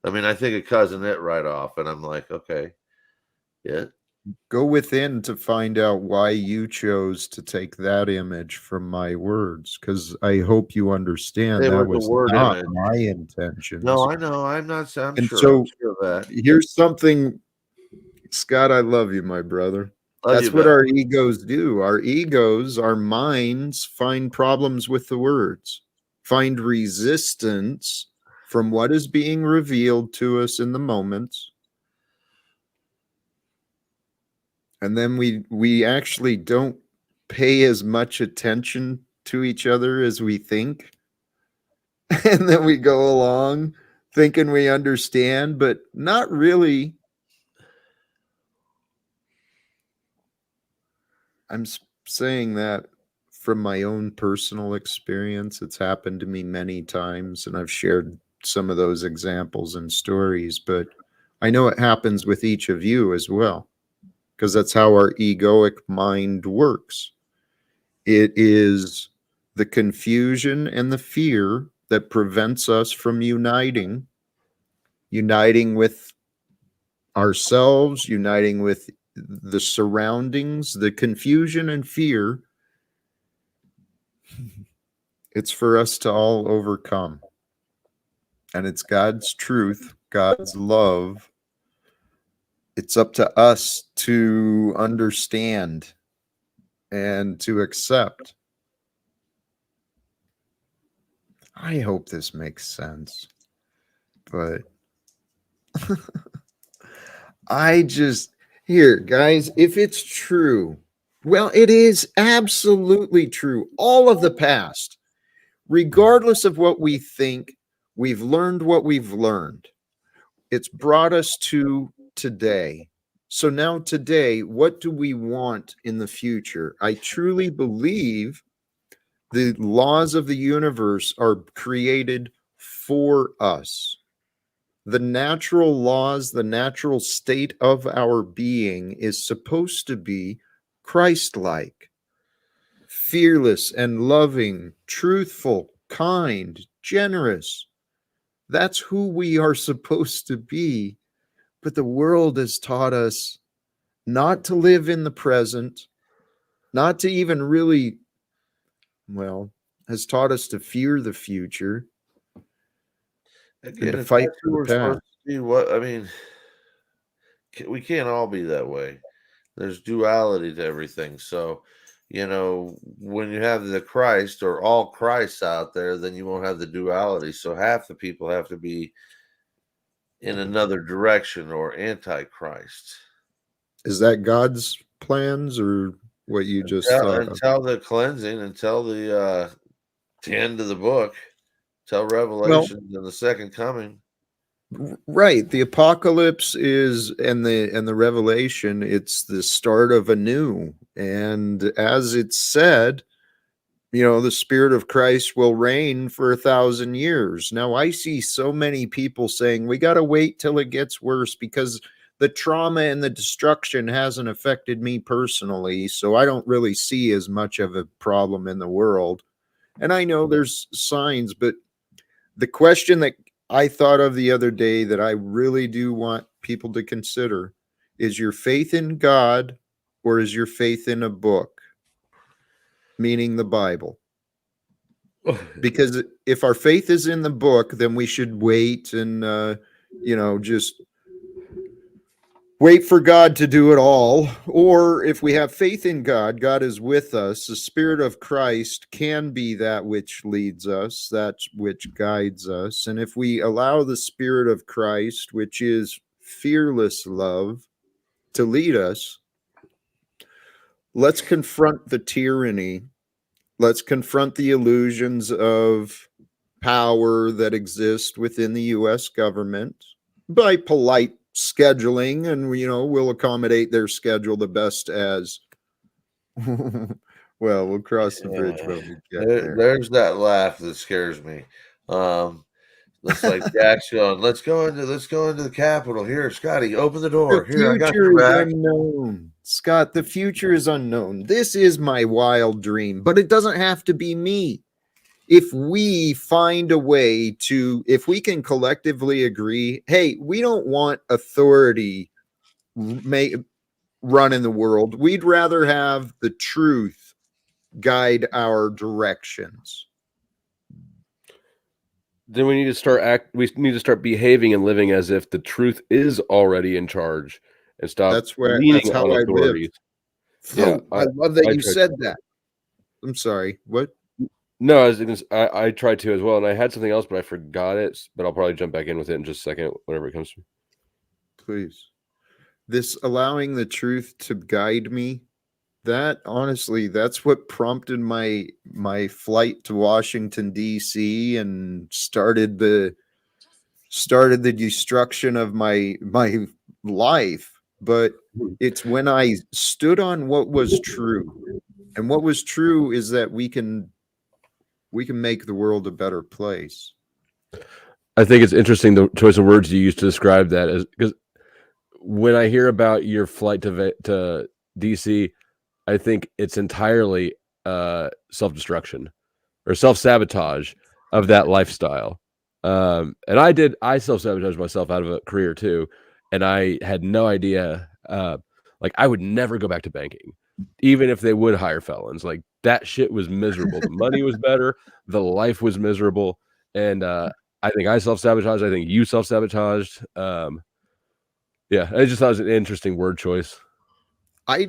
I mean, I think of cousin it right off, and I'm like, okay, it. Go within to find out why you chose to take that image from my words, because I hope you understand It that was was a word not image. my intention. No, I know. I'm not. I'm And sure. so I'm sure of that. here's something, Scott, I love you, my brother. Love That's you, what man. our egos do. Our egos, our minds find problems with the words, find resistance from what is being revealed to us in the moments. And then we actually don't pay as much attention to each other as we think. And then we go along thinking we understand, but not really. I'm saying that from my own personal experience. It's happened to me many times, and I've shared some of those examples and stories. But I know it happens with each of you as well, because that's how our egoic mind works. It is the confusion and the fear that prevents us from uniting with ourselves, uniting with the surroundings, the confusion and fear. It's for us to all overcome. And it's God's truth, God's love. It's up to us to understand and to accept. I hope this makes sense. But here, guys, if it's true, well, it is absolutely true. All of the past, regardless of what we think, we've learned what we've learned. It's brought us to today. So now today, what do we want in the future? I truly believe the laws of the universe are created for us. The natural laws, the natural state of our being is supposed to be Christ-like, fearless and loving, truthful, kind, generous. That's who we are supposed to be. But the world has taught us not to live in the present, not to even really, has taught us to fear the future and Again, to if fight that's who for we're the supposed past. to be, what I mean, we can't all be that way. There's duality to everything. So, when you have the Christ or all Christs out there, then you won't have the duality. So half the people have to be in another direction or anti-Christ. Is that God's plans or what you just thought of? Until the cleansing, until the end of the book, till Well, Revelation and the second coming. right. The apocalypse is and the revelation, it's the start of a new. And as it's said, the Spirit of Christ will reign for 1,000 years. Now, I see so many people saying we got to wait till it gets worse because the trauma and the destruction hasn't affected me personally. So I don't really see as much of a problem in the world. And I know there's signs, but the question that I thought of the other day that I really do want people to consider is your faith in God or is your faith in a book, meaning the Bible? Because if our faith is in the book, then we should wait and, just wait for God to do it all. Or if we have faith in God, God is with us. The Spirit of Christ can be that which leads us, that which guides us. And if we allow the Spirit of Christ, which is fearless love, to lead us, let's confront the tyranny. Let's confront the illusions of power that exist within the U.S. government by polite scheduling, and we'll accommodate their schedule the best as well. We'll cross the bridge when we get there. There's that laugh that scares me. Looks like Jack's going, let's go into the Capitol. Here, Scotty, open the door. The Here, I got future your is back. unknown, Scott. The future is unknown. This is my wild dream, but it doesn't have to be me. If we find a way if we can collectively agree, hey, we don't want authority running the world. We'd rather have the truth guide our directions. Then we need to start behaving and living as if the truth is already in charge and stop That's leaning how on I authorities. live. Yeah, I love that you tried said that. I'm sorry. What? No, I tried to as well, and I had something else, but I forgot it. But I'll probably jump back in with it in just a second, whenever it comes to. Please. This allowing the truth to guide me, that honestly, that's what prompted my flight to Washington, D.C. and started the destruction of my life. But it's when I stood on what was true. And what was true is that we can make the world a better place. I think it's interesting the choice of words you use to describe that, is because when I hear about your flight to DC, I think it's entirely self-destruction or self-sabotage of that lifestyle. And I self-sabotaged myself out of a career too, and I had no idea. Like I would never go back to banking, even if they would hire felons. Like that shit was miserable. The money was better, the life was miserable, and I think I self-sabotaged. I think you self-sabotaged. Yeah, I just thought it was an interesting word choice. I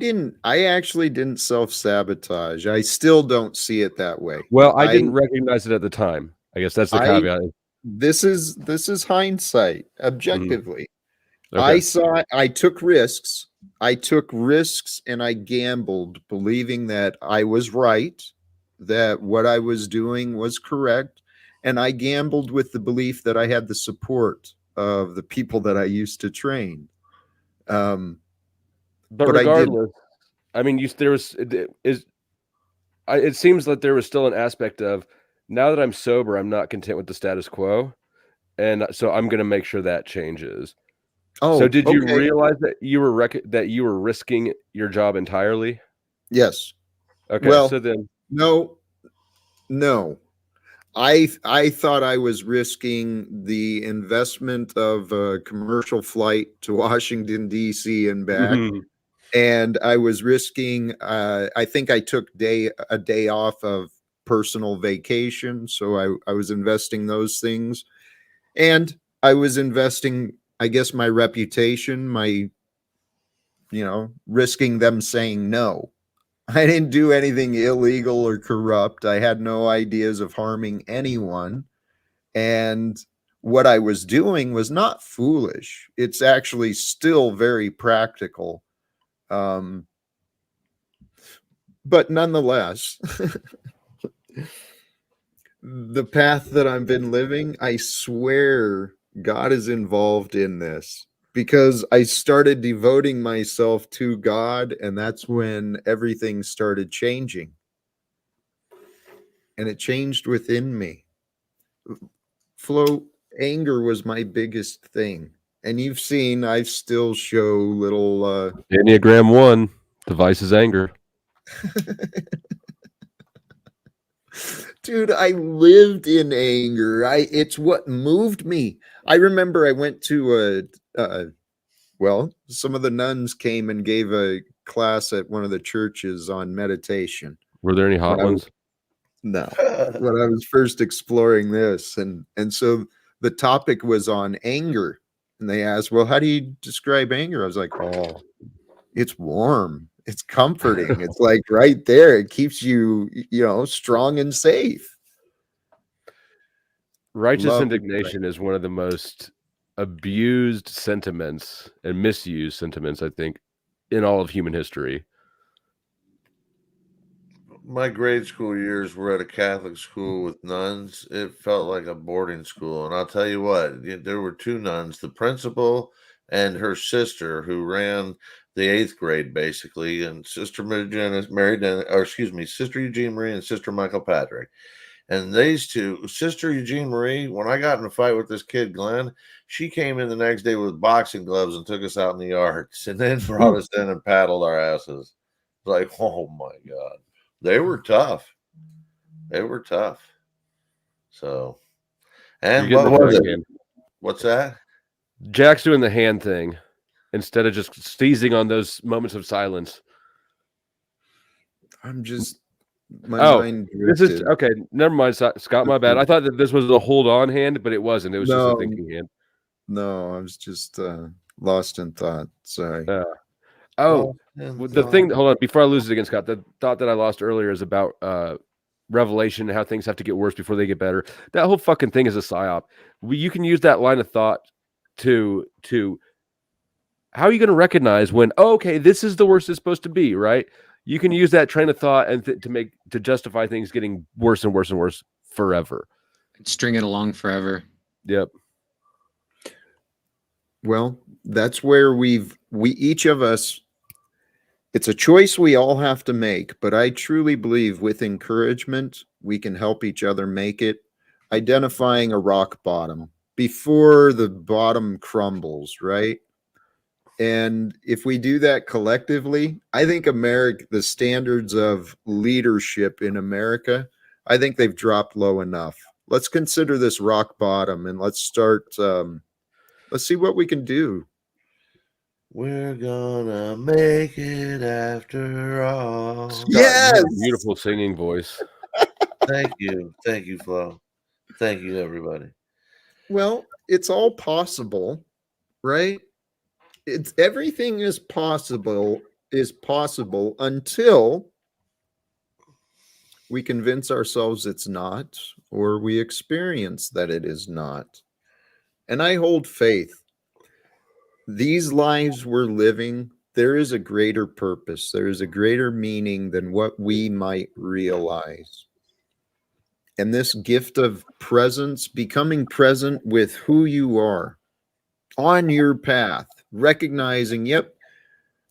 actually didn't self-sabotage. I still don't see it that way. Well, I didn't recognize it at the time. I guess that's the caveat. This is hindsight, objectively. Okay. I took risks. I took risks and I gambled, believing that I was right, that what I was doing was correct. And I gambled with the belief that I had the support of the people that I used to train. But but I did. regardless, I mean, it seems that there was still an aspect of, now that I'm sober, I'm not content with the status quo, and so I'm going to make sure that changes. Oh, so did you okay. realize that you were risking your job entirely? Yes. Okay. Well, so then, no. I thought I was risking the investment of a commercial flight to Washington, D.C. and back. Mhm. And I was risking, I think I took a day off of personal vacation. So I was investing those things. And I was investing, I guess, my reputation, risking them saying no. I didn't do anything illegal or corrupt. I had no ideas of harming anyone. And what I was doing was not foolish. It's actually still very practical. But nonetheless, the path that I've been living, I swear God is involved in this, because I started devoting myself to God, and that's when everything started changing. And it changed within me. Flo, anger was my biggest thing. And you've seen I still show little Enneagram 1, the vice is anger. Dude, I lived in anger. It's what moved me. I remember I went to some of the nuns came and gave a class at one of the churches on meditation. Were there any hot ones? No. When I was first exploring this, and so the topic was on anger, and they asked, "Well, how do you describe anger?" I was like, "Oh, it's warm. It's comforting. It's like right there. It keeps you, strong and safe." Righteous Love indignation is one of the most abused sentiments and misused sentiments, I think, in all of human history. My grade school years were at a Catholic school with nuns. It felt like a boarding school. And I'll tell you what, there were two nuns, the principal and her sister, who ran the 8th grade, basically, and Sister Sister Eugene Marie and Sister Michael Patrick. And these two, Sister Eugene Marie, when I got in a fight with this kid, Glenn, she came in the next day with boxing gloves and took us out in the yards, and then brought us in and paddled our asses. Like, oh my God. They were tough. They were tough. So, and what was it? What's that? Jack's doing the hand thing instead of just seizing on those moments of silence. I'm just mind this is okay. Never mind, Scott. My bad. I thought that this was a hold on hand, but it wasn't. It was just a thinking hand. No, I was just lost in thought. Sorry. The thing. Hold on, before I lose it again, Scott. The thought that I lost earlier is about Revelation and how things have to get worse before they get better. That whole fucking thing is a psyop. You can use that line of thought to how are you going to recognize when okay, this is the worst it's supposed to be, right? You can use that train of thought and to justify things getting worse and worse and worse forever. String it along forever. Yep. Well, that's where we each of us, it's a choice we all have to make, but I truly believe with encouragement, we can help each other make it, identifying a rock bottom before the bottom crumbles, right? And if we do that collectively, I think the standards of leadership in America, I think they've dropped low enough. Let's consider this rock bottom and let's start. Let's see what we can do. We're gonna make it after all. Scott, Yes! you have a beautiful singing voice. Thank you, Flo. Thank you, everybody. Well, it's all possible, right? It's everything is possible until we convince ourselves it's not, or we experience that it is not. And I hold faith. These lives we're living, there is a greater purpose, there is a greater meaning than what we might realize. And this gift of presence, becoming present with who you are on your path, recognizing, yep,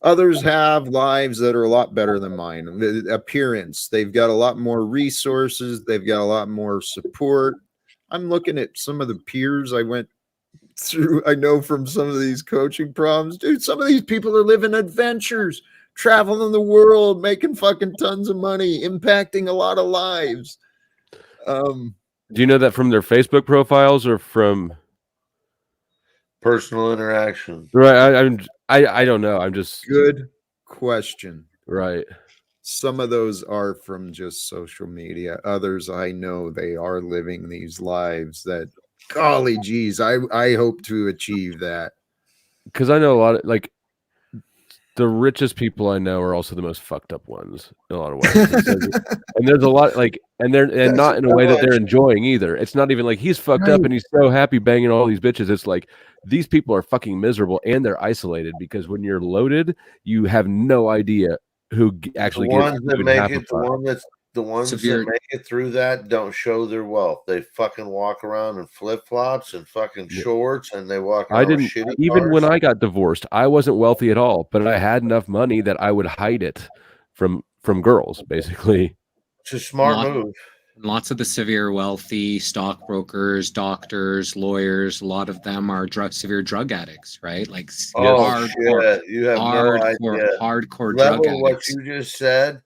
others have lives that are a lot better than mine. The appearance, they've got a lot more resources, they've got a lot more support. I'm looking at some of the peers I went through. I know from some of these coaching problems, dude, some of these people are living adventures, traveling the world, making fucking tons of money, impacting a lot of lives. Do you know that from their Facebook profiles or from Personal interaction? right? I don't know. I'm just Good question. right. Some of those are from just social media. Others, I know they are living these lives that, golly geez, I hope to achieve that. Because I know a lot of like the richest people I know are also the most fucked up ones in a lot of ways. And there's a lot like, and That's not in a way that they're much. enjoying either. It's not even like he's fucked up and he's so happy banging all these bitches. It's like these people are fucking miserable and they're isolated because when you're loaded, you have no idea who actually The ones that even make half it, a pot. the ones Severe- that make it through that don't show their wealth. They fucking walk around in flip flops and fucking Yeah. shorts, and they walk I around with didn't shitty even cars. when I got divorced, I wasn't wealthy at all, but I had enough money that I would hide it from girls, basically. It's a smart Lot- move. Lots of the severe wealthy, stockbrokers, doctors, lawyers, a lot of them are severe drug addicts, right? Like Oh shit! You have no idea. hardcore Level drug what addicts. you just said.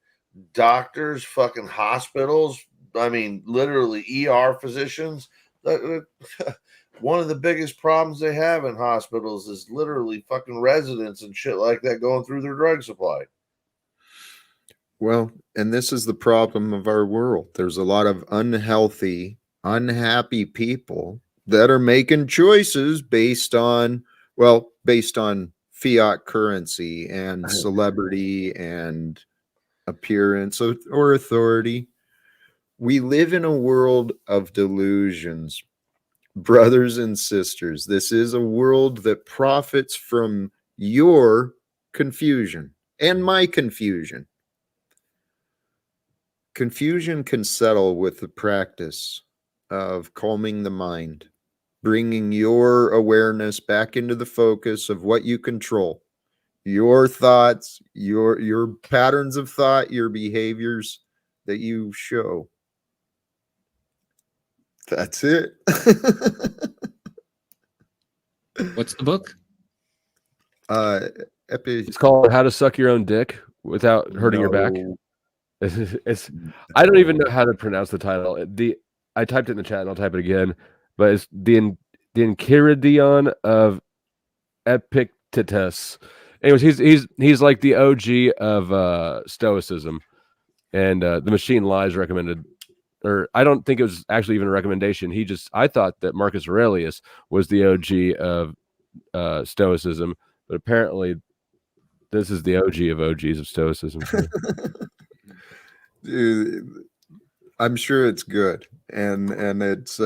Doctors, fucking hospitals. I mean, literally ER physicians. One of the biggest problems they have in hospitals is literally fucking residents and shit like that going through their drug supply. Well, and this is the problem of our world. There's a lot of unhealthy, unhappy people that are making choices based on fiat currency and celebrity and appearance or authority. We live in a world of delusions, brothers and sisters. This is a world that profits from your confusion and my confusion. Confusion can settle with the practice of calming the mind, bringing your awareness back into the focus of what you control, your thoughts, your patterns of thought, your behaviors that you show. That's it. What's the book? It's called How to Suck Your Own Dick Without Hurting Your Back. No. It's I don't even know how to pronounce the title. I typed it in the chat and I'll type it again, but it's the Enchiridion of Epictetus. Anyways, he's like the OG of Stoicism, and the Machine Lies recommended, or I don't think it was actually even a recommendation. I thought that Marcus Aurelius was the OG of Stoicism, but apparently this is the OG of OGs of Stoicism. Dude, I'm sure it's good, and it's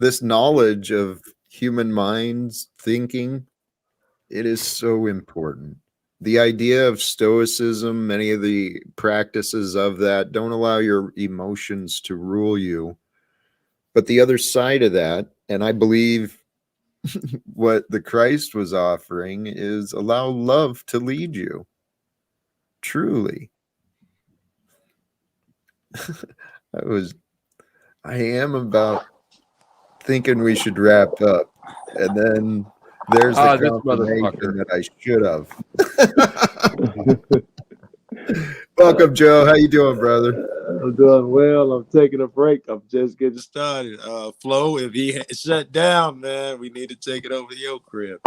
this knowledge of human minds thinking. It is so important. The idea of stoicism, many of the practices of that don't allow your emotions to rule you. But the other side of that, and I believe what the Christ was offering, is allow love to lead you. Truly. I am about thinking we should wrap up. And then There's Ah, the this confirmation motherfucker. that I should have. Welcome, Joe. How you doing, brother? I'm doing well. I'm taking a break. I'm just getting started. Flo, if he shut down, man, we need to take it over to your crib.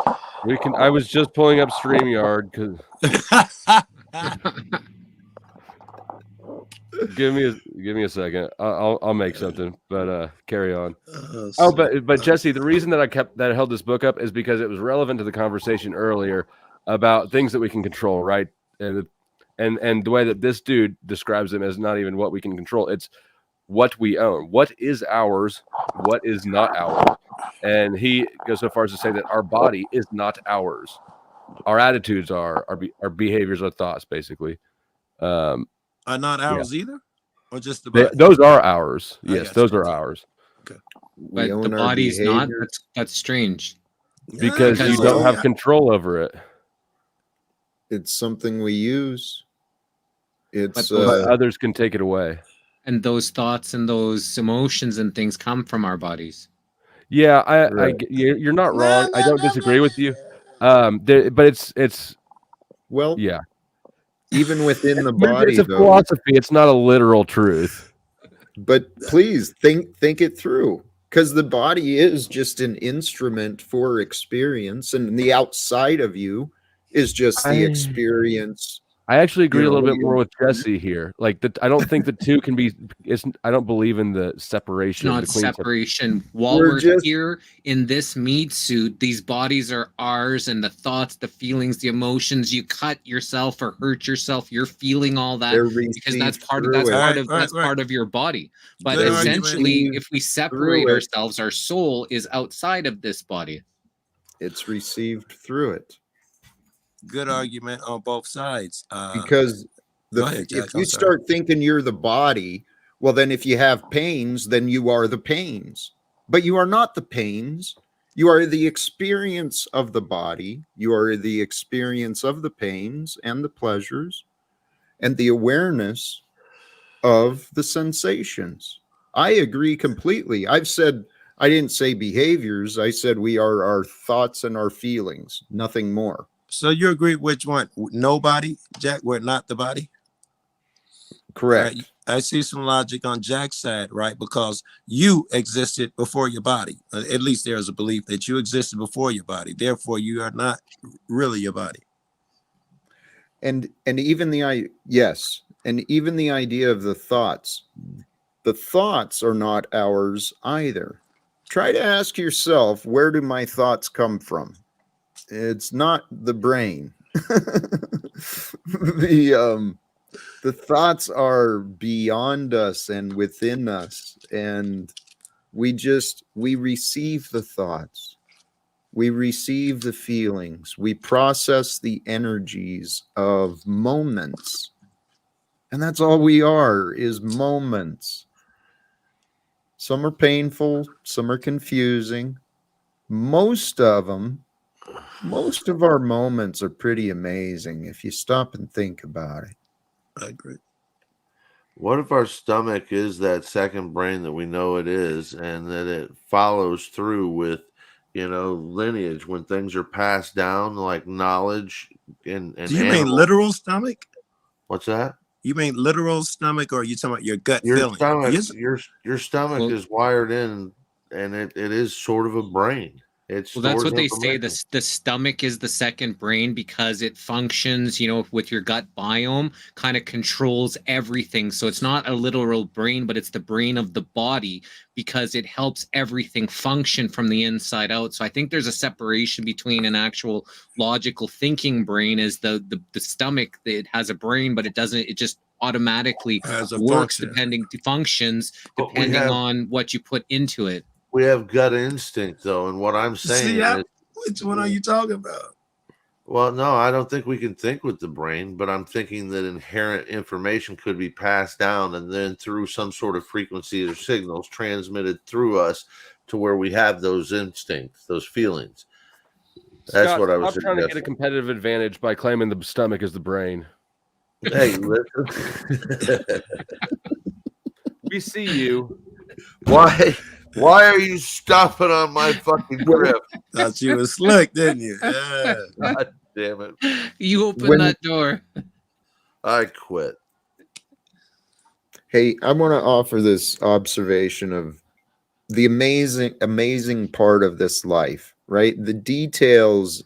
We can. I was just pulling up StreamYard because give me a second. I'll make something. But carry on. Oh, but Jesse, the reason that I held this book up is because it was relevant to the conversation earlier about things that we can control, right? And the way that this dude describes them as not even what we can control. It's what we own. What is ours? What is not ours? And he goes so far as to say that our body is not ours. Our attitudes are, our behaviors, our thoughts, basically. Are not ours either, or just the They, body? those are ours. I Yes, got those you. are ours. Okay. We But own the our body's not. behaviors. That's strange. Because you don't have control over it. It's something we use. It's But others can take it away. And those thoughts and those emotions and things come from our bodies. Yeah, Right. you're not wrong. I don't disagree with you. But it's well, yeah. even within the body, It's a though. philosophy. It's not a literal truth. But please think it through, because the body is just an instrument for experience, and the outside of you is just the experience. I actually agree a You little know, bit more with Jesse here. Like I don't think the two can be. I don't believe in the separation. Not the clean separation. While We're we're just- here in this meat suit, these bodies are ours, and the thoughts, the feelings, the emotions. You cut yourself or hurt yourself, you're feeling all that They're because that's received part of through it. that's part of your body. But Good essentially, argument. if we separate it. ourselves, our soul is outside of this body. It's received through it. Good argument on both sides. Because go ahead, Jack, if I'm you sorry. start thinking you're the body, well, then if you have pains, then you are the pains. But you are not the pains. You are the experience of the body. You are the experience of the pains and the pleasures and the awareness of the sensations. I agree completely. I didn't say behaviors. I said we are our thoughts and our feelings, nothing more. So you agree which one? Nobody, Jack, we're not the body? Correct. Right. I see some logic on Jack's side, right? Because you existed before your body. At least there's a belief that you existed before your body. Therefore, you are not really your body. And even the even the idea of the thoughts are not ours either. Try to ask yourself, where do my thoughts come from? It's not the brain. The thoughts are beyond us and within us, and we receive the thoughts. We receive the feelings. We process the energies of moments. And that's all we are, is moments. Some are painful, some are confusing. Most of our moments are pretty amazing if you stop and think about it. I agree. What if our stomach is that second brain that we know it is, and that it follows through with, lineage when things are passed down, like knowledge and Do you mean literal stomach? What's that? You mean literal stomach, or are you talking about your gut Your feeling? stomach, Yes. your stomach is wired in, and it is sort of a brain. Well, that's what they say. The stomach is the second brain because it functions, with your gut biome, kind of controls everything. So it's not a literal brain, but it's the brain of the body because it helps everything function from the inside out. So I think there's a separation between an actual logical thinking brain as the stomach. It has a brain, but it doesn't. It just automatically works functions depending on what you put into it. We have gut instinct, though, and what I'm saying is, which one are you talking about? Well, no, I don't think we can think with the brain, but I'm thinking that inherent information could be passed down and then through some sort of frequency or signals transmitted through us to where we have those instincts, those feelings. That's Scott, what I was stop trying to get a suggesting. competitive advantage by claiming the stomach is the brain. Hey, listen. We see you. Why Why are you stomping on my fucking grip? Thought you was slick, didn't you? Yeah. God damn it. You open When- that door. I quit. Hey, I want to offer this observation of the amazing part of this life, right? The details,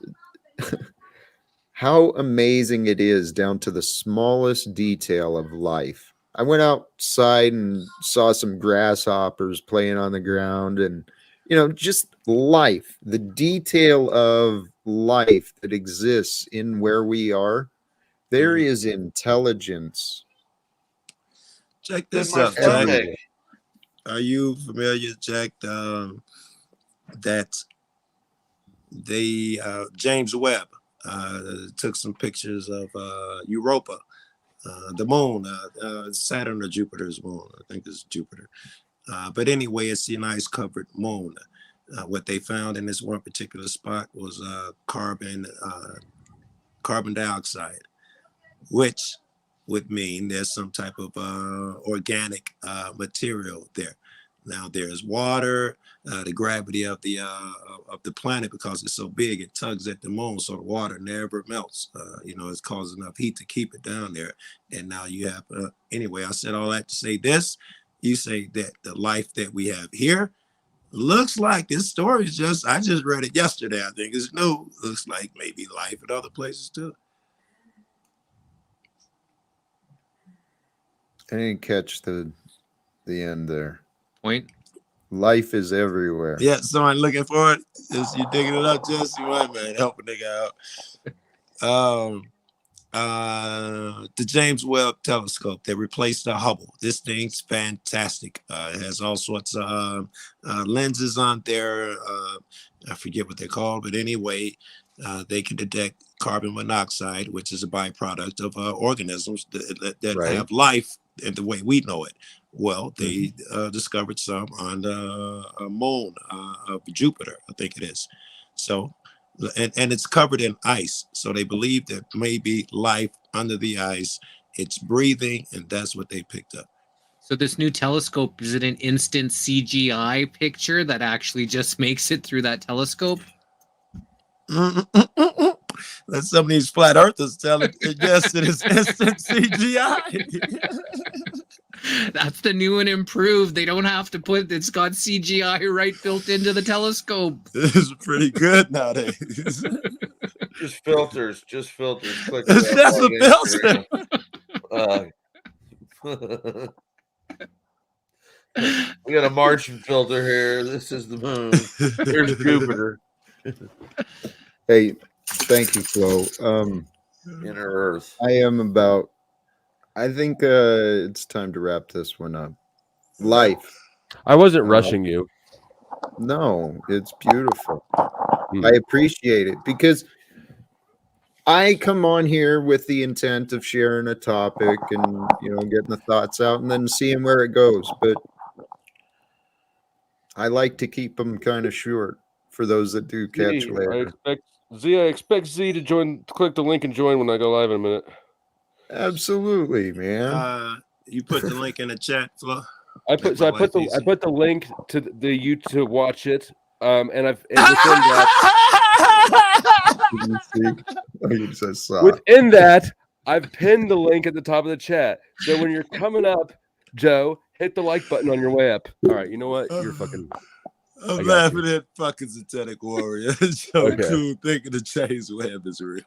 how amazing it is down to the smallest detail of life. I went outside and saw some grasshoppers playing on the ground and, just life, the detail of life that exists in where we are. There is intelligence. Check In this my out, Jack. stomach. Are you familiar, Jack, that they James Webb took some pictures of Europa, the moon, Saturn or Jupiter's moon? I think it's Jupiter. But anyway, it's an ice-covered moon. What they found in this one particular spot was carbon dioxide, which would mean there's some type of organic material there. Now there's water, the gravity of the planet, because it's so big, it tugs at the moon, so the water never melts. It's causing enough heat to keep it down there. And now you have, anyway, I said all that to say this. You say that the life that we have here looks like, this story is I just read it yesterday. I think it's new. Looks like maybe life in other places too. I didn't catch the end there. Point. Life is everywhere. Yeah, someone looking for it. Is you digging it up, Jesse? My man, help a nigga out. The James Webb telescope that replaced the Hubble. This thing's fantastic. It has all sorts of lenses on there. I forget what they're called, but anyway, they can detect carbon monoxide, which is a byproduct of organisms that Right. have life in the way we know it. Well, they discovered some on the moon of Jupiter, I think it is. So, and it's covered in ice. So they believe that maybe life under the ice, it's breathing, and that's what they picked up. So this new telescope, is it an instant CGI picture that actually just makes it through that telescope? Let some of these flat earthers tell it. Yes, it is instant CGI. That's the new and improved. They don't have to it's got CGI right built into the telescope. This is pretty good nowadays. Just filters. Click It's it just up a on Instagram. We got a Martian filter here. This is the moon. Here's Jupiter. Hey, thank you, Flo. Inner Earth. I think it's time to wrap this one up. Life. I wasn't rushing you. No, it's beautiful. I appreciate it because I come on here with the intent of sharing a topic and, getting the thoughts out and then seeing where it goes. But I like to keep them kind of short for those that do catch later. I expect Z to click the link and join when I go live in a minute. Absolutely, man. You put the link in the chat, Flo. I put the link to the you to watch it. And within that, I've pinned the link at the top of the chat. So when you're coming up, Joe, hit the like button on your way up. All right, you know what? You're fucking. I'm laughing at fucking Satanic Warrior. It's so cool thinking the James Webb is real.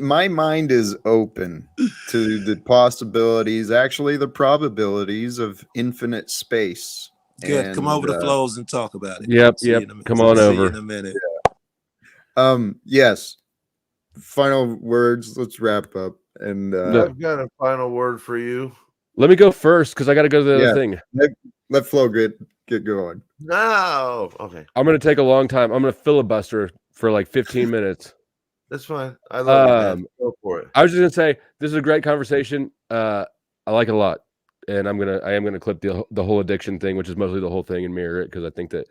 My mind is open to the possibilities, actually the probabilities of infinite space. Good. And, come over to Flows and talk about it. Yep. Come on over. In a minute. Yes. Final words. Let's wrap up. And I've got a final word for you. Let me go first because I got to go to the other thing. Let Flo get going. No. Okay. I'm going to take a long time. I'm going to filibuster for like 15 minutes. That's fine. I love it, man. Go for it. I was just going to say this is a great conversation. I like it a lot, and I am gonna clip the whole addiction thing, which is mostly the whole thing, and mirror it because I think that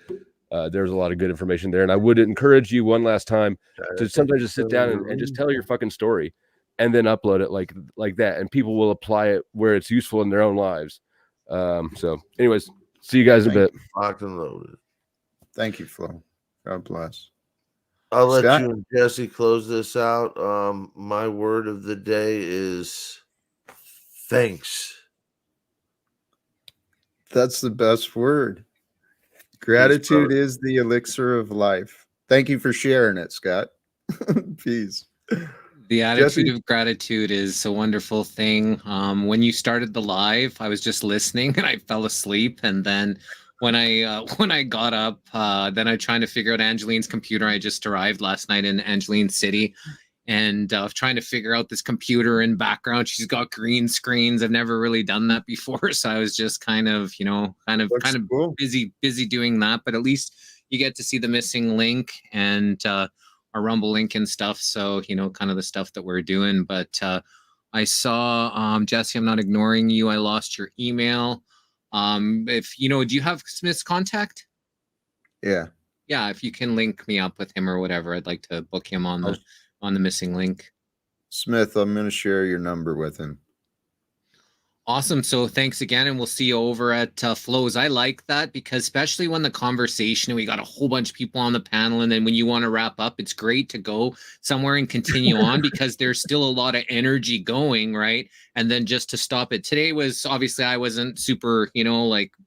there's a lot of good information there. And I would encourage you one last time to sometimes just sit down and just tell your fucking story, and then upload it like that, and people will apply it where it's useful in their own lives. So, anyways, see you guys in a bit. Locked and loaded. Thank you, Flo. God bless. I'll let Scott? you and Jesse close this out. My word of the day is thanks. That's the best word. Gratitude brother. is the elixir of life. Thank you for sharing it, Scott. Peace. The attitude Jesse? of gratitude is a wonderful thing. When you started the live, I was just listening and I fell asleep. And then when I got up, then I was trying to figure out Angeline's computer. I just arrived last night in Angeline City, and trying to figure out this computer in background. She's got green screens. I've never really done that before, so I was just kind of Looks cool. busy doing that. But at least you get to see the missing link and our Rumble link and stuff. So, kind of the stuff that we're doing. But I saw, Jesse, I'm not ignoring you. I lost your email. If do you have Smith's contact? Yeah. Yeah, if you can link me up with him or whatever, I'd like to book him on the missing link. Smith, I'm going to share your number with him. Awesome. So thanks again, and we'll see you over at Flows. I like that because especially when the conversation, we got a whole bunch of people on the panel, and then when you want to wrap up, it's great to go somewhere and continue on because there's still a lot of energy going, right? And then just to stop it. Today was obviously I wasn't super,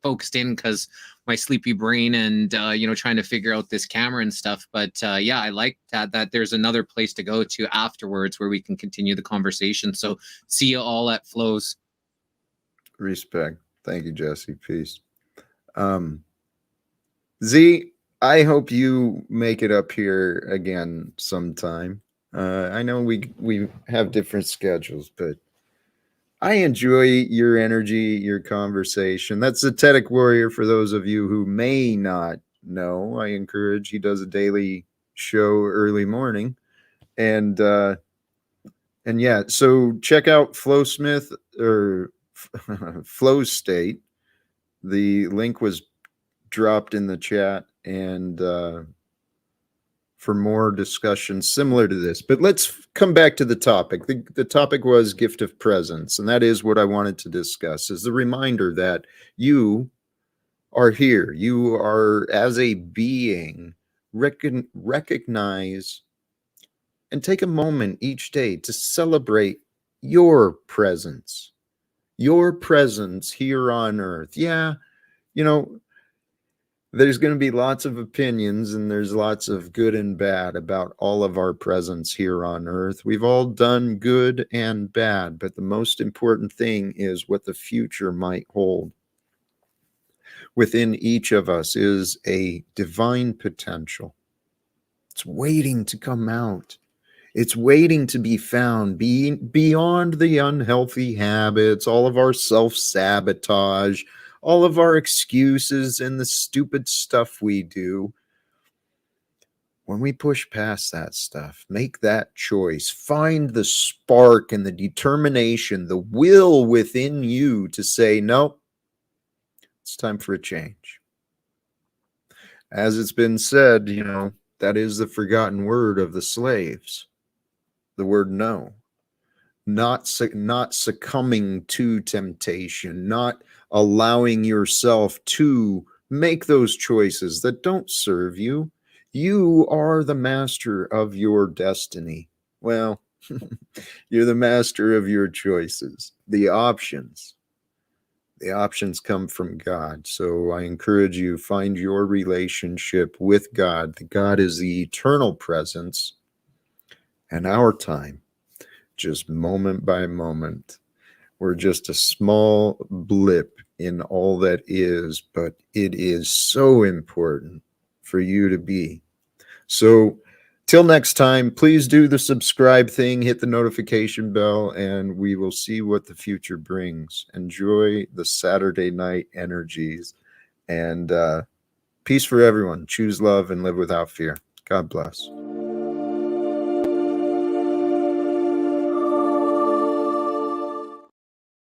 focused in because my sleepy brain and trying to figure out this camera and stuff. But yeah, I like that there's another place to go to afterwards where we can continue the conversation. So see you all at Flows. Respect. Thank you, Jesse. Peace. Z, I hope you make it up here again sometime. I know we have different schedules, but I enjoy your energy, your conversation. That's Zetetic Warrior for those of you who may not know. I encourage, he does a daily show early morning. And yeah, so check out Flow Smith or Flow State. The link was dropped in the chat, and for more discussion similar to this. But let's come back to the topic. The topic was gift of presence, and that is what I wanted to discuss, is the reminder that you are here. You are, as a being, recognize and take a moment each day to celebrate your presence here on earth. Yeah, there's going to be lots of opinions and there's lots of good and bad about all of our presence here on earth. We've all done good and bad, but the most important thing is what the future might hold. Within each of us is a divine potential. It's waiting to come out. It's waiting to be found, beyond the unhealthy habits, all of our self-sabotage, all of our excuses and the stupid stuff we do. When we push past that stuff, make that choice, find the spark and the determination, the will within you to say, nope, it's time for a change. As it's been said, that is the forgotten word of the slaves. The word no. Not succumbing to temptation, not allowing yourself to make those choices that don't serve you. You are the master of your destiny. Well, you're the master of your choices. The options come from God. So I encourage you, find your relationship with God. God is the eternal presence, and our time, just moment by moment, we're just a small blip in all that is, but it is so important for you to be. So till next time, please do the subscribe thing, hit the notification bell, and we will see what the future brings. Enjoy the Saturday night energies, and peace for everyone. Choose love and live without fear. God bless.